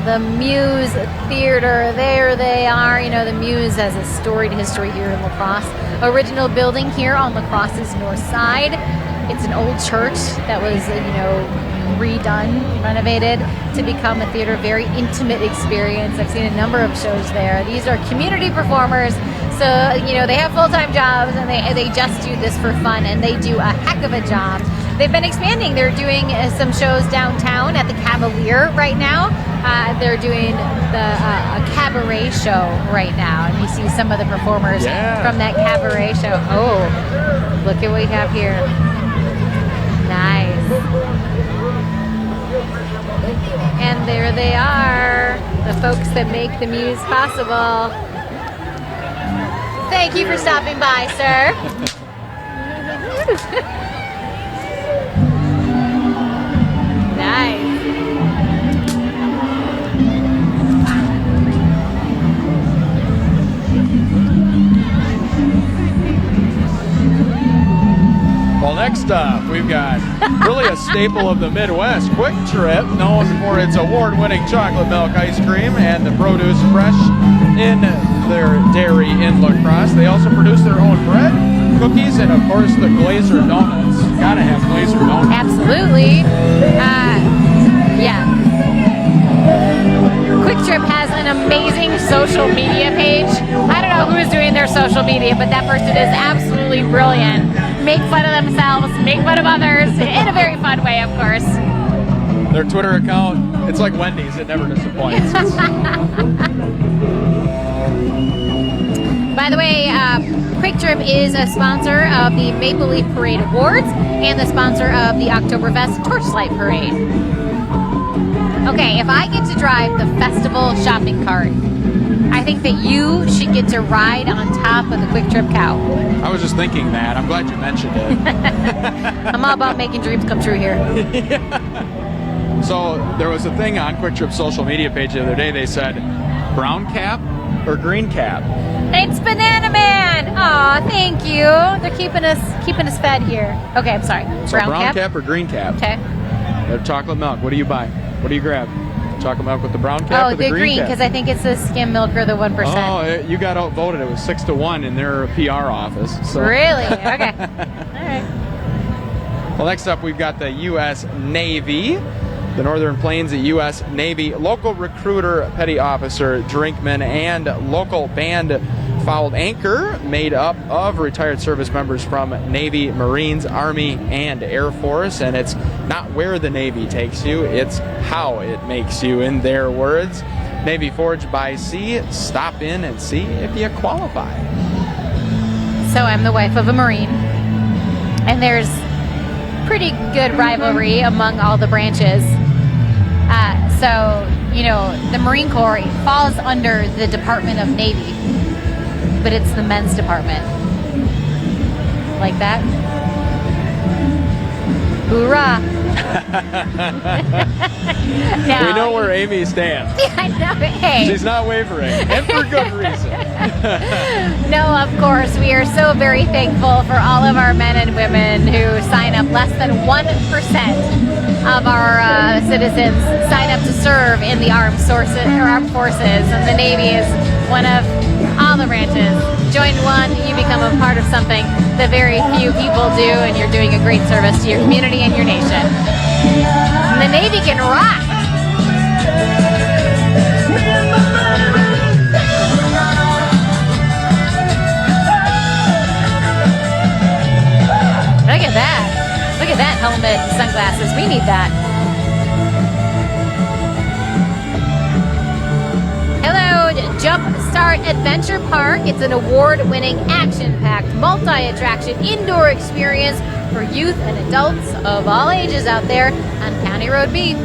[SPEAKER 1] The Muse Theater. There they are. You know, the Muse has a storied history here in La Crosse. Original building here on La Crosse's north side. It's an old church that was, redone, renovated to become a theater. Very intimate experience. I've seen a number of shows there. These are community performers, so they have full-time jobs and they just do this for fun, and they do a heck of a job. They've been expanding. They're doing some shows downtown at the Cavalier right now. They're doing a cabaret show right now, and you see some of the performers from that cabaret show. Oh, look at what we have here. Nice. And there they are, the folks that make the Muse possible. Thank you for stopping by, sir. Nice.
[SPEAKER 2] Well, next up, we've got really a staple of the Midwest, Quick Trip, known for its award-winning chocolate milk ice cream and the produce fresh in their dairy in La Crosse. They also produce their own bread, cookies, and of course the Glazer donuts. Gotta have Glazer donuts.
[SPEAKER 1] Absolutely. Yeah. Quick Trip has an amazing social media page. I don't know who's doing their social media, but that person is absolutely brilliant. Make fun of themselves, make fun of others, in a very fun way, of course.
[SPEAKER 2] Their Twitter account, it's like Wendy's, it never disappoints.
[SPEAKER 1] By the way, Quick Trip is a sponsor of the Maple Leaf Parade Awards and the sponsor of the Oktoberfest Torchlight Parade. Okay, if I get to drive the festival shopping cart, I think that you should get to ride on top of the Quick Trip cow.
[SPEAKER 2] I was just thinking that. I'm glad you mentioned it.
[SPEAKER 1] I'm all about making dreams come true here.
[SPEAKER 2] Yeah. So there was a thing on Quick Trip's social media page the other day. They said, brown cap or green cap?
[SPEAKER 1] It's Banana Man. Aw, thank you. They're keeping us fed here. Okay, I'm sorry.
[SPEAKER 2] So brown cap or green cap?
[SPEAKER 1] Okay.
[SPEAKER 2] They're chocolate milk. What do you buy? What do you grab? Chocolate milk with the brown cap or the green cap?
[SPEAKER 1] because I think it's the skim milk or the 1%.
[SPEAKER 2] Oh, you got outvoted. It was 6-1 in their PR office. So.
[SPEAKER 1] Really? Okay. All right.
[SPEAKER 2] Well, next up, we've got the U.S. Navy. The Northern Plains U.S. Navy local recruiter, petty officer, drinkman, and local band fouled anchor made up of retired service members from Navy, Marines, Army, and Air Force. And it's not where the Navy takes you, it's how it makes you, in their words. Navy Forge by Sea. Stop in and see if you qualify.
[SPEAKER 1] So I'm the wife of a Marine, and there's pretty good rivalry among all the branches. So, the Marine Corps falls under the Department of Navy, but it's the men's department. Like that? Hoorah! No.
[SPEAKER 2] We know where Amy stands.
[SPEAKER 1] I know. Hey.
[SPEAKER 2] She's not wavering, and for good reason.
[SPEAKER 1] No, of course. We are so very thankful for all of our men and women who sign up. Less than 1% of our citizens sign up to serve in the armed forces, and the Navy is one of all the branches. Join one, you become a part of something that very few people do, and you're doing a great service to your community and your nation. And the Navy can rock. Look at that. Look at that helmet and sunglasses. We need that. Hello, Jump Start Adventure Park. It's an award-winning, action-packed, multi-attraction indoor experience for youth and adults of all ages out there on County Road B.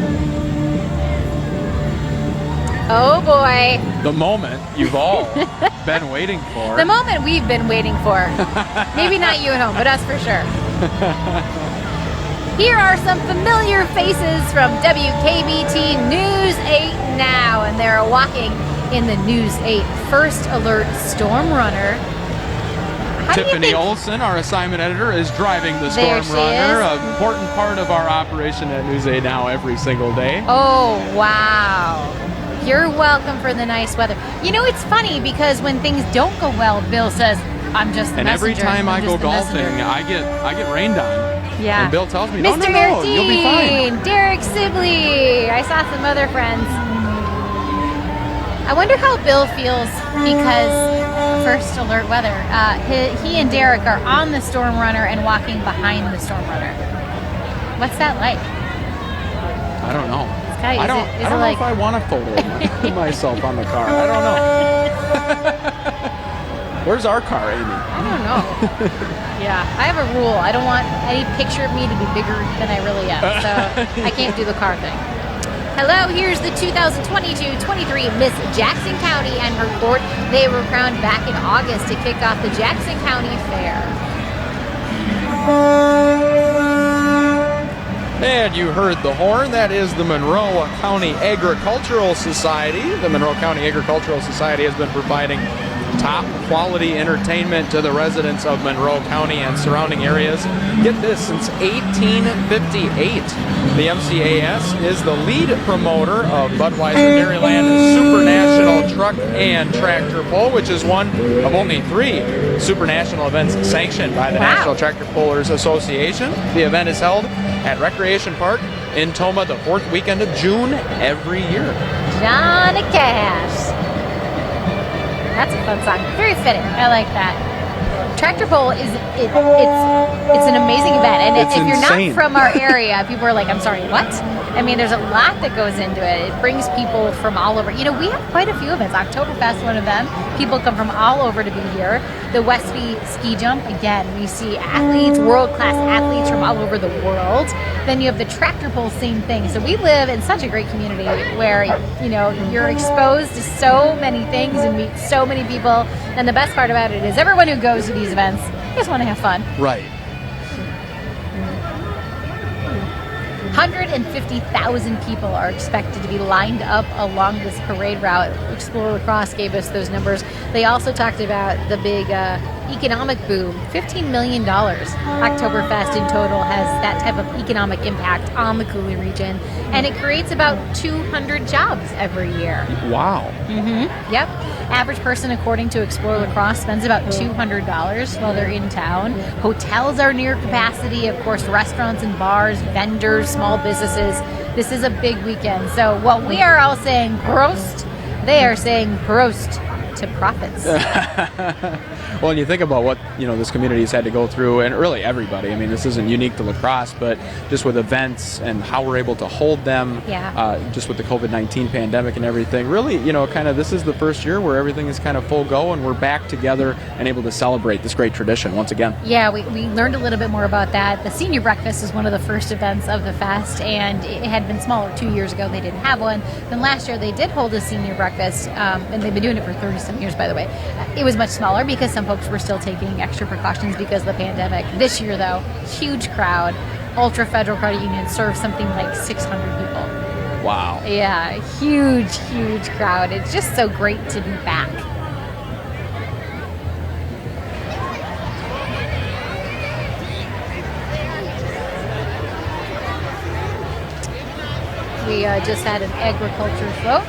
[SPEAKER 1] Oh boy.
[SPEAKER 2] The moment you've all been waiting for.
[SPEAKER 1] The moment we've been waiting for. Maybe not you at home, but us for sure. Here are some familiar faces from WKBT News 8 Now, and they're walking in the News 8 First Alert Storm Runner.
[SPEAKER 2] Tiffany Olson, our assignment editor, is driving the Storm Runner, an important part of our operation at News 8 Now every single day.
[SPEAKER 1] Oh, wow. You're welcome for the nice weather. You know, it's funny because when things don't go well, Bill says, I'm just the
[SPEAKER 2] messenger. And every time I go golfing, I get rained on.
[SPEAKER 1] Yeah.
[SPEAKER 2] And Bill tells me,
[SPEAKER 1] Mr.
[SPEAKER 2] no, you'll be fine.
[SPEAKER 1] Derek Sibley. I saw some other friends. I wonder how Bill feels because First Alert weather. He and Derek are on the Storm Runner and walking behind the Storm Runner. What's that like?
[SPEAKER 2] I don't know.
[SPEAKER 1] I don't
[SPEAKER 2] know if I want a photo of myself on the car. I don't know. Where's our car, Amy?
[SPEAKER 1] I don't know. Yeah, I have a rule. I don't want any picture of me to be bigger than I really am. So I can't do the car thing. Hello, here's the 2022-23 Miss Jackson County and her court. They were crowned back in August to kick off the Jackson County Fair.
[SPEAKER 2] And you heard the horn. That is the Monroe County Agricultural Society. The Monroe County Agricultural Society has been providing top quality entertainment to the residents of Monroe County and surrounding areas. Get this, since 1858, the MCAS is the lead promoter of Budweiser Dairyland Super National Truck and Tractor Pull, which is one of only 3 Super National events sanctioned by the National Tractor Pullers Association. The event is held at Recreation Park in Toma the 4th weekend of June every year.
[SPEAKER 1] Johnny Cash. That's a fun song. Very fitting. I like that. Tractor Pull is it's an amazing event, and if you're not from our area, people are like, "I'm sorry, what?" I mean, there's a lot that goes into it. It brings people from all over. You know, we have quite a few events. Oktoberfest, one of them. People come from all over to be here. The Westby ski jump, again, we see athletes, world-class athletes from all over the world. Then you have the Tractor Pull, same thing. So we live in such a great community where, you know, you're exposed to so many things and meet so many people. And the best part about it is everyone who goes to these events just want to have fun.
[SPEAKER 2] Right.
[SPEAKER 1] 150,000 people are expected to be lined up along this parade route. Explore Lacrosse gave us those numbers. They also talked about the big economic boom. $15 million. Oktoberfest in total has that type of economic impact on the Coulee region, and it creates about 200 jobs every year.
[SPEAKER 2] Wow.
[SPEAKER 1] Mm-hmm. Yep. Average person, according to Explore Lacrosse, spends about $200 while they're in town. Hotels are near capacity. Of course, restaurants and bars, vendors, small businesses. This is a big weekend. So while we are all saying Prost, they are saying Prost to profits.
[SPEAKER 2] Well, and you think about what, you know, this community has had to go through, and really everybody. I mean, this isn't unique to Lacrosse, but just with events and how we're able to hold them, just with the COVID-19 pandemic and everything, really, you know, kind of this is the first year where everything is kind of full go, and we're back together and able to celebrate this great tradition once again.
[SPEAKER 1] Yeah, we learned a little bit more about that. The senior breakfast is one of the first events of the fest, and it had been smaller 2 years ago. They didn't have one. Then last year they did hold a senior breakfast, and they've been doing it for 30-some years, by the way. It was much smaller because some folks were still taking extra precautions because of the pandemic. This year, though, huge crowd. Ultra Federal Credit Union serves something like 600 people.
[SPEAKER 2] Wow.
[SPEAKER 1] Yeah, huge, huge crowd. It's just so great to be back. We just had an agriculture float.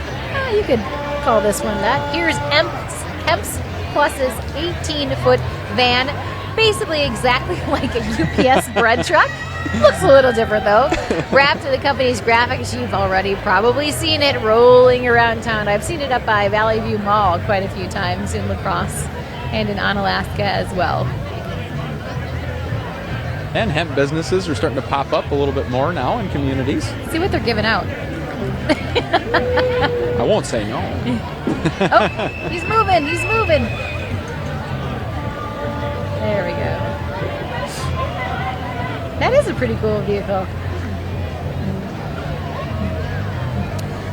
[SPEAKER 1] You could call this one that. Here's Hemp's Plus's 18-foot van, basically exactly like a UPS bread truck. Looks a little different though. Wrapped in the company's graphics, you've already probably seen it rolling around town. I've seen it up by Valley View Mall quite a few times in La Crosse and in Onalaska as well.
[SPEAKER 2] And hemp businesses are starting to pop up a little bit more now in communities.
[SPEAKER 1] See what they're giving out.
[SPEAKER 2] I won't say no.
[SPEAKER 1] Oh, he's moving, he's moving. There we go. That is a pretty cool vehicle.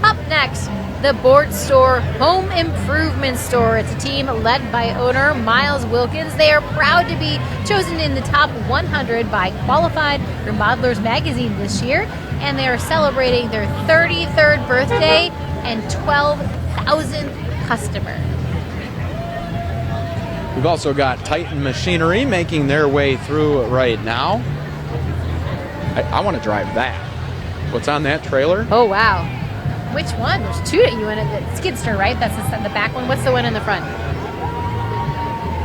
[SPEAKER 1] Up next, the Board Store Home Improvement Store. It's a team led by owner Miles Wilkins. They are proud to be chosen in the top 100 by Qualified Remodelers magazine this year, and they are celebrating their 33rd birthday and 12,000th customer.
[SPEAKER 2] We've also got Titan Machinery making their way through right now. I want to drive that. What's on that trailer?
[SPEAKER 1] Oh, wow. Which one? There's two that you in it. The Skidster, right? That's the back one. What's the one in the front?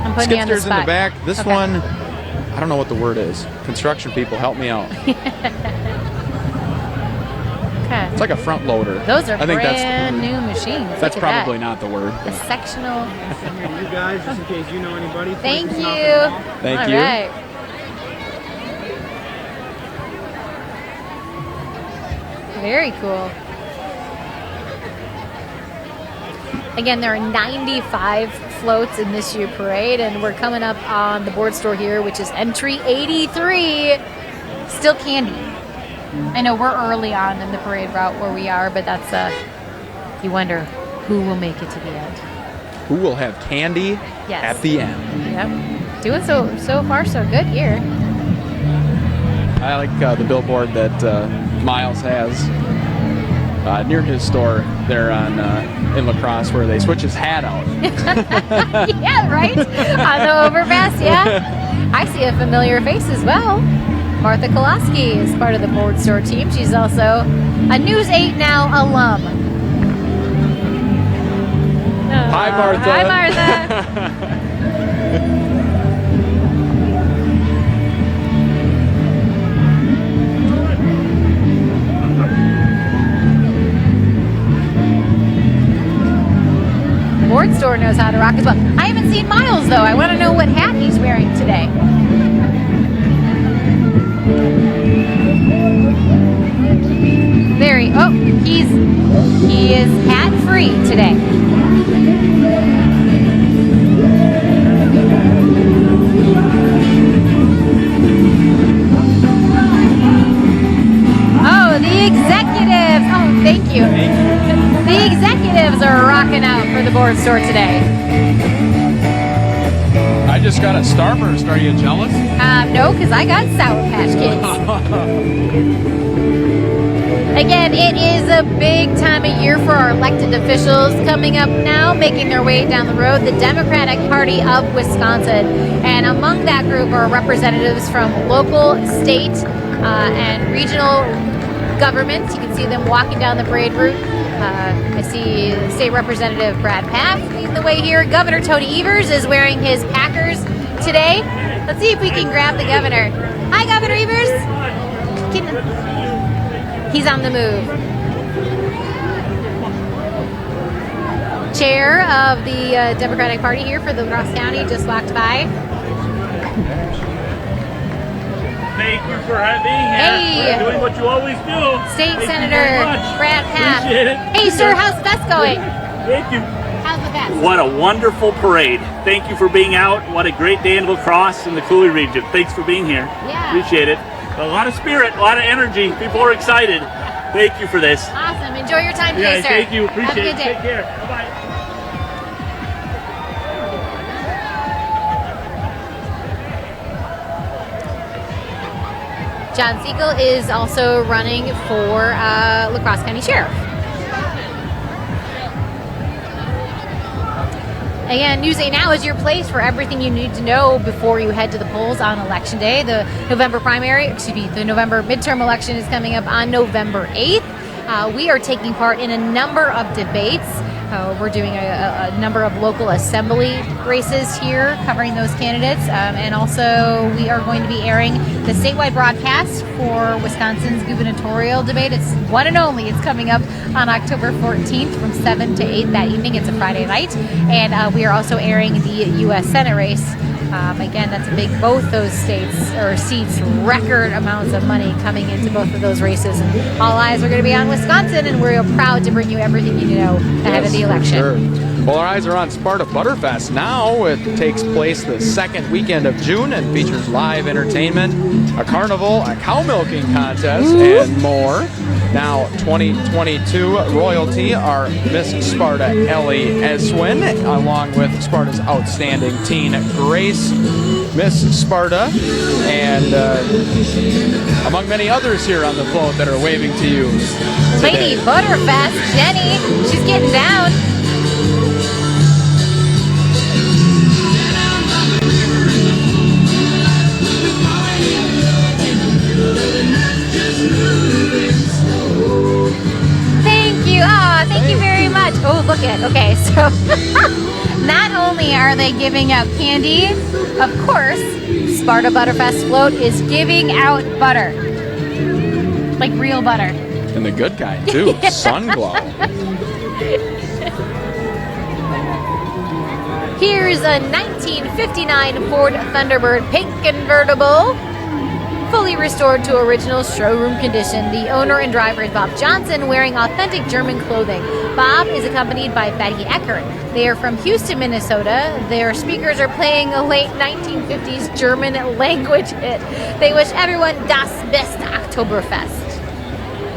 [SPEAKER 1] I'm putting you on the
[SPEAKER 2] Skidster's
[SPEAKER 1] spot.
[SPEAKER 2] in the back. This
[SPEAKER 1] Okay.
[SPEAKER 2] one, I don't know what the word is. Construction people, help me out.
[SPEAKER 1] Okay.
[SPEAKER 2] It's like a front loader.
[SPEAKER 1] Those are
[SPEAKER 2] I think
[SPEAKER 1] brand new machines.
[SPEAKER 2] That's
[SPEAKER 1] Look at
[SPEAKER 2] probably
[SPEAKER 1] that.
[SPEAKER 2] not the word.
[SPEAKER 1] The sectional.
[SPEAKER 16] You guys, just in case you know anybody.
[SPEAKER 1] Thank you.
[SPEAKER 2] Thank
[SPEAKER 1] All
[SPEAKER 2] you.
[SPEAKER 1] right. Very cool. Again, there are 95 floats in this year's parade, and we're coming up on the Board Store here, which is entry 83. Still candy. I know we're early on in the parade route where we are, but that's you wonder who will make it to the end.
[SPEAKER 2] Who will have candy
[SPEAKER 1] Yes.
[SPEAKER 2] at the end?
[SPEAKER 1] Yep. Doing so far so good here.
[SPEAKER 2] I like the billboard that Miles has near his store there on in La Crosse, where they switch his hat out.
[SPEAKER 1] Yeah, right? On the overpass, yeah. I see a familiar face as well. Martha Koloski is part of the Board Store team. She's also a News 8 Now alum.
[SPEAKER 2] Hi, Martha.
[SPEAKER 1] Hi, Martha. Board Store knows how to rock as well. I haven't seen Miles though. I want to know what hat he's wearing today. He is hat free today. Oh, the executives. Oh, thank you. The executives are rocking out for the Board Store today.
[SPEAKER 2] I just got a Starburst. Are you jealous?
[SPEAKER 1] No, because I got Sour Patch Kids. Again, it is a big time of year for our elected officials coming up now, making their way down the road, the Democratic Party of Wisconsin. And among that group are representatives from local, state, and regional governments. You can see them walking down the parade route. I see State Representative Brad Paff leading the way here. Governor Tony Evers is wearing his Packers today. Let's see if we can grab the governor. Hi, Governor Evers. He's on the move. Chair of the Democratic Party here for the La Crosse County just walked by.
[SPEAKER 17] Thank you for being here.
[SPEAKER 1] Hey.
[SPEAKER 17] For doing what you always do.
[SPEAKER 1] State
[SPEAKER 17] Thank
[SPEAKER 1] Senator
[SPEAKER 17] you very much.
[SPEAKER 1] Brad Paff.
[SPEAKER 17] Appreciate it.
[SPEAKER 1] Hey, sir, how's the fest going?
[SPEAKER 17] Thank you.
[SPEAKER 1] How's the fest?
[SPEAKER 17] What a wonderful parade. Thank you for being out. What a great day in La Crosse in the Cooley region. Thanks for being here.
[SPEAKER 1] Yeah.
[SPEAKER 17] Appreciate it. A lot of spirit, a lot of energy. People are excited. Thank you for this.
[SPEAKER 1] Awesome. Enjoy your time today,
[SPEAKER 17] Yeah,
[SPEAKER 1] sir.
[SPEAKER 17] thank you.
[SPEAKER 1] Have a
[SPEAKER 17] Appreciate
[SPEAKER 1] good
[SPEAKER 17] it.
[SPEAKER 1] day.
[SPEAKER 17] Take care. Bye-bye.
[SPEAKER 1] John Siegel is also running for La Crosse County Sheriff. Again, News 8 Now is your place for everything you need to know before you head to the polls on Election Day. The November midterm election is coming up on November 8th. We are taking part in a number of debates. We're doing a number of local assembly races here covering those candidates. And also we are going to be airing the statewide broadcast for Wisconsin's gubernatorial debate. It's one and only. It's coming up on October 14th from 7 to 8 that evening. It's a Friday night. And we are also airing the U.S. Senate race. Again, that's a big, both those seats, record amounts of money coming into both of those races. And all eyes are going to be on Wisconsin, and we're proud to bring you everything you need to know ahead of the election.
[SPEAKER 2] Sure. Well, our eyes are on Sparta Butterfest now. It takes place the second weekend of June and features live entertainment, a carnival, a cow milking contest, and more. Now, 2022 royalty are Miss Sparta Ellie Eswin, along with Sparta's outstanding teen Grace, Miss Sparta, and among many others here on the float that are waving to you today.
[SPEAKER 1] Lady Butterfest, Jenny, she's getting down. Thank you very much. Oh, look at, okay, so not only are they giving out candy, of course, Sparta Butterfest float is giving out butter. Like real butter.
[SPEAKER 2] And the good kind, too, Sun Glow.
[SPEAKER 1] Here's a 1959 Ford Thunderbird pink convertible, fully restored to original showroom condition. The owner and driver is Bob Johnson, wearing authentic German clothing. Bob is accompanied by Becky Eckert. They are from Houston, Minnesota. Their speakers are playing a late 1950s German language hit. They wish everyone das beste Oktoberfest.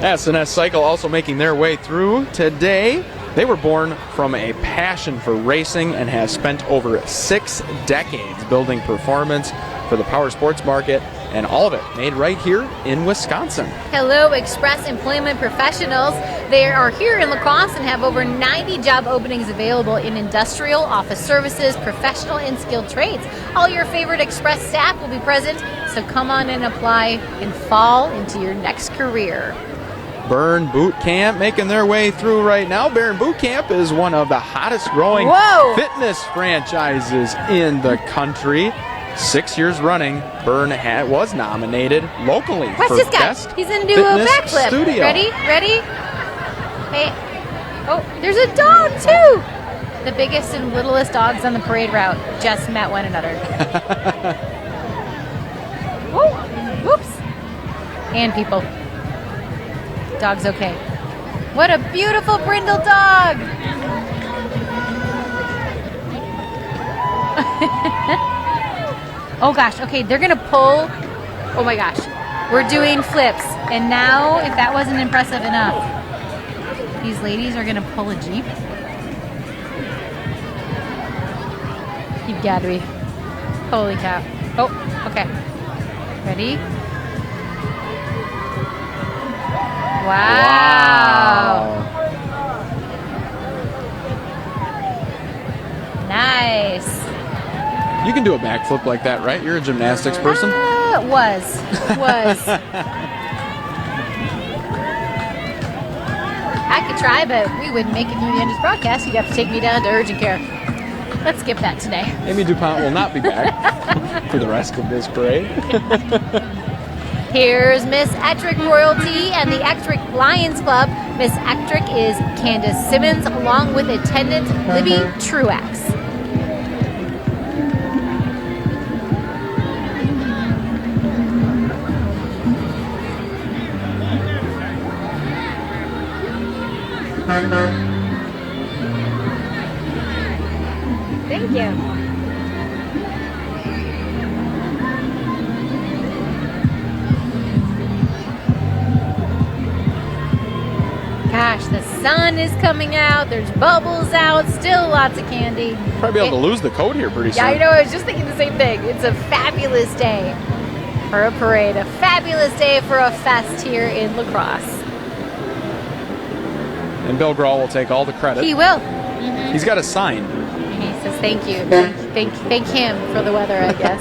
[SPEAKER 2] S&S Cycle also making their way through today. They were born from a passion for racing and have spent over 6 decades building performance for the power sports market, and all of it made right here in Wisconsin.
[SPEAKER 1] Hello, Express Employment Professionals. They are here in La Crosse and have over 90 job openings available in industrial, office services, professional, and skilled trades. All your favorite Express staff will be present, so come on and apply and fall into your next career.
[SPEAKER 2] Burn Boot Camp making their way through right now. Burn Boot Camp is one of the hottest growing fitness franchises in the country. 6 years running, Burn was nominated locally for
[SPEAKER 1] this guy?
[SPEAKER 2] Best
[SPEAKER 1] He's gonna do a
[SPEAKER 2] Fitness
[SPEAKER 1] backflip.
[SPEAKER 2] Studio.
[SPEAKER 1] Ready? Hey. Oh, there's a dog too. The biggest and littlest dogs on the parade route just met one another. Oh, whoops. And people. Dog's okay. What a beautiful brindle dog. Oh gosh, okay, they're gonna pull. Oh my gosh, we're doing flips. And now, if that wasn't impressive enough, these ladies are gonna pull a Jeep. You've gotta be. Holy cow. Oh, okay. Ready? Wow. Nice.
[SPEAKER 2] You can do a backflip like that, right? You're a gymnastics person?
[SPEAKER 1] Was. I could try, but we wouldn't make it through the end of this broadcast. You'd have to take me down to urgent care. Let's skip that today.
[SPEAKER 2] Amy DuPont will not be back for the rest of this parade.
[SPEAKER 1] Here's Miss Ettrick Royalty and the Ettrick Lions Club. Miss Ettrick is Candace Simmons, along with attendant Libby Truax. Thank you. Gosh, the sun is coming out. There's bubbles out. Still lots of candy.
[SPEAKER 2] Probably be able to lose the coat here pretty soon.
[SPEAKER 1] Yeah, I know. I was just thinking the same thing. It's a fabulous day for a parade. A fabulous day for a fest here in La Crosse.
[SPEAKER 2] And Bill Grohl will take all the credit.
[SPEAKER 1] He will.
[SPEAKER 2] He's got a sign.
[SPEAKER 1] He says thank you. Thank him for the weather, I guess.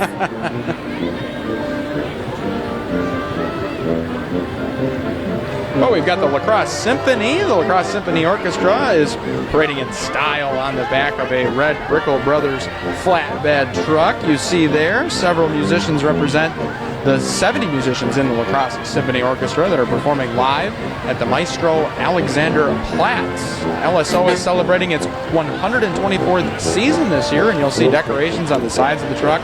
[SPEAKER 2] Well, we've got the La Crosse Symphony. The La Crosse Symphony Orchestra is parading in style on the back of a red Brickell Brothers flatbed truck. You see there several musicians represent the 70 musicians in the La Crosse Symphony Orchestra that are performing live at the Maestro Alexander Platz. LSO is celebrating its 124th season this year, and you'll see decorations on the sides of the truck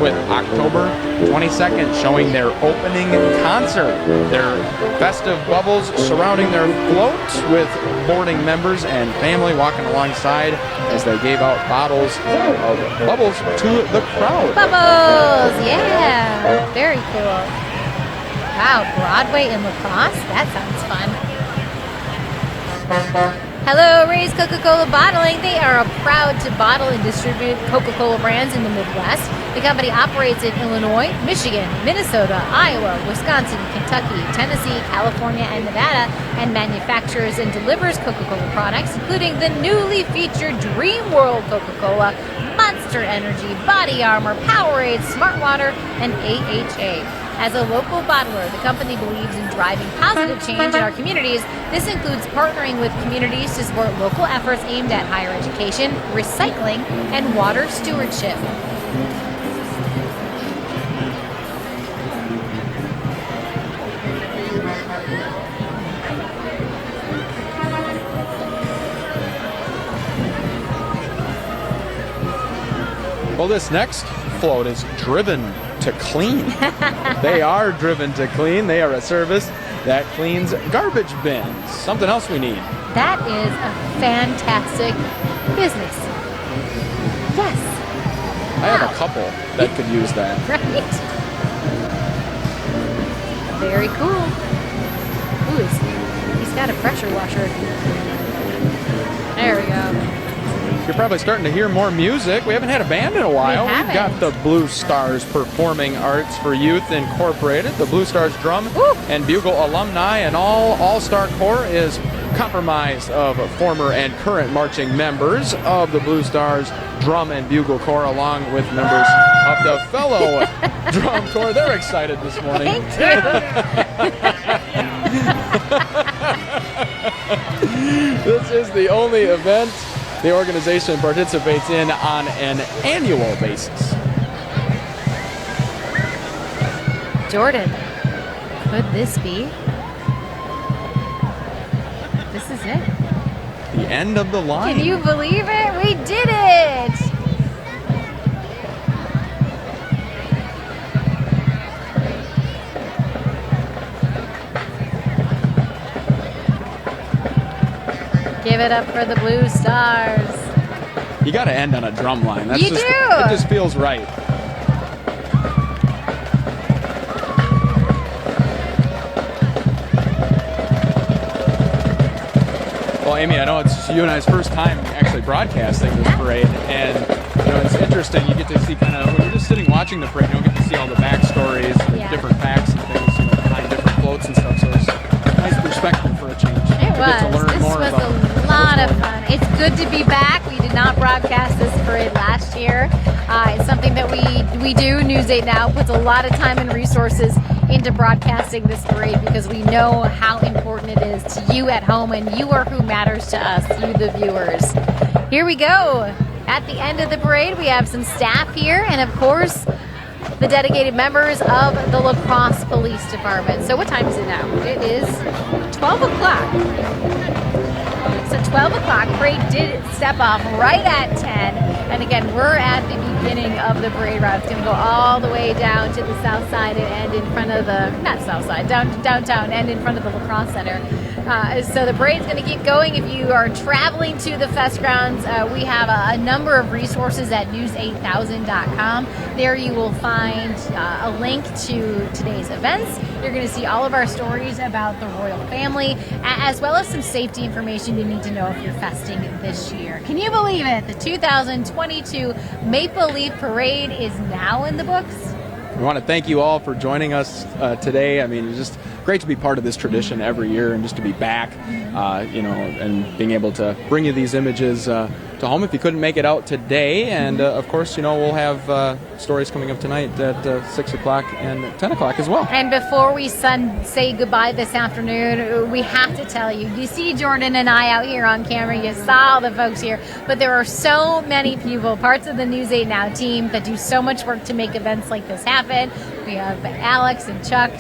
[SPEAKER 2] with October 22nd showing their opening concert. Their festive bubbles surrounding their float with boarding members and family walking alongside as they gave out bottles of bubbles to the crowd.
[SPEAKER 1] Bubbles, yeah, very cool. Wow, Broadway in La Crosse? That sounds fun. Hello, Ray's Coca-Cola Bottling. They are proud to bottle and distribute Coca-Cola brands in the Midwest. The company operates in Illinois, Michigan, Minnesota, Iowa, Wisconsin, Kentucky, Tennessee, California, and Nevada, and manufactures and delivers Coca-Cola products, including the newly featured Dream World Coca-Cola, Monster Energy, Body Armor, Powerade, Smart Water, and AHA. As a local bottler, the company believes in driving positive change in our communities. This includes partnering with communities to support local efforts aimed at higher education, recycling, and water stewardship.
[SPEAKER 2] Well, this next float is driven to clean. They are driven to clean. They are a service that cleans garbage bins. Something else we need.
[SPEAKER 1] That is a fantastic business. Yes.
[SPEAKER 2] I have a couple that could use that.
[SPEAKER 1] Right. Very cool. Ooh, he's got a pressure washer. There we go.
[SPEAKER 2] You're probably starting to hear more music. We haven't had a band in a while. We've got the Blue Stars Performing Arts for Youth Incorporated. The Blue Stars Drum and Bugle Alumni and All-Star Corps is comprised of former and current marching members of the Blue Stars Drum and Bugle Corps, along with members of the fellow Drum Corps. They're excited this morning.
[SPEAKER 1] Thank
[SPEAKER 2] you. This is the only event the organization participates in on an annual basis.
[SPEAKER 1] Jordan, could this be? This is it.
[SPEAKER 2] The end of the line.
[SPEAKER 1] Can you believe it? We did it! Give it up for the Blue Stars.
[SPEAKER 2] You got to end on a drum line. That's
[SPEAKER 1] You
[SPEAKER 2] just,
[SPEAKER 1] do.
[SPEAKER 2] It just feels right. Well, Amy, I know it's you and I's first time actually broadcasting this parade, and you know it's interesting. You get to see kind of when you're just sitting watching the parade, you don't get to see all the backstories, and different facts and things behind different floats and stuff. So it's a nice perspective for a change.
[SPEAKER 1] It was. This was a lot of fun. It's good to be back. We did not broadcast this parade last year. It's something that we do. News 8 Now puts a lot of time and resources into broadcasting this parade because we know how important it is to you at home, and you are who matters to us, you the viewers. Here we go. At the end of the parade, we have some staff here, and of course, the dedicated members of the La Crosse Police Department. So what time is it now? It is 12 o'clock. So 12 o'clock, parade did step off right at 10. And again, we're at the beginning of the parade route. It's going to go all the way down to the south side and end in front of the, not south side, downtown, and in front of the La Crosse Center. So the parade's going to keep going. If you are traveling to the fest grounds, we have a number of resources at news8000.com. There you will find a link to today's events. You're going to see all of our stories about the royal family, as well as some safety information you need to know if you're festing this year. Can you believe it? The 2022 Maple Leaf Parade is now in the books.
[SPEAKER 2] We want to thank you all for joining us today. I mean, it's just great to be part of this tradition every year and just to be back, and being able to bring you these images to home if you couldn't make it out today. And of course, we'll have stories coming up tonight at 6 o'clock and 10 o'clock as well.
[SPEAKER 1] And before we say goodbye this afternoon, we have to tell you, you see Jordan and I out here on camera, you saw all the folks here, but there are so many people, parts of the News 8 Now team, that do so much work to make events like this happen. We have Alex and Chuck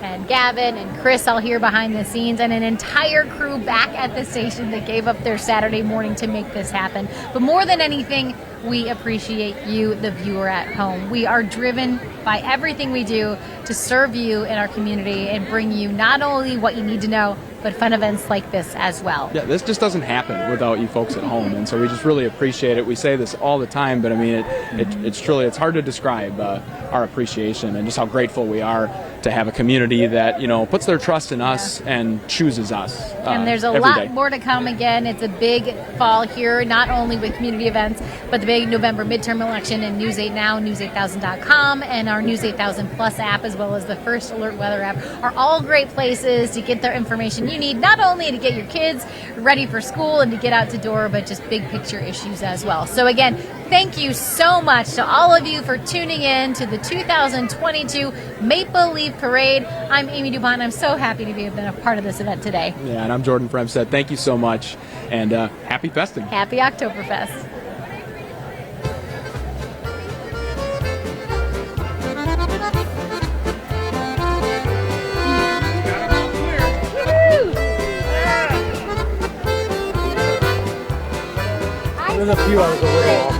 [SPEAKER 1] and Gavin and Chris all here behind the scenes, and an entire crew back at the station that gave up their Saturday morning to make this happen. But more than anything, we appreciate you, the viewer at home. We are driven by everything we do to serve you in our community and bring you not only what you need to know, but fun events like this as well.
[SPEAKER 2] Yeah, this just doesn't happen without you folks at home, and so we just really appreciate it. We say this all the time, but I mean, it's hard to describe our appreciation and just how grateful we are to have a community that puts their trust in us and chooses us.
[SPEAKER 1] And there's a lot more to come. Again, it's a big fall here, not only with community events, but the big November midterm election in News 8 Now, news8000.com, and our News 8000 Plus app, as well as the First Alert Weather app, are all great places to get the information you need, not only to get your kids ready for school and to get out the door, but just big picture issues as well. So again, thank you so much to all of you for tuning in to the 2022 Maple Leaf Parade. I'm Amy DuPont. I'm so happy to be a part of this event today.
[SPEAKER 2] Yeah, and I'm Jordan Fremstead. Thank you so much, and happy festing.
[SPEAKER 1] Happy Oktoberfest.
[SPEAKER 6] There's a few I was a little off.